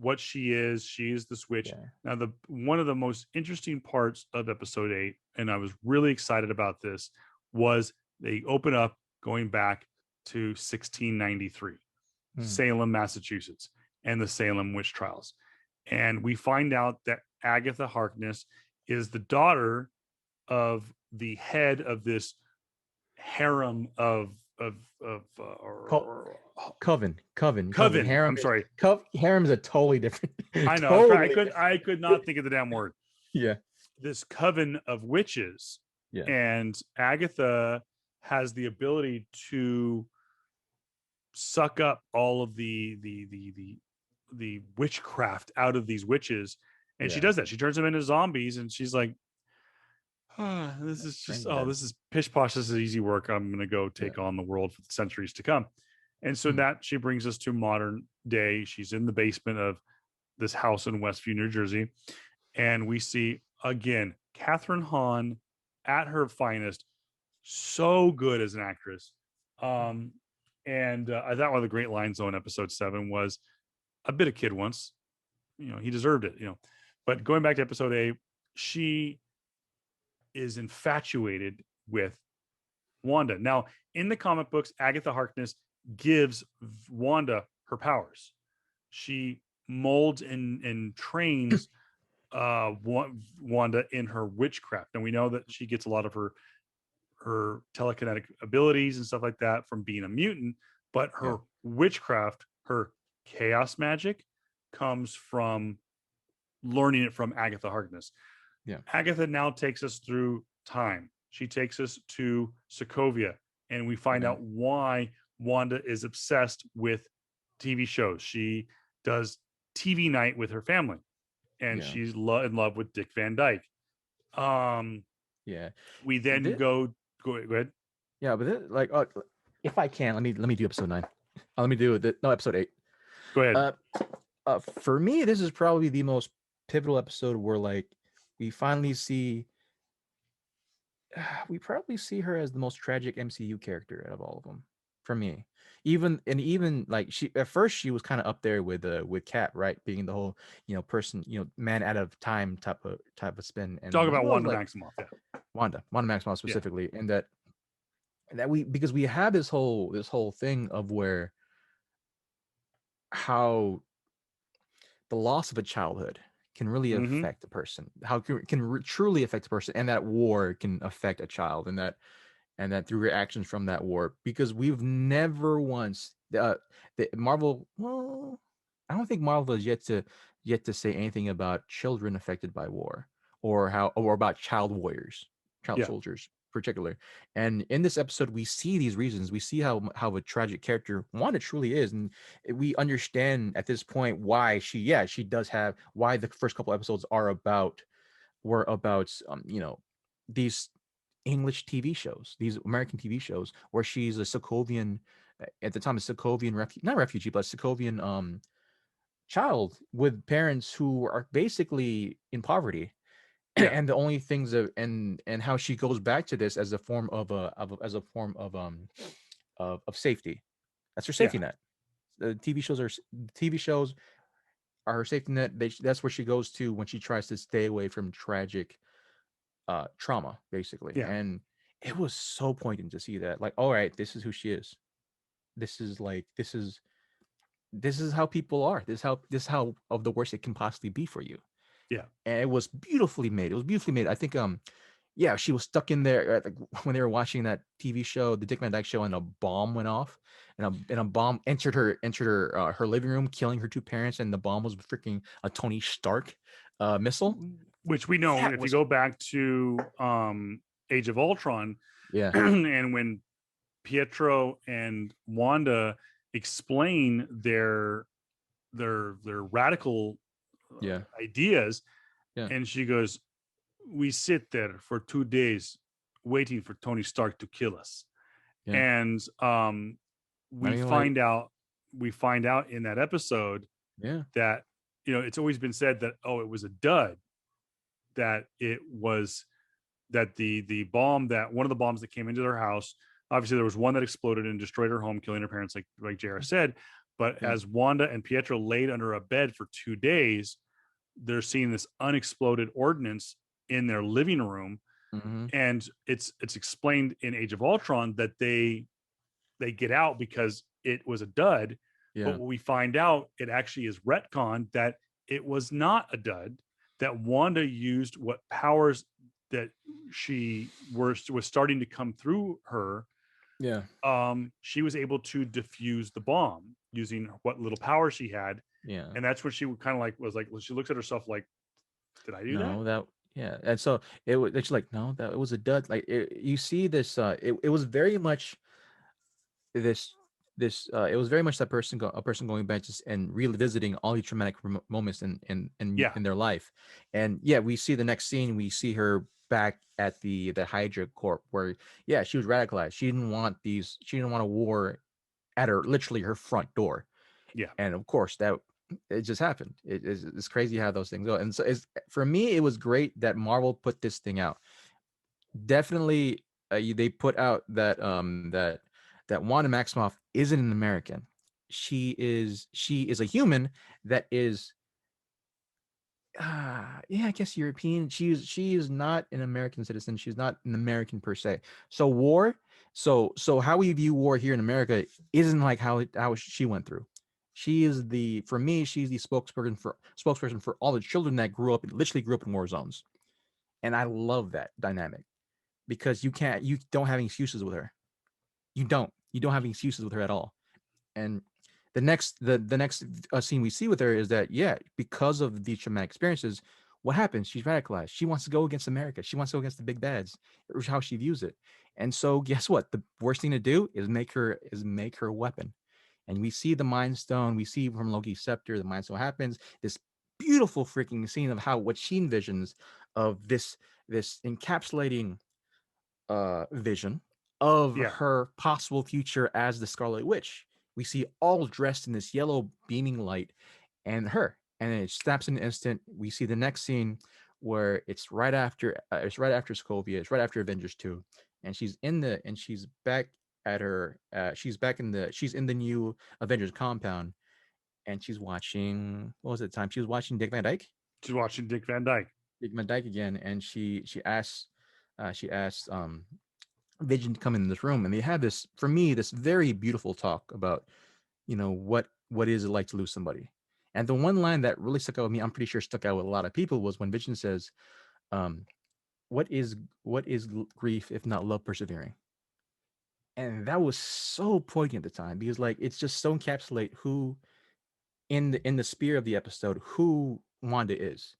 [SPEAKER 1] what she is. She is the switch. Now, one of the most interesting parts of episode 8, and I was really excited about this, was they open up going back to 1693, Salem, Massachusetts, and the Salem witch trials. And we find out that Agatha Harkness is the daughter of the head of this harem of
[SPEAKER 2] Coven.
[SPEAKER 1] Harem. I'm sorry.
[SPEAKER 2] Harem's a totally different.
[SPEAKER 1] I know. I could not think of the damn word.
[SPEAKER 2] Yeah.
[SPEAKER 1] This coven of witches.
[SPEAKER 2] Yeah.
[SPEAKER 1] And Agatha has the ability to suck up all of the witchcraft out of these witches, and she does that. She turns them into zombies, and she's like, this is pish posh. This is easy work. I'm gonna go take on the world for the centuries to come. And so that she brings us to modern day. She's in the basement of this house in Westview, New Jersey, and we see again Catherine Hahn at her finest. So good as an actress. And I thought one of the great lines though in episode 7 was, a bit of kid once, he deserved it, But going back to episode 8, she is infatuated with Wanda. Now, in the comic books, Agatha Harkness gives Wanda her powers. She molds and trains Wanda in her witchcraft. And we know that she gets a lot of her telekinetic abilities and stuff like that from being a mutant, but her witchcraft, her chaos magic, comes from learning it from Agatha Harkness. Agatha now takes us through time. She takes us to Sokovia, and we find out why Wanda is obsessed with TV shows. She does TV night with her family, and she's in love with Dick Van Dyke. We then go ahead.
[SPEAKER 2] Yeah, but if I can, let me do episode 9. Let me do episode 8.
[SPEAKER 1] Go ahead.
[SPEAKER 2] For me, this is probably the most pivotal episode where we finally see. We probably see her as the most tragic MCU character out of all of them. For me, even she at first she was kind of up there with Cap, right? Being the whole person, man out of time type of spin. And
[SPEAKER 1] talk about Wanda Maximoff,
[SPEAKER 2] Wanda Maximoff specifically, and that because we have this whole thing of where how the loss of a childhood can really affect a person, how can truly affect a person, and that war can affect a child, and that through reactions from that war, because we've never once the Marvel. Well, I don't think Marvel has yet to say anything about children affected by war or about child warriors, soldiers particular. And in this episode, we see these reasons. We see how a tragic character Wanda truly is, and we understand at this point why she does have, why the first couple episodes were about these English TV shows, these American TV shows, where she's a Sokovian, at the time, a Sokovian not refugee, but Sokovian child with parents who are basically in poverty.
[SPEAKER 1] Yeah.
[SPEAKER 2] And the only things of and how she goes back to this as a form as a form of safety. That's her
[SPEAKER 1] Yeah.
[SPEAKER 2] safety net. The TV shows are her safety net. That's where she goes to when she tries to stay away from tragic trauma, basically.
[SPEAKER 1] Yeah.
[SPEAKER 2] And it was so poignant to see that. Like, all right, this is who she is. This is like this is how people are. This is how of the worst it can possibly be for you.
[SPEAKER 1] Yeah.
[SPEAKER 2] And it was beautifully made. It was beautifully made. I think yeah, she was stuck in there like, when they were watching that TV show, the Dick Van Dyke Show, and a bomb went off, and a bomb entered her living room, killing her two parents, and the bomb was freaking a Tony Stark missile.
[SPEAKER 1] Which we know
[SPEAKER 2] That
[SPEAKER 1] if you
[SPEAKER 2] was
[SPEAKER 1] go back to Age of Ultron,
[SPEAKER 2] yeah,
[SPEAKER 1] and when Pietro and Wanda explain their radical
[SPEAKER 2] yeah,
[SPEAKER 1] ideas,
[SPEAKER 2] yeah,
[SPEAKER 1] and she goes, "We sit there for 2 days waiting for Tony Stark to kill us,"
[SPEAKER 2] yeah.
[SPEAKER 1] and
[SPEAKER 2] I
[SPEAKER 1] we
[SPEAKER 2] mean, like,
[SPEAKER 1] find out in that episode
[SPEAKER 2] yeah,
[SPEAKER 1] that it's always been said that, oh, it was a dud, that it was that the bomb, that one of the bombs that came into their house, obviously there was one that exploded and destroyed her home, killing her parents, like JR said. But
[SPEAKER 2] yeah,
[SPEAKER 1] as Wanda and Pietro laid under a bed for 2 days, they're seeing this unexploded ordnance in their living room.
[SPEAKER 2] mm-hmm,
[SPEAKER 1] And it's explained in Age of Ultron that they get out because it was a dud. But
[SPEAKER 2] yeah,
[SPEAKER 1] what we find out, it actually is retcon that it was not a dud, that Wanda used what powers that was starting to come through her.
[SPEAKER 2] yeah,
[SPEAKER 1] She was able to defuse the bomb using what little power she had.
[SPEAKER 2] yeah.
[SPEAKER 1] And that's what she kind of like was like, well, she looks at herself like, did I do that?
[SPEAKER 2] No, that yeah, and so it was. It's like no, that it was a dud. Like you see this. It was very much this it was very much that a person going back just and revisiting all these traumatic moments
[SPEAKER 1] Yeah.
[SPEAKER 2] in their life. And yeah, we see the next scene, we see her back at the Hydra Corp, where yeah, she was radicalized. She didn't want a war at her, literally her front door.
[SPEAKER 1] Yeah.
[SPEAKER 2] And of course that it just happened. It's crazy how those things go. And so it's, for me, it was great that Marvel put this thing out. Definitely they put out that Wanda Maximoff isn't an American. She is a human that is yeah, I guess European. She is not an American citizen. She's not an American per se. So war, so how we view war here in America isn't like how she went through. She is for me, she's the spokesperson for all the children that literally grew up in war zones. And I love that dynamic because you don't have any excuses with her. You don't have any excuses with her at all. And the next scene we see with her is that yeah, because of these traumatic experiences, what happens? She's radicalized. She wants to go against America. She wants to go against the big bads, or how she views it. And so guess what? The worst thing to do is make her a weapon. And we see the Mind Stone. We see from Loki's scepter, the Mind Stone happens. This beautiful freaking scene of how what she envisions of this encapsulating vision of
[SPEAKER 1] Yeah.
[SPEAKER 2] her possible future as the Scarlet Witch. We see all dressed in this yellow beaming light, and her, and then it snaps in an instant. We see the next scene where it's right after Sokovia, it's right after Avengers 2, and she's back at her she's in the new Avengers compound, and she's watching, what was it, the time she was watching
[SPEAKER 1] She's watching Dick Van Dyke.
[SPEAKER 2] Dick Van Dyke again, and she asks Vision to come in this room, and they have this, for me, this very beautiful talk about, what is it like to lose somebody. And the one line that really stuck out with me, I'm pretty sure stuck out with a lot of people, was when Vision says, um, what is grief if not love persevering? And that was so poignant at the time, because like it's just so encapsulate who, in the spirit of the episode, who Wanda is.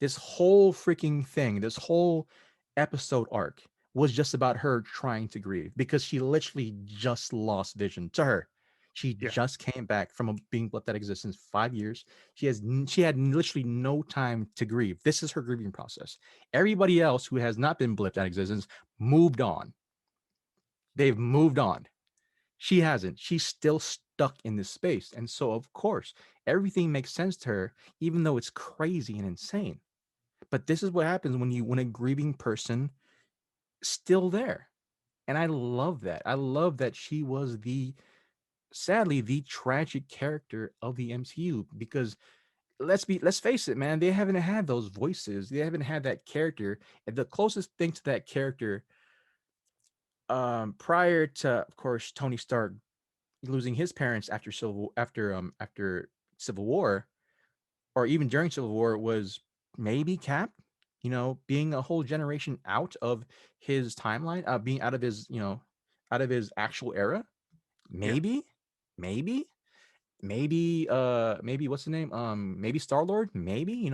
[SPEAKER 2] This whole freaking thing, this whole episode arc was just about her trying to grieve, because she literally just lost Vision to her. She
[SPEAKER 1] Yeah.
[SPEAKER 2] just came back from being blipped out of existence 5 years. She had literally no time to grieve. This is her grieving process. Everybody else who has not been blipped out of existence moved on. They've moved on. She hasn't. She's still stuck in this space. And so, of course, everything makes sense to her, even though it's crazy and insane. But this is what happens when a grieving person still there. And I love that. I love that she was sadly the tragic character of the MCU, because let's face it, man, they haven't had those voices. They haven't had that character. And the closest thing to that character, prior to, of course, Tony Stark losing his parents after Civil War, or even during Civil War, was maybe Cap. Being a whole generation out of his timeline, being out of his out of his actual era.
[SPEAKER 1] Yeah.
[SPEAKER 2] Maybe, maybe what's the name? Maybe Star-Lord. Maybe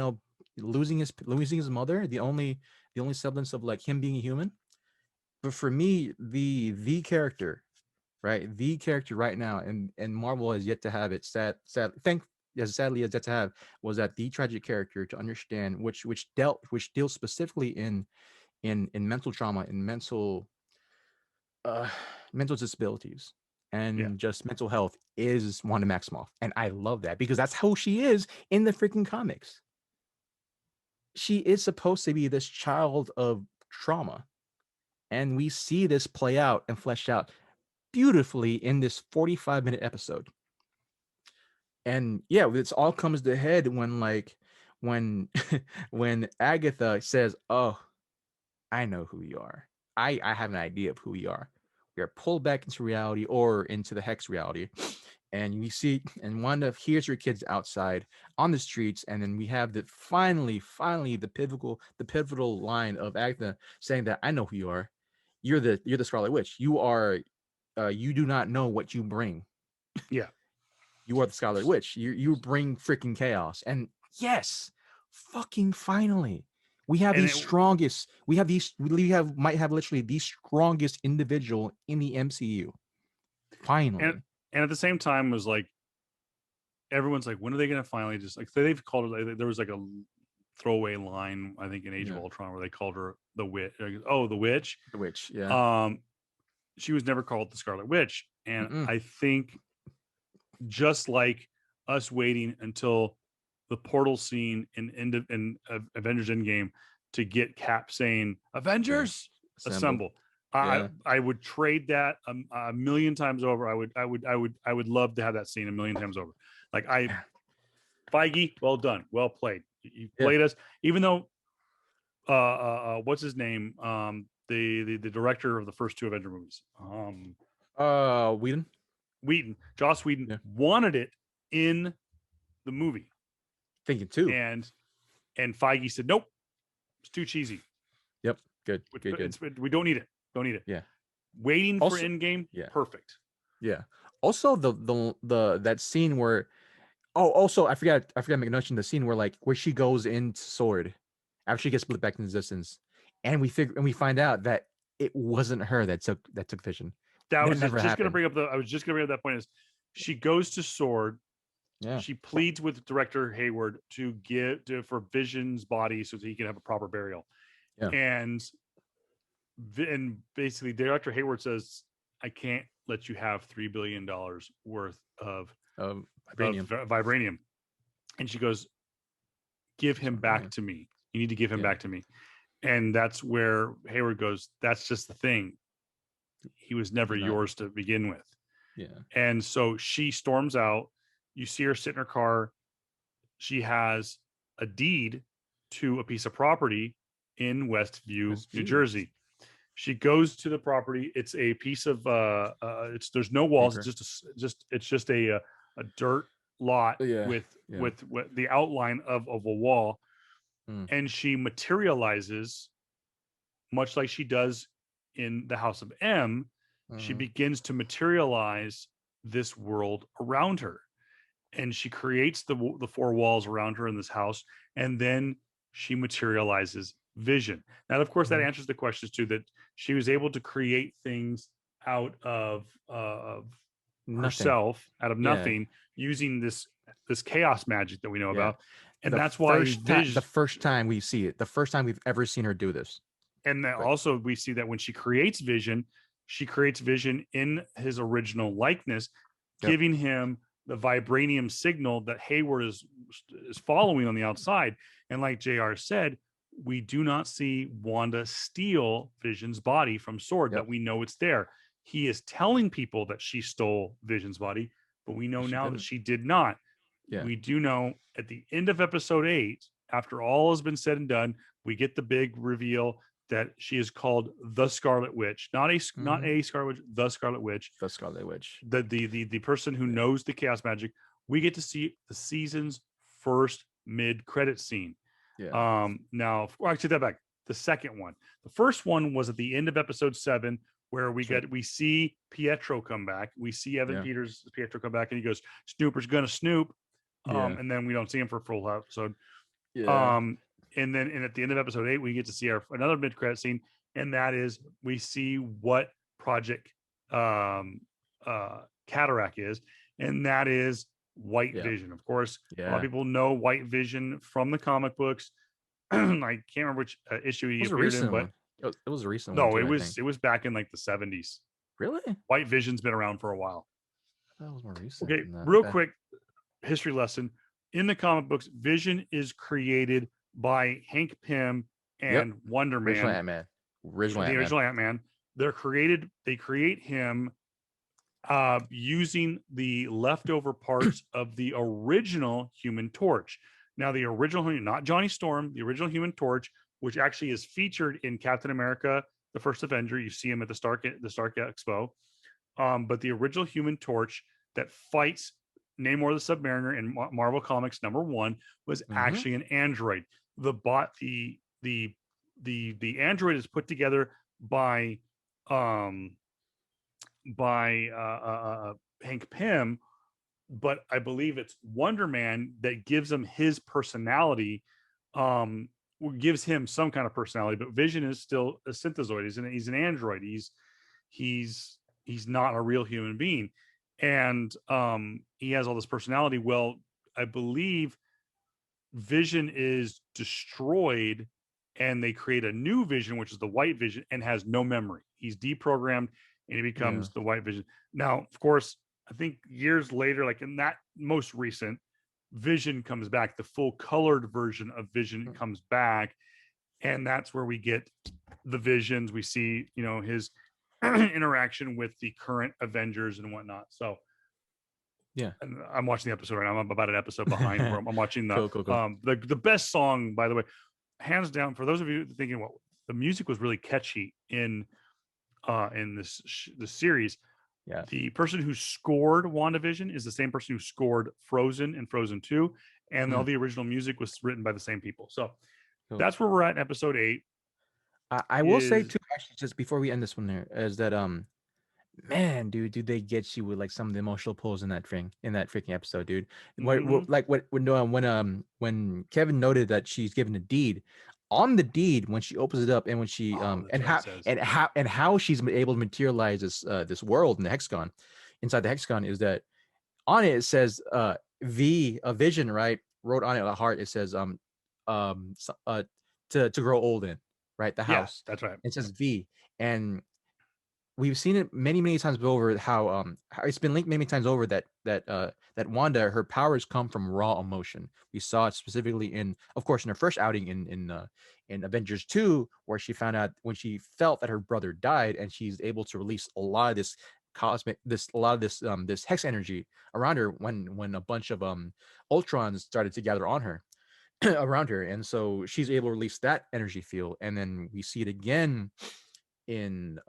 [SPEAKER 2] losing his mother, the only semblance of like him being a human. But for me, the character, right? The character right now, and Marvel has yet to have it. Sadly has yet to have, was that the tragic character to understand, which deals specifically in mental trauma, in uh mental disabilities,
[SPEAKER 1] Yeah.
[SPEAKER 2] and just mental health, is Wanda Maximoff. And I love that, because that's how she is in the freaking comics. She is supposed to be this child of trauma. And we see this play out and flesh out beautifully in this 45-minute episode. And yeah, this all comes to head when when Agatha says, "Oh, I know who you are. I have an idea of who you are. We are pulled back into reality, or into the Hex reality." And we see, and Wanda hears her kids outside on the streets, and then we have finally the pivotal line of Agatha saying that, "I know who you are. You're the Scarlet Witch. You do not know what you bring.
[SPEAKER 1] Yeah.
[SPEAKER 2] You are the Scarlet Witch. You bring freaking chaos." And yes, fucking finally, we have
[SPEAKER 1] And
[SPEAKER 2] the
[SPEAKER 1] it,
[SPEAKER 2] strongest. Might have literally the strongest individual in the MCU.
[SPEAKER 1] and
[SPEAKER 2] Finally,
[SPEAKER 1] and at the same time was like, everyone's like, when are they going to finally just like, they've called it, like, there was like a throwaway line, I think, in Age of
[SPEAKER 2] yeah,
[SPEAKER 1] Ultron, where they called her the witch. Oh, the witch.
[SPEAKER 2] the witch. Yeah.
[SPEAKER 1] She was never called the Scarlet Witch. And
[SPEAKER 2] Mm-mm.
[SPEAKER 1] I think, just like us waiting until the portal scene in Avengers Endgame to get Cap saying
[SPEAKER 2] Yeah.
[SPEAKER 1] Avengers
[SPEAKER 2] Assemble.
[SPEAKER 1] assemble.
[SPEAKER 2] Yeah.
[SPEAKER 1] I would trade that a million times over. I would love to have that scene a million times over. Like,
[SPEAKER 2] Yeah.
[SPEAKER 1] Feige, well done, well played. You
[SPEAKER 2] Yeah.
[SPEAKER 1] played us, even though what's his name? The director of the first two Avenger movies,
[SPEAKER 2] Whedon.
[SPEAKER 1] Joss Whedon,
[SPEAKER 2] Yeah.
[SPEAKER 1] wanted it in the movie,
[SPEAKER 2] Thinking too.
[SPEAKER 1] and Feige said nope, it's too cheesy.
[SPEAKER 2] Yep. Good.
[SPEAKER 1] We don't need it. Don't need it.
[SPEAKER 2] Yeah.
[SPEAKER 1] Waiting
[SPEAKER 2] Also,
[SPEAKER 1] for Endgame,
[SPEAKER 2] yeah.
[SPEAKER 1] perfect.
[SPEAKER 2] Yeah. Also, that scene where, also I forgot to make a mention, the scene where she goes into Sword after she gets split back into existence, and we find out that it wasn't her that took Vision.
[SPEAKER 1] That was
[SPEAKER 2] never
[SPEAKER 1] just going to
[SPEAKER 2] happened.
[SPEAKER 1] bring up I was just going to bring up that point. Is she goes to Sword.
[SPEAKER 2] Yeah.
[SPEAKER 1] She pleads with director Hayward to for Vision's body so that he can have a proper burial.
[SPEAKER 2] Yeah.
[SPEAKER 1] And basically director Hayward says, I can't let you have $3 billion worth of vibranium. And she goes, give him back to me. You need to give him back to me. And that's where Hayward goes, that's just the thing. He was never yours to begin with.
[SPEAKER 2] Yeah.
[SPEAKER 1] And so she storms out. You see her sit in her car. She has a deed to a piece of property in Westview, New Jersey. She goes to the property. It's a piece of there's no walls. It's just a dirt lot with the outline of a wall. And she materializes, much like she does in the House of M. She begins to materialize this world around her, and she creates the four walls around her in this house, and then she materializes Vision. Now, of course, that answers the questions too, that she was able to create things out of herself, out of nothing, using this chaos magic that we know about. And that's why
[SPEAKER 2] the first time we see it, the first time we've ever seen her do this.
[SPEAKER 1] And then also we see that when she creates Vision, she creates Vision in his original likeness, giving him the vibranium signal that Hayward is following on the outside. And like JR said, we do not see Wanda steal Vision's body from Sword,
[SPEAKER 2] Yep.
[SPEAKER 1] but we know it's there. He is telling people that she stole Vision's body, but we know
[SPEAKER 2] She
[SPEAKER 1] now that
[SPEAKER 2] didn't.
[SPEAKER 1] she did not.
[SPEAKER 2] Yeah.
[SPEAKER 1] We do know at the end of episode 8, after all has been said and done, we get the big reveal that she is called the Scarlet Witch, not a Scarlet Witch, the Scarlet Witch,
[SPEAKER 2] The Scarlet Witch.
[SPEAKER 1] the person who knows the chaos magic. We get to see the season's first mid-credit scene.
[SPEAKER 2] Yeah.
[SPEAKER 1] Now, well, I take that back. The second one, the first one was at the end of episode 7, where we see Pietro come back. We see Evan Peters Pietro come back, and he goes, "Snooper's gonna snoop," and then we don't see him for a full episode.
[SPEAKER 2] Yeah.
[SPEAKER 1] And at the end of episode 8, we get to see another mid-credit scene, and that is we see what Project Cataract is, and that is White Vision. Of course, a lot of people know White Vision from the comic books. I can't remember which issue he appeared in, but
[SPEAKER 2] it was a recent one
[SPEAKER 1] no,
[SPEAKER 2] too,
[SPEAKER 1] it was back in like the 70s.
[SPEAKER 2] Really?
[SPEAKER 1] White Vision's been around for a while.
[SPEAKER 2] That was more recent.
[SPEAKER 1] Okay, real quick history lesson. In the comic books, Vision is created by Hank Pym and Wonder Man. Original Ant-Man. They create him using the leftover parts of the original Human Torch. Now, the original, not Johnny Storm, the original Human Torch, which actually is featured in Captain America, the First Avenger. You see him at the Stark Expo. But the original Human Torch that fights Namor the Submariner in Marvel Comics #1 was actually an android. The android is put together by Hank Pym, but I believe it's Wonder Man that gives him his personality, gives him some kind of personality. But Vision is still a synthezoid. He's an android. He's not a real human being, and he has all this personality. Well, I believe Vision is destroyed, and they create a new Vision, which is the White Vision, and has no memory. He's deprogrammed, and he becomes the White Vision. Now, of course, I think years later, like in that most recent, Vision comes back. The full colored version of Vision comes back, and that's where we get the visions. We see, his interaction with the current Avengers and whatnot. So, and I'm watching the episode right now. I'm about an episode behind. Where I'm watching the
[SPEAKER 2] cool.
[SPEAKER 1] The best song, by the way, hands down. For those of you thinking, well, the music was really catchy in this series.
[SPEAKER 2] Yeah.
[SPEAKER 1] The person who scored WandaVision is the same person who scored Frozen and Frozen 2, and all the original music was written by the same people. So that's where we're at in episode 8.
[SPEAKER 2] I will say too, actually, just before we end this one, there is that man, dude, they get you with like some of the emotional pulls in that freaking episode, dude. When Kevin noted that she's given a deed, on the deed, when she opens it up and when she how she's able to materialize this world in the hexagon, inside the hexagon, is that on it says a vision, right? Wrote on it a heart. It says to grow old in, right? The house.
[SPEAKER 1] Yeah, that's right.
[SPEAKER 2] It says V, and we've seen it many times over how it's been linked many times over that Wanda, her powers come from raw emotion. We saw it specifically in her first outing in Avengers 2, where she found out when she felt that her brother died, and she's able to release a lot of this this hex energy around her when a bunch of Ultrons started to gather on her around her, and so she's able to release that energy field. And then we see it again in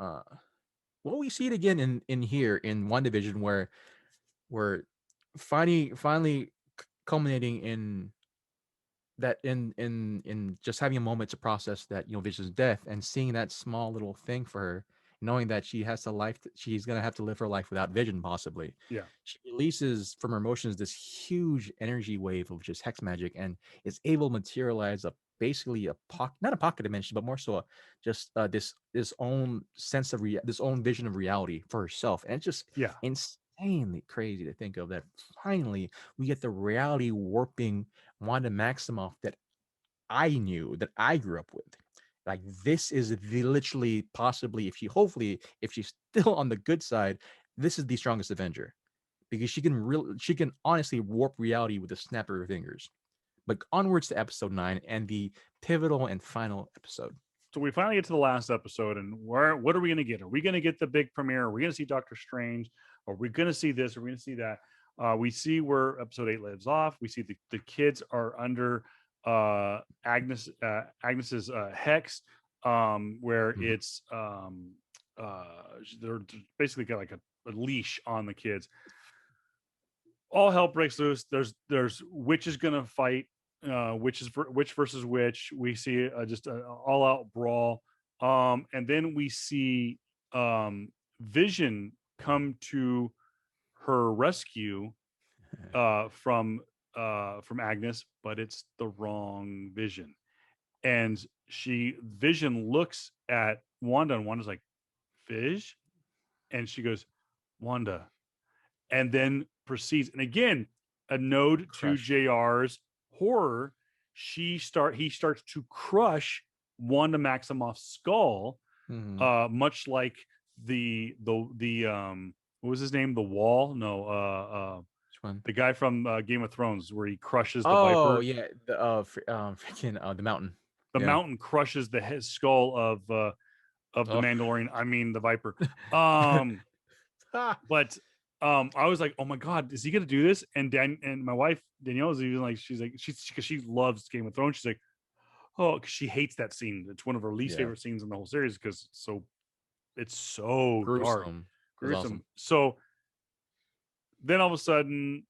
[SPEAKER 2] we see it again in here in WandaVision, where we're finally culminating in that in just having a moment to process that Vision's death, and seeing that small little thing for her, knowing that she's gonna have to live her life without Vision, possibly.
[SPEAKER 1] Yeah,
[SPEAKER 2] she releases from her emotions this huge energy wave of just hex magic, and is able to materialize basically not a pocket dimension, but more so this own sense of this own vision of reality for herself. And it's just insanely crazy to think of that finally we get the reality warping Wanda Maximoff that I knew, that I grew up with. Like, this is literally, possibly, if she's still on the good side, this is the strongest Avenger, because she can honestly warp reality with a snap of her fingers. but onwards to episode 9 and the pivotal and final episode.
[SPEAKER 1] So we finally get to the last episode, and what are we going to get? Are we going to get the big premiere? Are we going to see Doctor Strange? Are we going to see this? Are we going to see that? We see where episode 8 lives off. We see the kids are under Agnes's hex, where it's they're basically got like a leash on the kids. All hell breaks loose. There's witches gonna fight, witch versus witch. We see just an all out brawl, and then we see Vision come to her rescue from Agnes, but it's the wrong Vision. And Vision looks at Wanda, and Wanda's like, Vish? And she goes, Wanda. And then proceeds. And again, a node to JR's horror. He starts to crush Wanda Maximoff's skull, much like the what was his name? The Wall? No,
[SPEAKER 2] which one?
[SPEAKER 1] The guy from Game of Thrones, where he crushes the
[SPEAKER 2] Viper.
[SPEAKER 1] Viper.
[SPEAKER 2] Oh yeah, freaking the mountain.
[SPEAKER 1] The mountain crushes the head skull of the Mandalorian. I mean the Viper. But I was like, oh my god, is he gonna do this? And my wife Danielle is even like, because she loves Game of Thrones. She's like, oh, because she hates that scene. It's one of her least favorite scenes in the whole series because it's so dark, gruesome. Awesome. So then all of a sudden,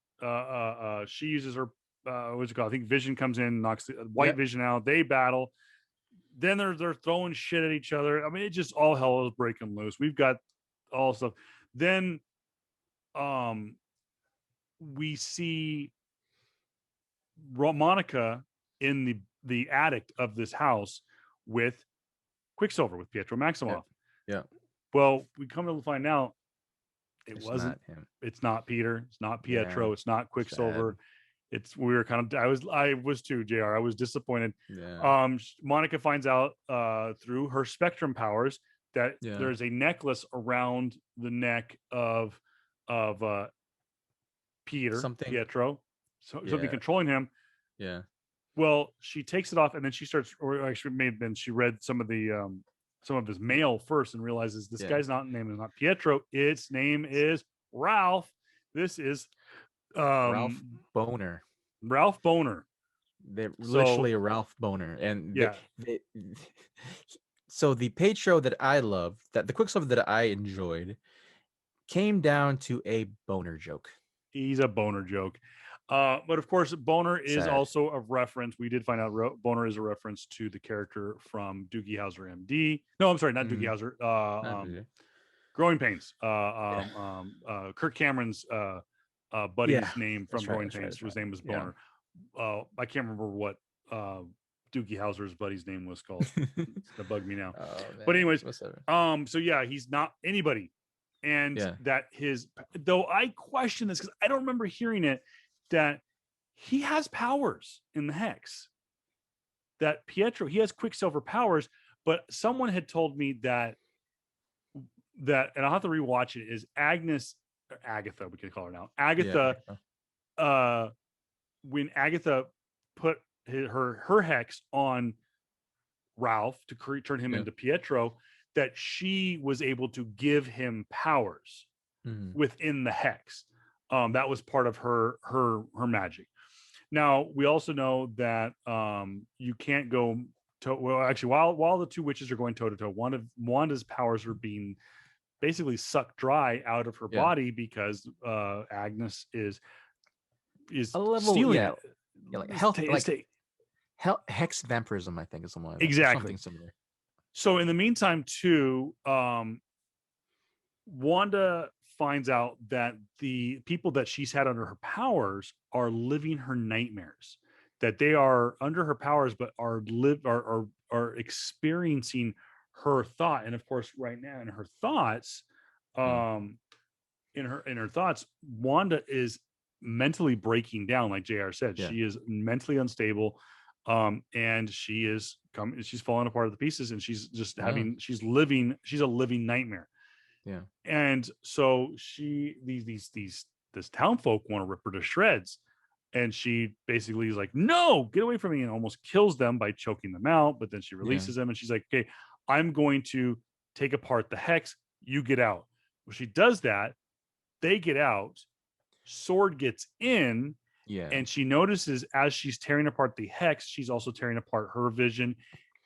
[SPEAKER 1] she uses her what's it called? I think Vision comes in, knocks the White Vision out. They battle. Then they're throwing shit at each other. I mean, it just all hell is breaking loose. We've got all stuff. Then we see Monica in the attic of this house with Quicksilver, with Pietro Maximoff.
[SPEAKER 2] Yeah.
[SPEAKER 1] Well, we come to find out it's wasn't
[SPEAKER 2] him.
[SPEAKER 1] It's not Peter. It's not Pietro. It's not Quicksilver. We were kind of, I was too, JR. I was disappointed.
[SPEAKER 2] Yeah.
[SPEAKER 1] Monica finds out through her spectrum powers that there's a necklace around the neck of Pietro, something controlling him.
[SPEAKER 2] Yeah.
[SPEAKER 1] Well, she takes it off, and then she starts, or actually maybe then she read some of his mail first and realizes this guy's name is not Pietro. Its name is Ralph. This is
[SPEAKER 2] Ralph Boner.
[SPEAKER 1] Ralph Boner.
[SPEAKER 2] They're literally a Ralph Boner. And so the page show that I love, that the Quicksilver that I enjoyed, came down to a boner joke.
[SPEAKER 1] He's a boner joke. But of course, Boner is also a reference. We did find out Boner is a reference to the character from Doogie Howser MD. No, I'm sorry, not Doogie Howser. Growing Pains. Kirk Cameron's buddy's name from Growing Pains. His name was Boner. I can't remember what Doogie Howser's buddy's name was called. It's gonna bug me now. But anyways, so he's not anybody. And that though I question this because I don't remember hearing it, that he has powers in the Hex. That Pietro, he has Quicksilver powers, but someone had told me that, and I'll have to rewatch it, is Agatha, we can call her now. Agatha, when Agatha put her Hex on Ralph to turn him into Pietro, that she was able to give him powers within the Hex. That was part of her magic. Now we also know that you can't go to, well, actually, while the two witches are going toe to toe, one of Wanda's powers are being basically sucked dry out of her body because Agnes is
[SPEAKER 2] a level,
[SPEAKER 1] stealing
[SPEAKER 2] it. Like health, hex vampirism, I think, is something like that.
[SPEAKER 1] Exactly.
[SPEAKER 2] Something similar.
[SPEAKER 1] So in the meantime, too, Wanda finds out that the people that she's had under her powers are living her nightmares, that they are under her powers, but are experiencing her thought. And of course, right now in her thoughts, in her thoughts, Wanda is mentally breaking down. Like JR said, she is mentally unstable. And she's falling apart of the pieces, and she's just she's a living nightmare.
[SPEAKER 2] Yeah.
[SPEAKER 1] And so this townfolk want to rip her to shreds. and she basically is like, no, get away from me, and almost kills them by choking them out. But then she
[SPEAKER 2] Yeah.
[SPEAKER 1] releases them, and she's like, okay, I'm going to take apart the hex. You get out. Well, she does that. They get out. Sword gets in,
[SPEAKER 2] Yeah.
[SPEAKER 1] and she notices as she's tearing apart the hex, she's also tearing apart her vision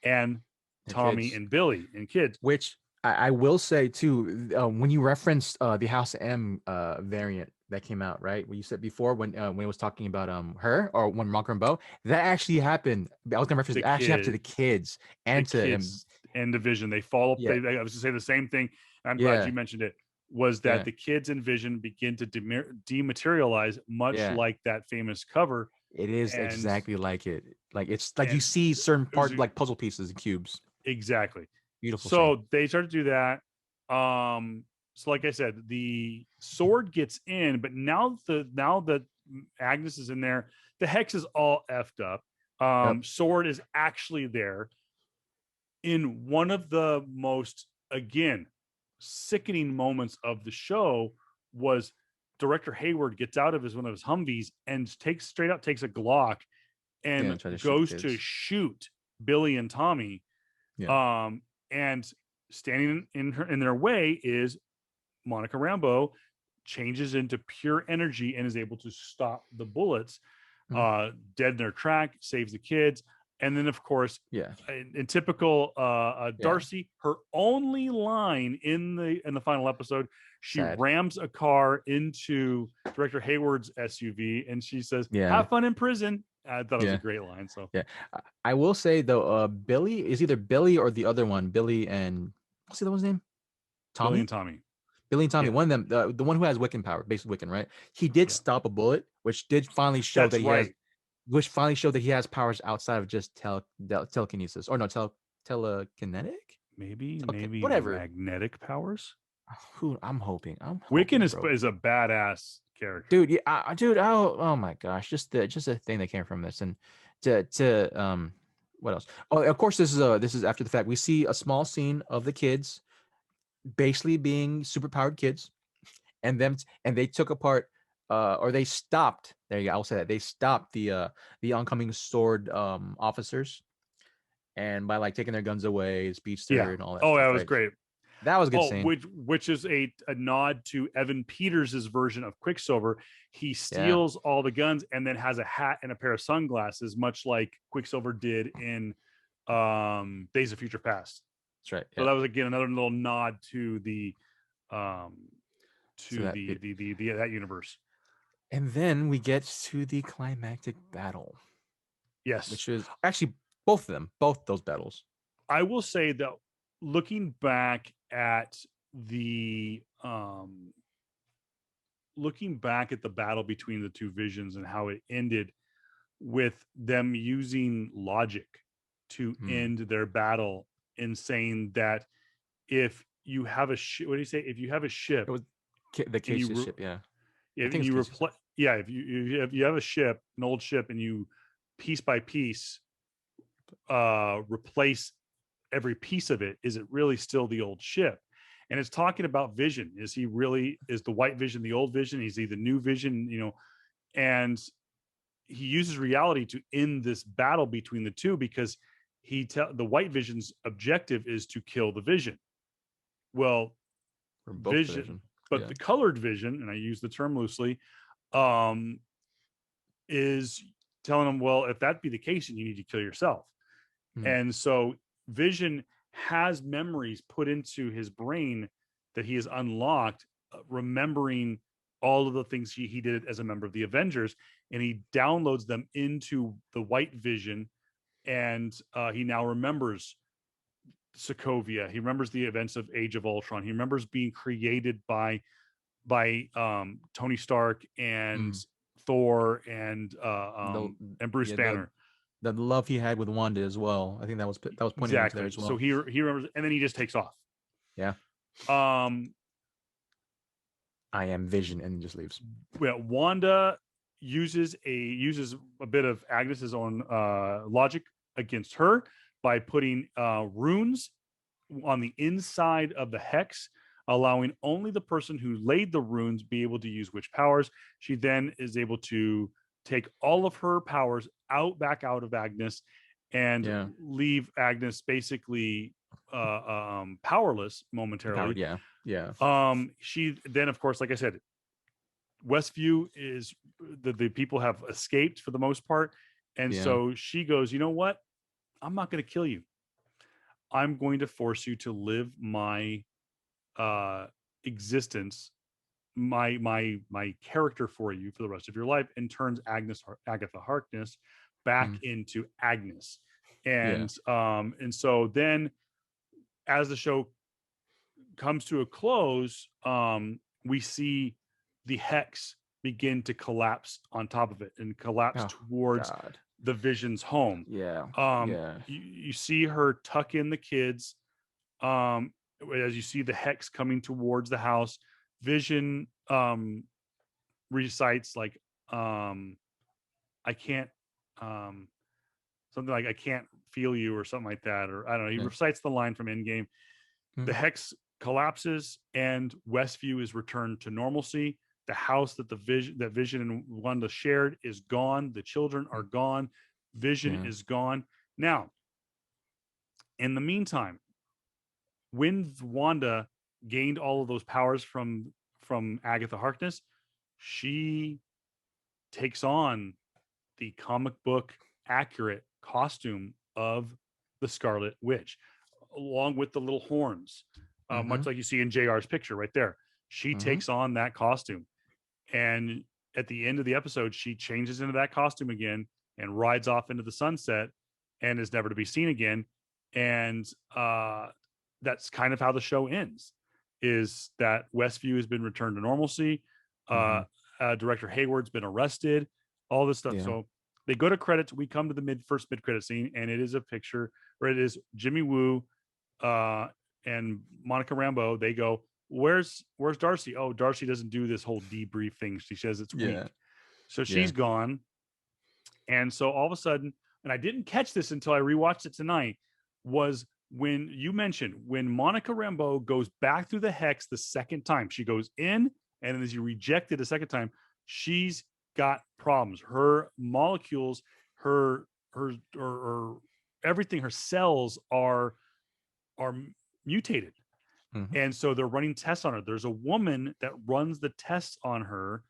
[SPEAKER 1] and
[SPEAKER 2] The
[SPEAKER 1] Tommy
[SPEAKER 2] kids.
[SPEAKER 1] and Billy and kids.
[SPEAKER 2] Which I will say too, when you referenced the House M variant that came out, right? What you said before when it was talking about her or when Monica and Bo, that actually happened. I was gonna reference
[SPEAKER 1] The
[SPEAKER 2] it actually happened to the
[SPEAKER 1] kid,
[SPEAKER 2] kids
[SPEAKER 1] the
[SPEAKER 2] and to
[SPEAKER 1] kids and the vision, they follow.
[SPEAKER 2] yeah,
[SPEAKER 1] I was to say the same thing. I'm glad
[SPEAKER 2] yeah,
[SPEAKER 1] you mentioned it. Was that
[SPEAKER 2] yeah,
[SPEAKER 1] the kids and vision begin to dematerialize, much
[SPEAKER 2] yeah.
[SPEAKER 1] like that famous cover,
[SPEAKER 2] It is
[SPEAKER 1] and
[SPEAKER 2] exactly like it. Like it's like you
[SPEAKER 1] and
[SPEAKER 2] see certain
[SPEAKER 1] it was
[SPEAKER 2] part like puzzle pieces and cubes.
[SPEAKER 1] exactly.
[SPEAKER 2] Beautiful scene.
[SPEAKER 1] So they start to do that. So like I said, the sword gets in, but now that Agnes is in there, the hex is all effed up.
[SPEAKER 2] Yep.
[SPEAKER 1] Sword is actually there in one of the most, again, sickening moments of the show. Was director Hayward gets out of one of his Humvees and takes a Glock
[SPEAKER 2] Yeah,
[SPEAKER 1] and
[SPEAKER 2] try to shoot the
[SPEAKER 1] goes to
[SPEAKER 2] kids.
[SPEAKER 1] shoot Billy and Tommy.
[SPEAKER 2] Yeah.
[SPEAKER 1] And standing in their way is Monica Rambeau, changes into pure energy and is able to stop the bullets,
[SPEAKER 2] Mhm.
[SPEAKER 1] dead in their track, saves the kids. And then, of course,
[SPEAKER 2] Yeah.
[SPEAKER 1] in typical
[SPEAKER 2] Yeah.
[SPEAKER 1] Darcy, her only line in the final episode, she
[SPEAKER 2] Sad.
[SPEAKER 1] rams a car into director Hayward's SUV, and she says,
[SPEAKER 2] Yeah.
[SPEAKER 1] "Have fun in prison." I thought it was a
[SPEAKER 2] Yeah.
[SPEAKER 1] great line. So
[SPEAKER 2] Yeah. I will say though, Billy is either Billy or the other one. Billy and what's the other one's name?
[SPEAKER 1] Billy and
[SPEAKER 2] Tommy?
[SPEAKER 1] Tommy,
[SPEAKER 2] Billy and Tommy,
[SPEAKER 1] yeah,
[SPEAKER 2] one of them, the one who has Wiccan power, basically Wiccan, right? He did
[SPEAKER 1] yeah,
[SPEAKER 2] stop a bullet, which did finally show
[SPEAKER 1] that's
[SPEAKER 2] that he has,
[SPEAKER 1] right.
[SPEAKER 2] which finally showed that he has powers outside of just telekinesis, or no, telekinetic,
[SPEAKER 1] Maybe
[SPEAKER 2] whatever.
[SPEAKER 1] magnetic powers.
[SPEAKER 2] Who I'm
[SPEAKER 1] Wiccan
[SPEAKER 2] hoping, bro.
[SPEAKER 1] is a badass character.
[SPEAKER 2] Dude, yeah, dude, oh my gosh, just the thing that came from this, and to what else? Oh, of course, this is after the fact. We see a small scene of the kids basically being superpowered kids, and they took apart or they stopped. There you go. I'll say that they stopped the oncoming sword officers, and by like taking their guns away,
[SPEAKER 1] Yeah.
[SPEAKER 2] speedster and all that
[SPEAKER 1] Oh, that
[SPEAKER 2] stuff,
[SPEAKER 1] was
[SPEAKER 2] right?
[SPEAKER 1] great.
[SPEAKER 2] That was a good
[SPEAKER 1] Oh,
[SPEAKER 2] scene.
[SPEAKER 1] which is a nod to Evan Peters' version of Quicksilver. He
[SPEAKER 2] Yeah,
[SPEAKER 1] steals all the guns and then has a hat and a pair of sunglasses, much like Quicksilver did in Days of Future Past.
[SPEAKER 2] that's right.
[SPEAKER 1] So
[SPEAKER 2] Yeah.
[SPEAKER 1] that was again another little nod to the um
[SPEAKER 2] So that bit.
[SPEAKER 1] that universe.
[SPEAKER 2] And then we get to the climactic battle,
[SPEAKER 1] Yes.
[SPEAKER 2] which is actually both of them, both those battles.
[SPEAKER 1] I will say that looking back at the battle between the two visions and how it ended with them using logic to
[SPEAKER 2] Hmm.
[SPEAKER 1] end their battle, and saying that if you have a ship, what do you say? If you have a
[SPEAKER 2] It
[SPEAKER 1] ship
[SPEAKER 2] was the
[SPEAKER 1] and
[SPEAKER 2] Casey ship. Yeah, I
[SPEAKER 1] if
[SPEAKER 2] think it's
[SPEAKER 1] you
[SPEAKER 2] Casey's.
[SPEAKER 1] replace, yeah, if you have a ship, an old ship, and you piece by piece replace every piece of it, is it really still the old ship? And it's talking about Vision. Is the White Vision the old Vision? Is he the new Vision? And he uses reality to end this battle between the two, because the White Vision's objective is to kill the Vision. Well,
[SPEAKER 2] For both
[SPEAKER 1] Vision,
[SPEAKER 2] division.
[SPEAKER 1] but
[SPEAKER 2] Yeah.
[SPEAKER 1] the colored Vision, and I use the term loosely, um, is telling him, well, if that be the case, then you need to kill yourself.
[SPEAKER 2] Hmm.
[SPEAKER 1] And so Vision has memories put into his brain that he has unlocked, remembering all of the things he did as a member of the Avengers, and he downloads them into the White Vision, and he now remembers Sokovia. He remembers the events of Age of Ultron. He remembers being created by Tony Stark and
[SPEAKER 2] Hmm.
[SPEAKER 1] Thor
[SPEAKER 2] The
[SPEAKER 1] and Bruce
[SPEAKER 2] yeah
[SPEAKER 1] Banner.
[SPEAKER 2] the love he had with Wanda as well. I think that was pointing into there
[SPEAKER 1] Exactly.
[SPEAKER 2] as
[SPEAKER 1] So
[SPEAKER 2] well.
[SPEAKER 1] he remembers, and then he just takes off.
[SPEAKER 2] Yeah.
[SPEAKER 1] Um,
[SPEAKER 2] I am Vision, and just leaves.
[SPEAKER 1] well, Wanda uses a bit of Agnes's own logic against her by putting runes on the inside of the hex, allowing only the person who laid the runes be able to use witch powers. She then is able to take all of her powers back out of Agnes and
[SPEAKER 2] Yeah.
[SPEAKER 1] leave Agnes basically powerless momentarily.
[SPEAKER 2] Empowered. Yeah.
[SPEAKER 1] She then, of course, like I said, Westview is the people have escaped for the most part. And
[SPEAKER 2] Yeah.
[SPEAKER 1] so she goes, you know what? I'm not going to kill you. I'm going to force you to live my existence, my character for you for the rest of your life, and turns Agatha Harkness back
[SPEAKER 2] Mm.
[SPEAKER 1] into Agnes.
[SPEAKER 2] Yeah.
[SPEAKER 1] And so then as the show comes to a close, we see the hex begin to collapse on top of it and collapse
[SPEAKER 2] Oh
[SPEAKER 1] towards
[SPEAKER 2] God.
[SPEAKER 1] the Vision's home.
[SPEAKER 2] Yeah.
[SPEAKER 1] Um,
[SPEAKER 2] Yeah.
[SPEAKER 1] you see her tuck in the kids. Um, as you see the hex coming towards the house, Vision recites like I can't something like I can't feel you or something like that, or I don't know. He
[SPEAKER 2] Yeah.
[SPEAKER 1] recites the line from Endgame. The
[SPEAKER 2] Mm.
[SPEAKER 1] hex collapses and Westview is returned to normalcy. The house that Vision and Wanda shared is gone. The children are gone. Vision
[SPEAKER 2] Yeah.
[SPEAKER 1] is gone. Now, in the meantime, when Wanda gained all of those powers from Agatha Harkness, she takes on the comic book accurate costume of the Scarlet Witch, along with the little horns,
[SPEAKER 2] Mm-hmm.
[SPEAKER 1] much like you see in JR's picture right there. She
[SPEAKER 2] Mm-hmm.
[SPEAKER 1] takes on that costume. And at the end of the episode, she changes into that costume again and rides off into the sunset and is never to be seen again. And that's kind of how the show ends, is that Westview has been returned to normalcy.
[SPEAKER 2] Mm-hmm.
[SPEAKER 1] Director Hayward's been arrested, all this stuff.
[SPEAKER 2] Yeah.
[SPEAKER 1] So they go to credits. We come to the first mid credit scene, and it is a picture, or it is Jimmy Woo and Monica Rambeau. They go, where's Darcy? Oh, Darcy doesn't do this whole debrief thing. She says it's weak.
[SPEAKER 2] Yeah.
[SPEAKER 1] So
[SPEAKER 2] Yeah.
[SPEAKER 1] she's gone. And so all of a sudden, and I didn't catch this until I rewatched it tonight, was when you mentioned when Monica Rambeau goes back through the hex the second time. She goes in, and as you reject it a second time, she's got problems. Her molecules, her everything, her cells are mutated.
[SPEAKER 2] Mm-hmm.
[SPEAKER 1] And so they're running tests on her. There's a woman that runs the tests on her.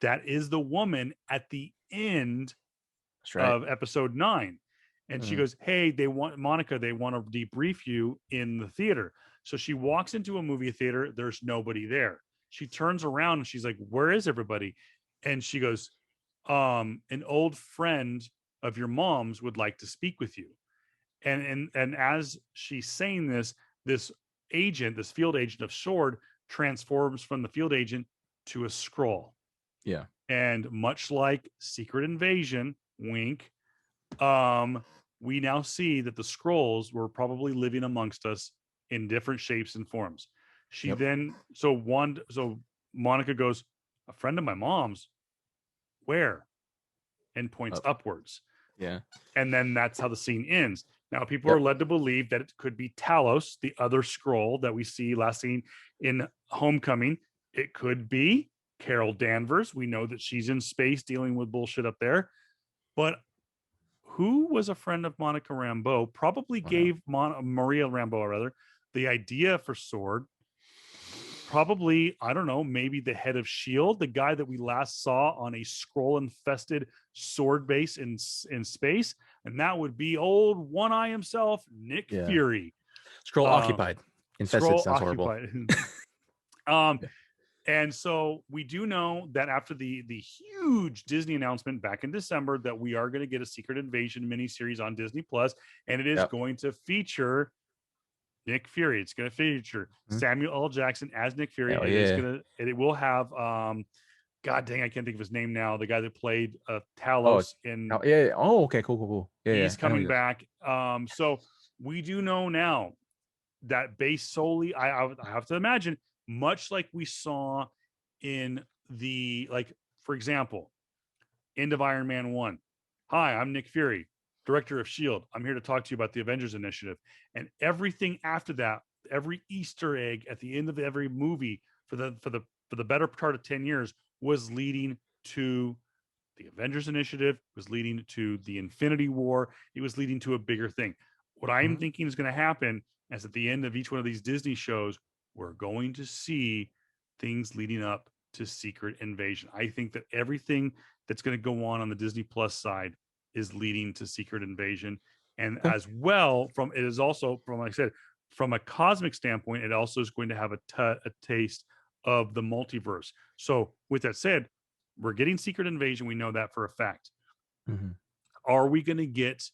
[SPEAKER 1] That is the woman at the end
[SPEAKER 2] That's right.
[SPEAKER 1] of episode 9. And she
[SPEAKER 2] Mm-hmm.
[SPEAKER 1] goes, hey, they want to debrief you in the theater. So she walks into a movie theater. There's nobody there. She turns around and she's like, where is everybody? And she goes, an old friend of your mom's would like to speak with you. And as she's saying this agent, this field agent of Sword, transforms from the field agent to a Skrull.
[SPEAKER 2] Yeah.
[SPEAKER 1] And much like Secret Invasion, wink, we now see that the Skrulls were probably living amongst us in different shapes and forms. She then, so Monica goes, a friend of my mom's, where? And points upwards.
[SPEAKER 2] Yeah.
[SPEAKER 1] And then that's how the scene ends. Now, people
[SPEAKER 2] Yep.
[SPEAKER 1] are led to believe that it could be Talos, the other Skrull that we see last seen in Homecoming. It could be Carol Danvers. We know that she's in space dealing with bullshit up there. But who was a friend of Monica Rambeau? Probably gave Maria Rambeau, rather, the idea for Sword. Probably, I don't know, maybe the head of S.H.I.E.L.D., the guy that we last saw on a Skrull-infested Sword base in space. And that would be old One Eye himself, Nick Fury.
[SPEAKER 2] Skrull occupied. Infested
[SPEAKER 1] Skrull
[SPEAKER 2] sounds
[SPEAKER 1] occupied.
[SPEAKER 2] horrible.
[SPEAKER 1] And so we do know that after the huge Disney announcement back in December that we are going to get a Secret Invasion miniseries on Disney Plus, and it is going to feature Nick Fury. It's going to feature Samuel L. Jackson as Nick Fury. It will have God dang, I can't think of his name now. The guy that played Talos in
[SPEAKER 2] Oh, okay, cool. Yeah,
[SPEAKER 1] he's coming back. So we do know now that based solely, I have to imagine, much like we saw in the, like, for example, end of Iron Man 1. Hi, I'm Nick Fury, director of S.H.I.E.L.D. I'm here to talk to you about the Avengers Initiative. And everything after that, every Easter egg at the end of every movie for the better part of 10 years was leading to the Avengers Initiative. It was leading to the Infinity War. It was leading to a bigger thing. What I'm
[SPEAKER 2] Mhm.
[SPEAKER 1] thinking is going to happen is at the end of each one of these Disney shows, we're going to see things leading up to Secret Invasion. I think that everything that's going to go on the Disney Plus side is leading to Secret Invasion. And
[SPEAKER 2] Okay.
[SPEAKER 1] as well, from it is also from, like I said, from a cosmic standpoint, it also is going to have a taste of the multiverse. So, with that said, we're getting Secret Invasion. We know that for a fact.
[SPEAKER 2] Mhm.
[SPEAKER 1] Are we going to get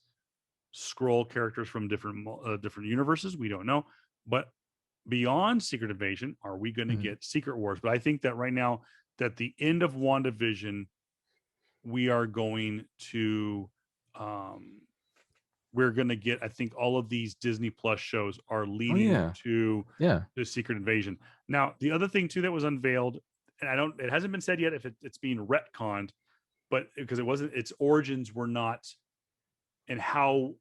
[SPEAKER 1] scroll characters from different universes? We don't know. But beyond Secret Invasion, are we going to
[SPEAKER 2] Mhm.
[SPEAKER 1] get Secret Wars? But I think that right now, that the end of WandaVision, we are going to um we're going to get, I think all of these Disney Plus shows are
[SPEAKER 2] Oh
[SPEAKER 1] leading
[SPEAKER 2] yeah.
[SPEAKER 1] to
[SPEAKER 2] Yeah.
[SPEAKER 1] the Secret Invasion. Now, the other thing too that was unveiled, and it hasn't been said yet if it's being retconned, but because it wasn't, its origins were not, and how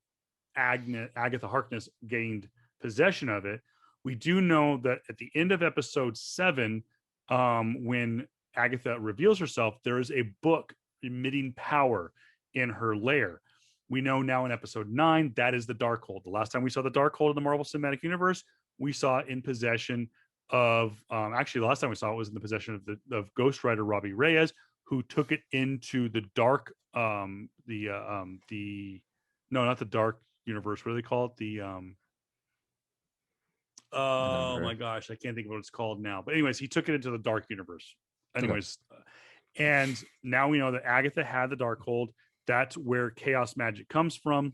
[SPEAKER 1] Agatha Harkness gained possession of it. We do know that at the end of episode 7, when Agatha reveals herself, there is a book emitting power in her lair. We know now in episode 9 that is the Darkhold. The last time we saw the Darkhold in the Marvel Cinematic Universe, we saw it in possession of, actually the last time we saw it was in the possession of Ghost Rider Robbie Reyes, who took it into the dark, the no, not the dark universe. What do they call it?
[SPEAKER 2] I don't
[SPEAKER 1] Oh my
[SPEAKER 2] remember.
[SPEAKER 1] gosh, I can't think of what it's called now. But anyways, he took it into the dark universe.
[SPEAKER 2] Okay.
[SPEAKER 1] Anyways, and now we know that Agatha had the Darkhold. That's where chaos magic comes from,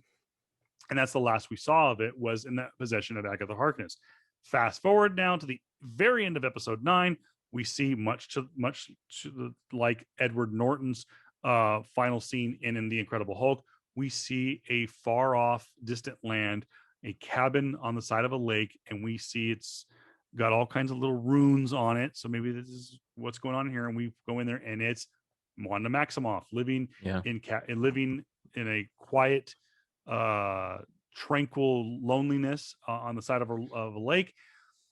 [SPEAKER 1] and that's the last we saw of it, was in the possession of Agatha Harkness. Fast forward now to the very end of episode 9, we see like Edward Norton's final scene in the Incredible Hulk. We see a far off, distant land, a cabin on the side of a lake, and we see it's got all kinds of little runes on it. So maybe this is what's going on here, and we go in there, and it's Wanda Maximoff living
[SPEAKER 2] Yeah.
[SPEAKER 1] living in a quiet, uh tranquil loneliness on the side of a lake.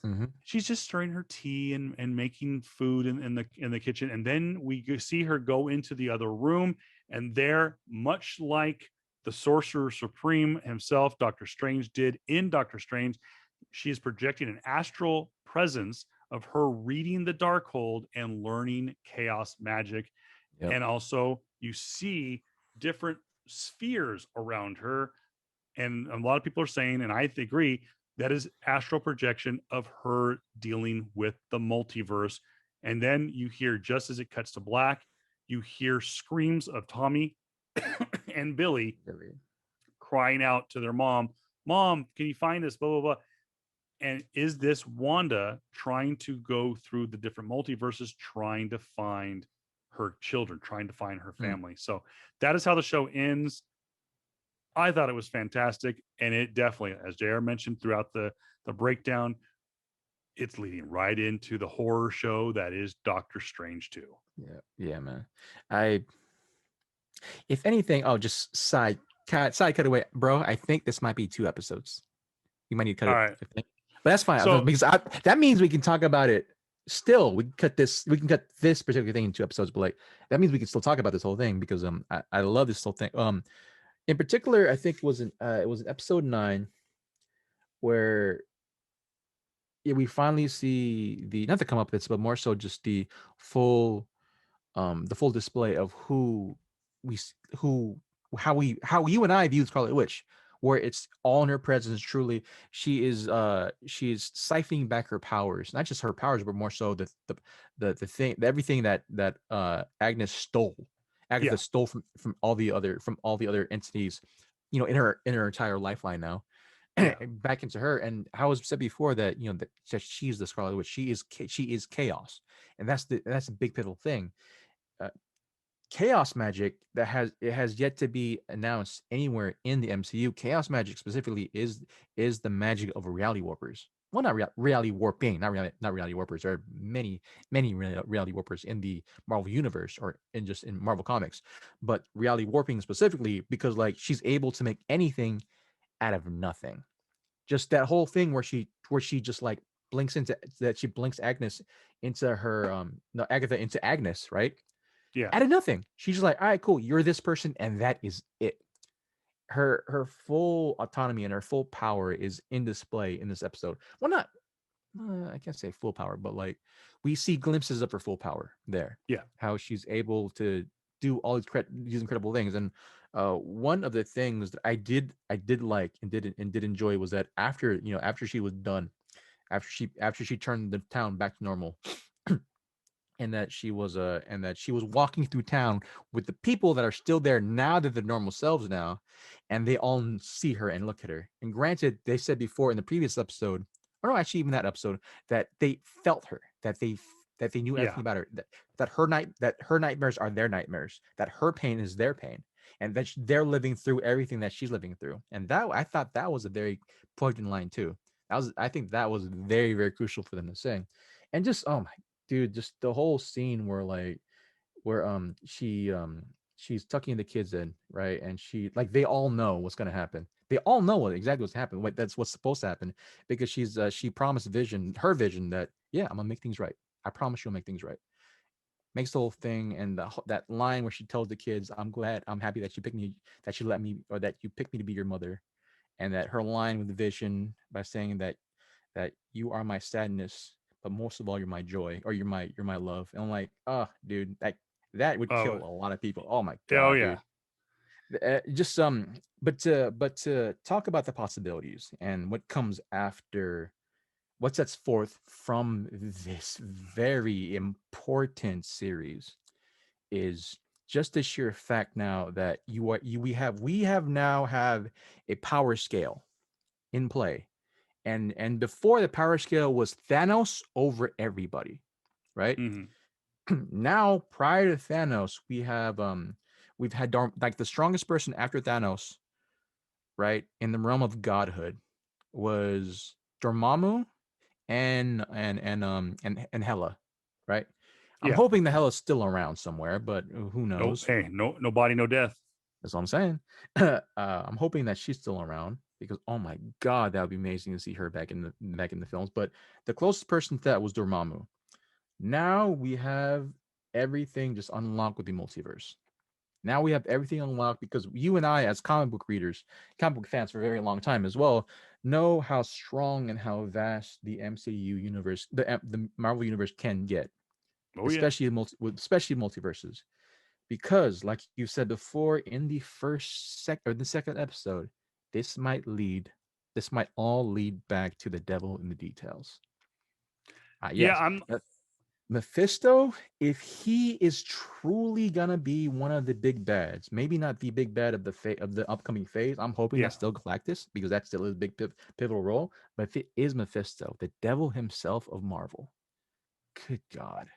[SPEAKER 2] Mhm.
[SPEAKER 1] She's just stirring her tea and making food in the kitchen, and then we see her go into the other room, and there, much like the Sorcerer Supreme himself, Doctor Strange, did in Doctor Strange, she is projecting an astral presence of her reading the Darkhold and learning chaos magic.
[SPEAKER 2] Yep.
[SPEAKER 1] And also you see different spheres around her, and a lot of people are saying, and I agree, that is astral projection of her dealing with the multiverse. And then you hear, just as it cuts to black, you hear screams of Tommy and Billy
[SPEAKER 2] Really.
[SPEAKER 1] crying out to their mom, "Mom, can you find us?" Blah blah blah. And is this Wanda trying to go through the different multiverses, trying to find her children, trying to find her
[SPEAKER 2] Mm.
[SPEAKER 1] family? So that is how the show ends. I thought it was fantastic, and it definitely, as JR mentioned throughout the breakdown, it's leading right into the horror show that is Doctor Strange 2.
[SPEAKER 2] Yeah. Yeah, man. I if anything, oh, just side cut away, bro. I think this might be 2 episodes. You might need to cut
[SPEAKER 1] All
[SPEAKER 2] it,
[SPEAKER 1] right.
[SPEAKER 2] I think. But that's fine
[SPEAKER 1] So,
[SPEAKER 2] because that means we can talk about it. Still, we can cut this. We can cut this particular thing in 2 episodes, but like that means we can still talk about this whole thing because I love this whole thing. In particular, I think it was in episode 9 where yeah, we finally see the not the comeuppance, but more so just full the full display of we s- who how you and I view Scarlet Witch, where it's all in her presence. Truly, she is siphoning back her powers, not just her powers, but more so the thing, everything that Agnes stole.
[SPEAKER 1] yeah,
[SPEAKER 2] Agatha stole from all the other entities, in her entire lifeline now.
[SPEAKER 1] yeah,
[SPEAKER 2] Back into her, and how was said before that that she's the Scarlet Witch. She is chaos, and that's the big pivotal thing. Uh, Chaos magic it has yet to be announced anywhere in the MCU. Chaos magic specifically is the magic of reality warpers. Well, not reality warping, not reality warpers. There are many reality warpers in the Marvel universe or in Marvel comics, but reality warping specifically because like she's able to make anything out of nothing. Just that whole thing where she just like blinks into that she blinks Agnes into her no Agatha into Agnes, right?
[SPEAKER 1] Yeah.
[SPEAKER 2] Out of nothing. She's just like, all right, cool. You're this person, and that is it. Her full autonomy and her full power is in display in this episode. Well, not I can't say full power, but like we see glimpses of her full power there.
[SPEAKER 1] Yeah.
[SPEAKER 2] How she's able to do all these incredible things. And one of the things that I did like and did enjoy was that after she was done, after she turned the town back to normal, and that she was walking through town with the people that are still there now that they're normal selves now, and they all see her and look at her. And granted, they said before in the previous episode, or no, actually even that episode, that they felt her, that they knew
[SPEAKER 1] Yeah.
[SPEAKER 2] everything about her, that her nightmares are their nightmares, that her pain is their pain, and that they're living through everything that she's living through. And that I thought that was a very poignant line too. I think that was very, very crucial for them to sing. And just, oh my dude, just the whole scene where she's tucking the kids in, right? And she, like, they all know what's gonna happen. They all know exactly what's happening. That's what's supposed to happen, because she promised her vision, that yeah, I'm gonna make things right. I promise you'll make things right. Makes the whole thing, and that line where she tells the kids, I'm happy that you picked me, that you let me, or that you picked me to be your mother. And that her line with the vision by saying that you are my sadness, but most of all, you're my joy, or you're my love. And I'm like, oh, dude, that would kill
[SPEAKER 1] Oh,
[SPEAKER 2] a lot of people. Oh my
[SPEAKER 1] oh
[SPEAKER 2] god,
[SPEAKER 1] yeah.
[SPEAKER 2] dude. Just but to talk about the possibilities and what comes after, what sets forth from this very important series, is just the sheer fact now that we have now have a power scale in play. And before, the power scale was Thanos over everybody, right?
[SPEAKER 1] Hmm.
[SPEAKER 2] Now, prior to Thanos, we've had like the strongest person after Thanos, right, in the realm of godhood, was Dormammu and Hela, right? I'm
[SPEAKER 1] Yeah.
[SPEAKER 2] hoping the Hela's still around somewhere, but who
[SPEAKER 1] No,
[SPEAKER 2] knows?
[SPEAKER 1] hey, no body, no death.
[SPEAKER 2] That's what I'm saying. I'm hoping that she's still around, because oh my god, that would be amazing to see her back in the films. But the closest person to that was Dormammu. Now we have everything just unlocked with the multiverse. Now we have everything unlocked, because you and I, as comic book readers, comic book fans for a very long time as well, know how strong and how vast the MCU universe, the Marvel universe can get,
[SPEAKER 1] Oh yeah.
[SPEAKER 2] especially multiverses. Because, like you said before, in the second episode, this might lead, this might all lead back to the devil in the details.
[SPEAKER 1] Yeah.
[SPEAKER 2] Yes, Mephisto, if he is truly gonna be one of the big bads, maybe not the big bad of of the upcoming phase. I'm hoping
[SPEAKER 1] Yeah.
[SPEAKER 2] that's still Galactus, because that still is a big pivotal role. But if it is Mephisto, the devil himself of Marvel, good God,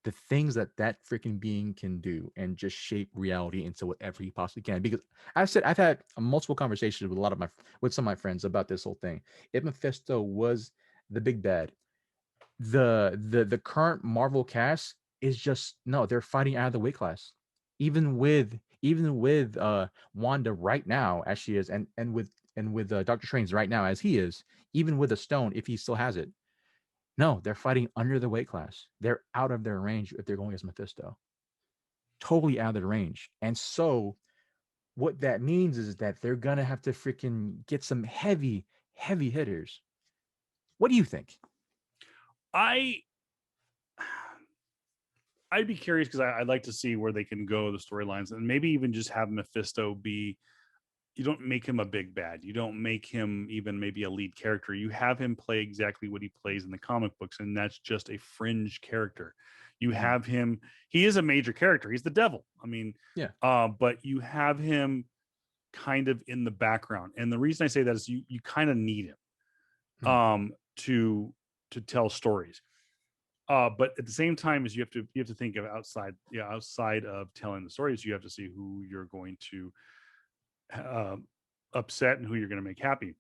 [SPEAKER 2] the things that freaking being can do and just shape reality into whatever he possibly can. Because I've had multiple conversations with some of my friends about this whole thing. If Mephisto was the big bad, the current Marvel cast is just, no, they're fighting out of the weight class. Even with Wanda right now as she is, and with Doctor Strange right now as he is, even with a stone if he still has it. No, they're fighting under the weight class. They're out of their range if they're going as Mephisto. Totally out of their range. And so what that means is that they're gonna have to freaking get some heavy, heavy hitters. What do you think?
[SPEAKER 1] I I'd be curious because I'd like to see where they can go the storylines, and maybe even just have Mephisto be. You don't make him a big bad. You don't make him even maybe a lead character. You have him play exactly what he plays in the comic books, and that's just a fringe character. You
[SPEAKER 2] Mhm.
[SPEAKER 1] have him. He is a major character. He's the devil. I mean,
[SPEAKER 2] Yeah.
[SPEAKER 1] but you have him kind of in the background, and the reason I say that is you kind of need him
[SPEAKER 2] Mhm.
[SPEAKER 1] to tell stories. But at the same time, is you have to think of outside of telling the stories, you have to see who you're going to uh, upset and who you're going to make happy.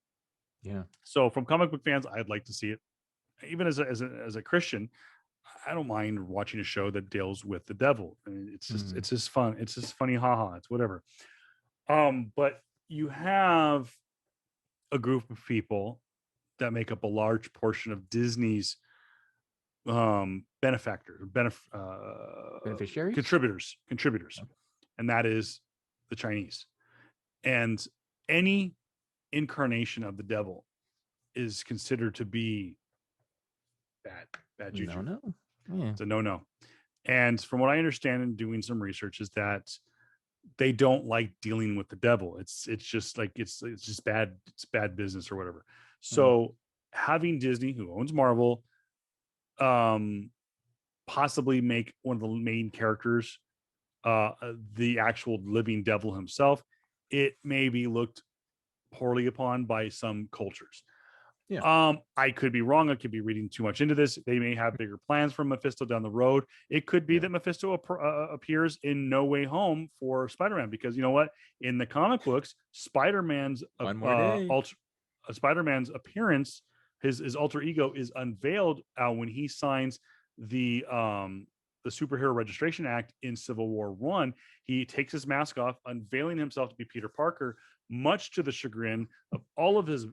[SPEAKER 2] Yeah.
[SPEAKER 1] So from comic book fans, I'd like to see it. Even as a Christian, I don't mind watching a show that deals with the devil. I mean,
[SPEAKER 2] Mhm.
[SPEAKER 1] it's just fun. It's just funny, haha. It's whatever. But you have a group of people that make up a large portion of Disney's benefactors,
[SPEAKER 2] Beneficiaries.
[SPEAKER 1] contributors, and that is the Chinese. And any incarnation of the devil is considered to be bad
[SPEAKER 2] No,
[SPEAKER 1] juju.
[SPEAKER 2] no. Yeah.
[SPEAKER 1] It's a no. And from what I understand in doing some research is that they don't like dealing with the devil. It's just like it's just bad. It's bad business or whatever. So having Disney, who owns Marvel, um, possibly make one of the main characters, the actual living devil himself, it may be looked poorly upon by some cultures.
[SPEAKER 2] Yeah.
[SPEAKER 1] I could be wrong. I could be reading too much into this. They may have bigger plans for Mephisto down the road. It could be
[SPEAKER 2] Yeah.
[SPEAKER 1] that Mephisto appears in No Way Home for Spider-Man, because you know what? In the comic books,
[SPEAKER 2] One more day.
[SPEAKER 1] Spider-Man's appearance, his alter ego is unveiled when he signs the Superhero Registration Act in Civil War One. He takes his mask off, unveiling himself to be Peter Parker, much to the chagrin of all of his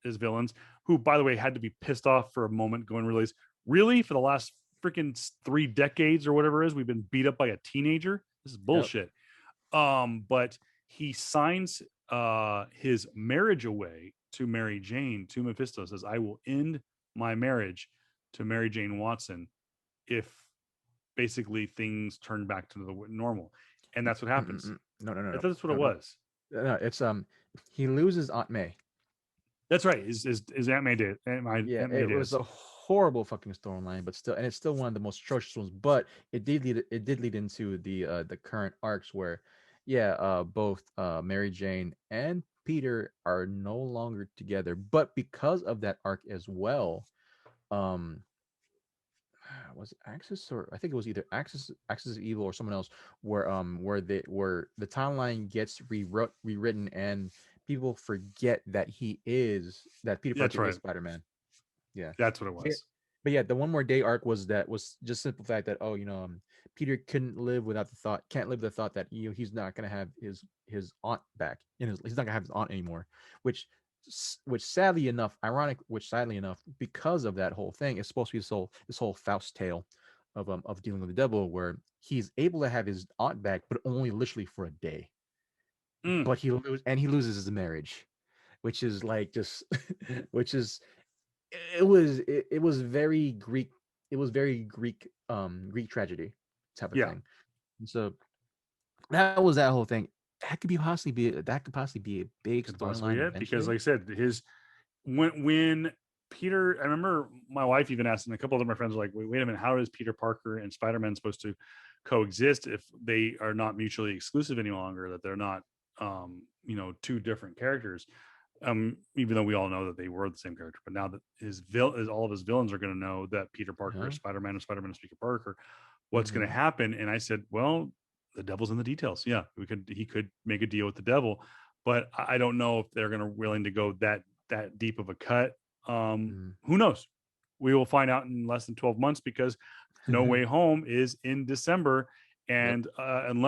[SPEAKER 1] villains, who, by the way, had to be pissed off for a moment, going, realize, really, for the last freaking 3 decades or whatever it is, we've been beat up by a teenager. This is bullshit. But he signs his marriage away to Mary Jane, to Mephisto, says, I will end my marriage to Mary Jane Watson if basically things turn back to the normal. And that's what happens.
[SPEAKER 2] No, no, no,
[SPEAKER 1] I
[SPEAKER 2] no.
[SPEAKER 1] thought that's what
[SPEAKER 2] No,
[SPEAKER 1] it
[SPEAKER 2] no.
[SPEAKER 1] was.
[SPEAKER 2] No, it's he loses Aunt May.
[SPEAKER 1] That's right. Is Aunt May did?
[SPEAKER 2] Yeah,
[SPEAKER 1] Aunt May
[SPEAKER 2] it was
[SPEAKER 1] is.
[SPEAKER 2] a horrible fucking storyline, but still, and it's still one of the most atrocious ones. But it did lead into the current arcs where, yeah, both Mary Jane and Peter are no longer together. But because of that arc as well, um, was it Axis, or I think it was either Axis of Evil or someone else, where the timeline gets rewritten and people forget that Peter
[SPEAKER 1] That's
[SPEAKER 2] Parker is
[SPEAKER 1] right.
[SPEAKER 2] Spider-Man. Yeah.
[SPEAKER 1] That's what it
[SPEAKER 2] Yeah.
[SPEAKER 1] was.
[SPEAKER 2] But yeah, the one more day arc was just simple fact that, oh, Peter can't live with the thought that he's not gonna have his aunt back, he's not gonna have his aunt anymore, which sadly enough, because of that whole thing, is supposed to be this whole Faust tale of dealing with the devil, where he's able to have his aunt back, but only literally for a day.
[SPEAKER 1] Mm.
[SPEAKER 2] But he loses his marriage, which is like just which is it was very Greek. It was very Greek tragedy type of
[SPEAKER 1] Yeah.
[SPEAKER 2] thing. And so that was that whole thing. That could possibly be a big
[SPEAKER 1] Could possibly
[SPEAKER 2] storyline
[SPEAKER 1] it, because
[SPEAKER 2] eventually.
[SPEAKER 1] like I said, when Peter, I remember my wife even asked, and a couple of my friends were like, wait a minute, how is Peter Parker and Spider-Man supposed to coexist if they are not mutually exclusive any longer, that they're not two different characters? Even though we all know that they were the same character, but now that all of his villains are going to know that Peter Parker is Spider-Man and Spider-Man is Peter Parker, what's going to happen? And I said, well, the devil's in the details. Yeah, he could make a deal with the devil, but I don't know if they're going to willing to go that deep of a cut. Who knows? We will find out in less than 12 months, because No Way Home is in December,
[SPEAKER 2] Yep.
[SPEAKER 1] and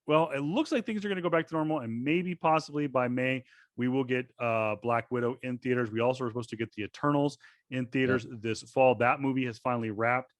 [SPEAKER 1] well, it looks like things are going to go back to normal, and maybe possibly by May we will get Black Widow in theaters. We also are supposed to get the Eternals in theaters this fall. That movie has finally wrapped.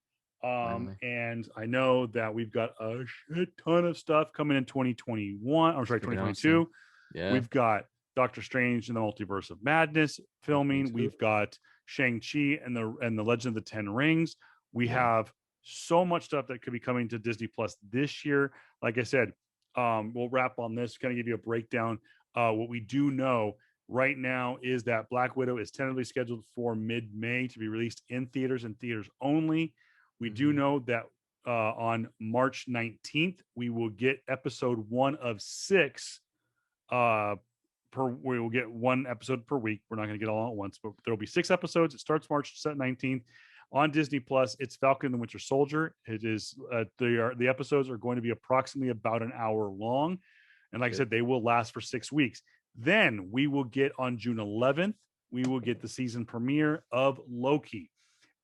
[SPEAKER 2] Finally.
[SPEAKER 1] And I know that we've got a shit ton of stuff coming in 2021. I'm sorry,
[SPEAKER 2] Freaking awesome.
[SPEAKER 1] 2022.
[SPEAKER 2] Yeah.
[SPEAKER 1] We've got Doctor Strange and the Multiverse of Madness filming. We've got Shang-Chi and the Legend of the Ten Rings. We have so much stuff that could be coming to Disney Plus this year. Like I said, we'll wrap on this, kind of give you a breakdown. What we do know right now is that Black Widow is tentatively scheduled for mid-May to be released in theaters and theaters only. We do know that on March 19th, we will get episode 1 of 6 we will get 1 episode per week. We're not going to get all at once, but there'll be 6 episodes. It starts March 19th on Disney Plus. It's Falcon and the Winter Soldier. It is the episodes are going to be approximately about an hour long, and like I said, they will last for 6 weeks. Then we will get on June 11th, we will get the season premiere of Loki.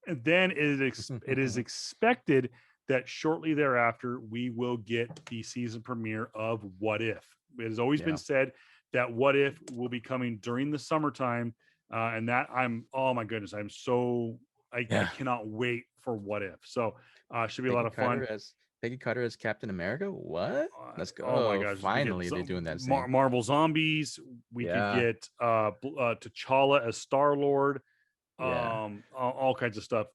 [SPEAKER 1] And then it is expected that shortly thereafter we will get the season premiere of What If. It has always been said that What If will be coming during the summertime, and that oh my goodness, I'm so I cannot wait for What If. So should be a lot of fun.
[SPEAKER 2] Peggy Carter as Captain America. What? Let's
[SPEAKER 1] Oh my
[SPEAKER 2] go!
[SPEAKER 1] gosh, we get
[SPEAKER 2] Finally, they're doing that same.
[SPEAKER 1] Marvel Zombies. We could
[SPEAKER 2] Yeah,
[SPEAKER 1] get T'Challa as Star-Lord.
[SPEAKER 2] yeah.
[SPEAKER 1] All kinds of stuff.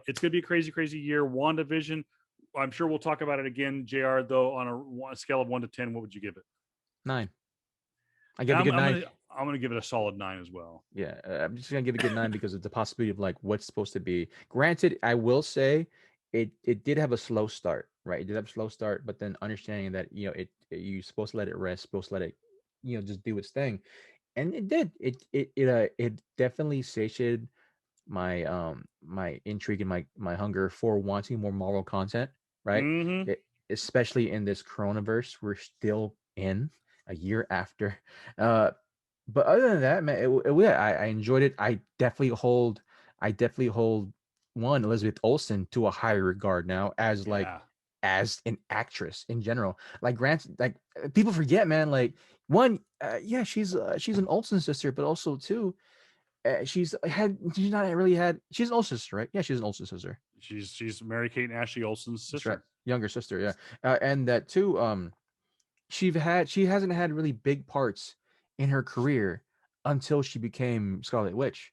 [SPEAKER 1] It's gonna be a crazy year. WandaVision. I'm sure we'll talk about it again. JR, though, on a scale of 1 to 10, what would you give it?
[SPEAKER 2] 9. I give it a good 9.
[SPEAKER 1] I'm gonna give it a solid 9 as well.
[SPEAKER 2] Yeah, I'm just gonna give it a good 9 because of the possibility of like what's supposed to be. Granted, I will say it did have a slow start, right? It did have a slow start, but then understanding that you're supposed to let it rest, supposed to let it just do its thing, and it did. It definitely satiated my intrigue and my hunger for wanting more Marvel content, right?
[SPEAKER 1] Mm-hmm.
[SPEAKER 2] Especially in this coronavirus we're still in a year after. But other than that, man, I enjoyed it. I definitely hold one Elizabeth Olsen to a higher regard now as like
[SPEAKER 1] Yeah.
[SPEAKER 2] as an actress in general. Like Grant, like people forget, man. Like one, yeah, she's an Olsen sister, but also two, she's not really had. She's an Olsen sister, right? Yeah, she's an Olsen sister.
[SPEAKER 1] She's Mary Kate and Ashley Olsen's
[SPEAKER 2] That's right,
[SPEAKER 1] sister.
[SPEAKER 2] younger sister. Yeah, and that too. She hasn't had really big parts in her career until she became Scarlet Witch.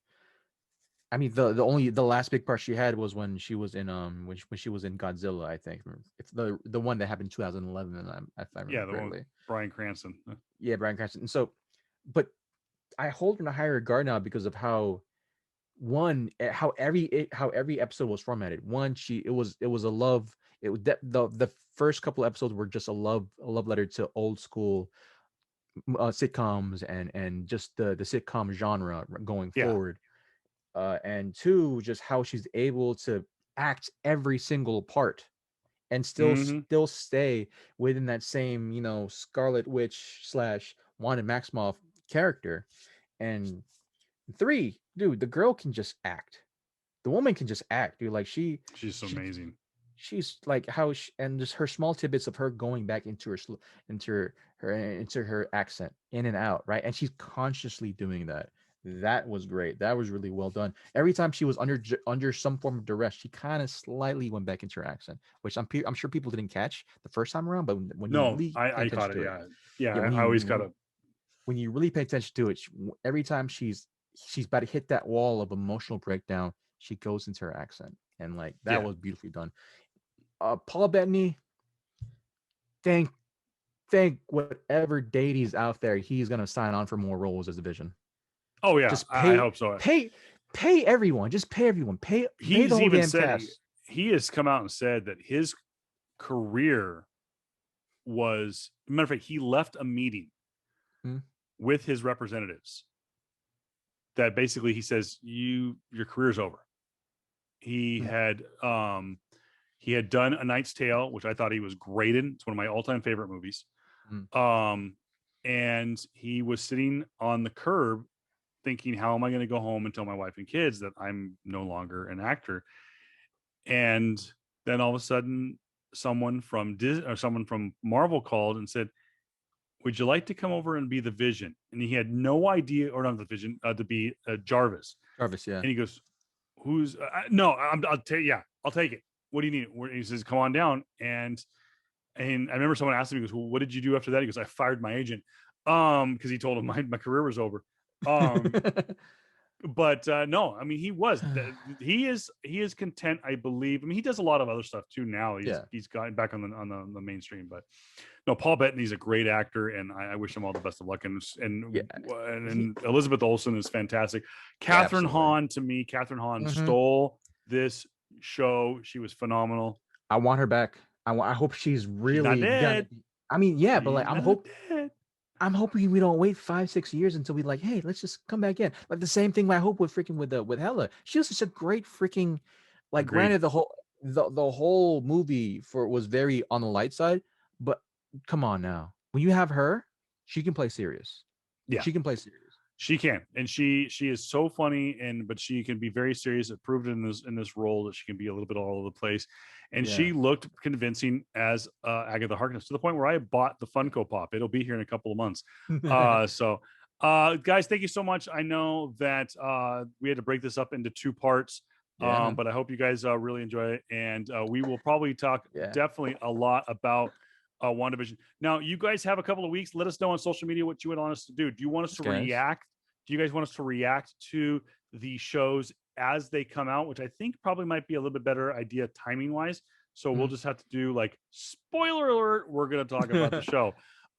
[SPEAKER 2] I mean, the last big part she had was when she was in when she was in Godzilla, I think. It's the one that happened in 2011, if I remember
[SPEAKER 1] Yeah, the one with
[SPEAKER 2] correctly.
[SPEAKER 1] Bryan Cranston.
[SPEAKER 2] Yeah, Bryan Cranston. And so, but I hold her in a higher regard now because of how how every episode was formatted. One, it was a love. The first couple episodes were just a love letter to old school sitcoms and just the sitcom genre going
[SPEAKER 1] Yeah.
[SPEAKER 2] forward. And two, just how she's able to act every single part and
[SPEAKER 1] Mm-hmm.
[SPEAKER 2] still stay within that same Scarlet Witch slash Wanda Maximoff character. And three, dude, the girl can just act. The woman can just act, dude. Like
[SPEAKER 1] She's so
[SPEAKER 2] she
[SPEAKER 1] amazing.
[SPEAKER 2] she's like and just her small tidbits of her going back into into her accent in and out, right? And she's consciously doing that. That was great. That was really well done. Every time she was under some form of duress, she kind of slightly went back into her accent, which I'm sure people didn't catch the first time around. But when you
[SPEAKER 1] No,
[SPEAKER 2] really pay
[SPEAKER 1] I
[SPEAKER 2] attention
[SPEAKER 1] caught it.
[SPEAKER 2] to it,
[SPEAKER 1] Yeah. Yeah.
[SPEAKER 2] yeah,
[SPEAKER 1] I always gotta.
[SPEAKER 2] when you really pay attention to it, every time she's about to hit that wall of emotional breakdown, she goes into her accent, and like that
[SPEAKER 1] Yeah.
[SPEAKER 2] was beautifully done. Paul Bettany, thank whatever deities out there, he's gonna sign on for more roles as a Vision.
[SPEAKER 1] Oh yeah.
[SPEAKER 2] Just
[SPEAKER 1] I hope so.
[SPEAKER 2] pay everyone. Just pay everyone. Pay the
[SPEAKER 1] He's
[SPEAKER 2] whole
[SPEAKER 1] even
[SPEAKER 2] damn
[SPEAKER 1] said
[SPEAKER 2] cast.
[SPEAKER 1] he has come out and said that his career was, matter of fact, he left a meeting
[SPEAKER 2] Hmm?
[SPEAKER 1] with his representatives that basically he says your career's over. He
[SPEAKER 2] Hmm.
[SPEAKER 1] had done A Knight's Tale, which I thought he was great in. It's one of my all-time favorite movies.
[SPEAKER 2] Hmm.
[SPEAKER 1] And he was sitting on the curb thinking, how am I going to go home and tell my wife and kids that I'm no longer an actor? And then all of a sudden someone from Disney or someone from Marvel called and said, would you like to come over and be the Vision? And he had no idea, or not the Vision, to be Jarvis.
[SPEAKER 2] Jarvis, yeah.
[SPEAKER 1] And he goes, who's no, I'll take, yeah, I'll take it. What do you need? He says, come on down. And I remember someone asked me, he goes, well, what did you do after that? He goes, I fired my agent. Because he told him my career was over. But no, I mean, he is content, I believe. I mean, he does a lot of other stuff too now. He's gotten back on the mainstream, but no, Paul Bettany's a great actor, and I wish him all the best of luck. And Elizabeth Olsen is fantastic. Catherine Hahn, to me, stole this show. She was phenomenal.
[SPEAKER 2] I want her back. I hope she's
[SPEAKER 1] She's not
[SPEAKER 2] really
[SPEAKER 1] dead.
[SPEAKER 2] I mean, yeah, but
[SPEAKER 1] She's
[SPEAKER 2] like
[SPEAKER 1] not dead.
[SPEAKER 2] I'm hoping we don't wait 5-6 years until we like, hey, let's just come back in. Like the same thing I hope with freaking with Hella. She was such a great freaking, like,
[SPEAKER 1] Agreed.
[SPEAKER 2] granted the whole movie was very on the light side, but come on now. When you have her, she can play serious.
[SPEAKER 1] Yeah.
[SPEAKER 2] She can play serious.
[SPEAKER 1] She can, and she is so funny, but she can be very serious. It proved in this role that she can be a little bit all over the place, and she looked convincing as Agatha Harkness, to the point where I bought the Funko Pop. It'll be here in a couple of months. So guys, thank you so much. I know that we had to break this up into 2 parts.
[SPEAKER 2] Yeah, man.
[SPEAKER 1] But I hope you guys really enjoy it, and we will probably talk
[SPEAKER 2] Yeah.
[SPEAKER 1] definitely a lot about WandaVision. Now, you guys have a couple of weeks. Let us know on social media what you would want us to do. Do you want us
[SPEAKER 2] Thanks,
[SPEAKER 1] to
[SPEAKER 2] guys.
[SPEAKER 1] react? Do you guys want us to react to the shows as they come out, which I think probably might be a little bit better idea timing wise. So we'll
[SPEAKER 2] Mm.
[SPEAKER 1] just have to do like spoiler alert. We're going to talk about the show.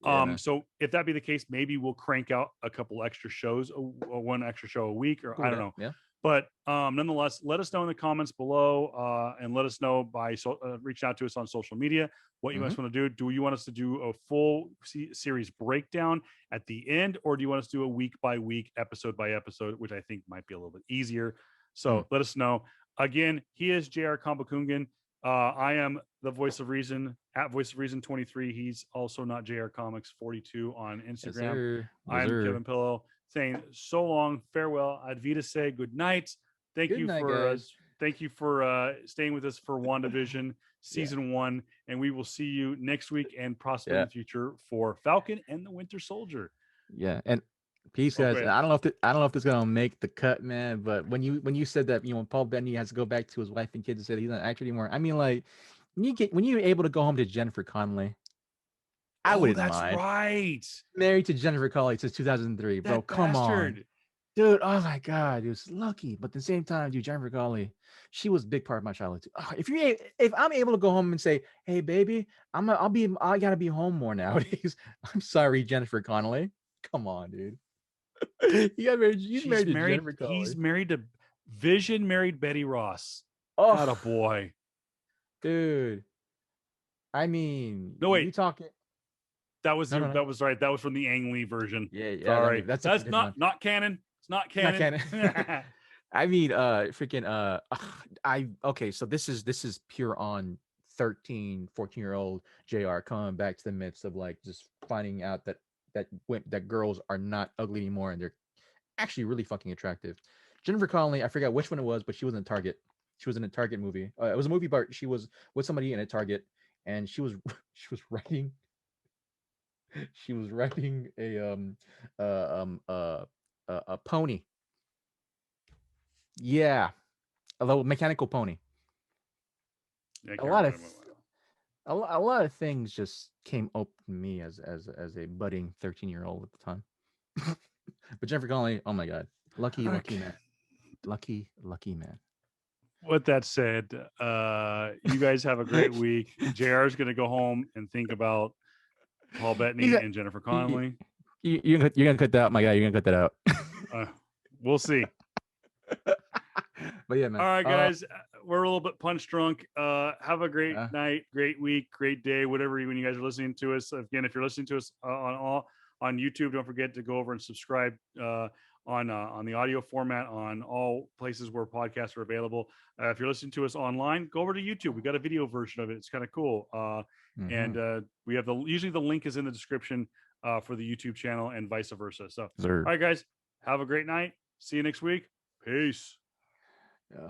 [SPEAKER 2] Yeah, man.
[SPEAKER 1] So if that be the case, maybe we'll crank out a couple extra shows, one extra show a week, or
[SPEAKER 2] Cool
[SPEAKER 1] I
[SPEAKER 2] with
[SPEAKER 1] don't
[SPEAKER 2] that.
[SPEAKER 1] know.
[SPEAKER 2] Yeah.
[SPEAKER 1] But nonetheless, let us know in the comments below, and let us know by reaching out to us on social media what you
[SPEAKER 2] Mm-hmm.
[SPEAKER 1] guys want to do. Do you want us to do a full series breakdown at the end, or do you want us to do a week by week, episode by episode, which I think might be a little bit easier? So let us know. Again, he is JR Cabacungan. I am the voice of reason at voice of reason 23. He's also not JR Comics 42 on
[SPEAKER 2] Yes,
[SPEAKER 1] Instagram.
[SPEAKER 2] sir. Yes,
[SPEAKER 1] I'm
[SPEAKER 2] sir.
[SPEAKER 1] Kevin Pillow saying so long, farewell, Advita say good night. Thank
[SPEAKER 2] Good
[SPEAKER 1] you
[SPEAKER 2] night,
[SPEAKER 1] for
[SPEAKER 2] guys.
[SPEAKER 1] staying with us for WandaVision season 1, and we will see you next week and possibly in
[SPEAKER 2] Yeah.
[SPEAKER 1] the future for Falcon and the Winter Soldier.
[SPEAKER 2] Yeah. And peace,
[SPEAKER 1] Oh,
[SPEAKER 2] guys.
[SPEAKER 1] great.
[SPEAKER 2] And I don't know if this is gonna make the cut, man. But when you said that, when Paul Bettany has to go back to his wife and kids and said he's not an actor anymore. I mean, like, when you're able to go home to Jennifer Connelly, I
[SPEAKER 1] Oh,
[SPEAKER 2] wouldn't
[SPEAKER 1] that's
[SPEAKER 2] mind.
[SPEAKER 1] right.
[SPEAKER 2] Married to Jennifer Connelly since 2003, bro.
[SPEAKER 1] That
[SPEAKER 2] Come on.
[SPEAKER 1] bastard.
[SPEAKER 2] Dude, oh my God, it was lucky. But at the same time, dude, Jennifer Connelly, she was a big part of my childhood too. If I'm able to go home and say, "Hey, baby, I gotta be home more nowadays." I'm sorry, Jennifer Connelly. Come on, dude. He's married to Jennifer
[SPEAKER 1] He's
[SPEAKER 2] Connelly.
[SPEAKER 1] married to Vision. Married Betty Ross.
[SPEAKER 2] Oh,
[SPEAKER 1] Atta boy.
[SPEAKER 2] dude. I mean,
[SPEAKER 1] No
[SPEAKER 2] you
[SPEAKER 1] wait.
[SPEAKER 2] talking?
[SPEAKER 1] That was
[SPEAKER 2] No, no, no.
[SPEAKER 1] that was right. That was from the Ang Lee version.
[SPEAKER 2] Yeah, yeah.
[SPEAKER 1] Sorry,
[SPEAKER 2] That's a
[SPEAKER 1] that's
[SPEAKER 2] different one.
[SPEAKER 1] not canon. It's not
[SPEAKER 2] Not
[SPEAKER 1] canon.
[SPEAKER 2] canon. I mean, freaking, okay, so this is pure on 13, 14-year-old JR coming back to the midst of like just finding out that girls are not ugly anymore and they're actually really fucking attractive. Jennifer Connelly, I forgot which one it was, but she was in Target. She was in a Target movie. It was a movie, but she was with somebody in a Target, and she was she was riding a pony. Yeah, a little mechanical pony.
[SPEAKER 1] Yeah, I
[SPEAKER 2] A
[SPEAKER 1] can't
[SPEAKER 2] lot
[SPEAKER 1] remember.
[SPEAKER 2] of a lot of things just came open to me as a budding 13-year-old at the time. But Jennifer Connelly, oh my God, lucky man, lucky man.
[SPEAKER 1] With that said, you guys have a great week. JR is going to go home and think about Paul Bettany and Jennifer Connelly.
[SPEAKER 2] You're gonna cut that out, my guy. You're gonna cut that out.
[SPEAKER 1] We'll see.
[SPEAKER 2] But yeah, man.
[SPEAKER 1] All right, guys, we're a little bit punch drunk. Have a great
[SPEAKER 2] Yeah.
[SPEAKER 1] night, great week, great day, whatever. When you guys are listening to us, again, if you're listening to us on YouTube, don't forget to go over and subscribe on the audio format on all places where podcasts are available. If you're listening to us online, go over to YouTube. We got a video version of it. It's kind of cool. And we have usually the link is in the description for the YouTube channel and vice versa. So, all right, guys, have a great night. See you next week. Peace.
[SPEAKER 2] Yeah.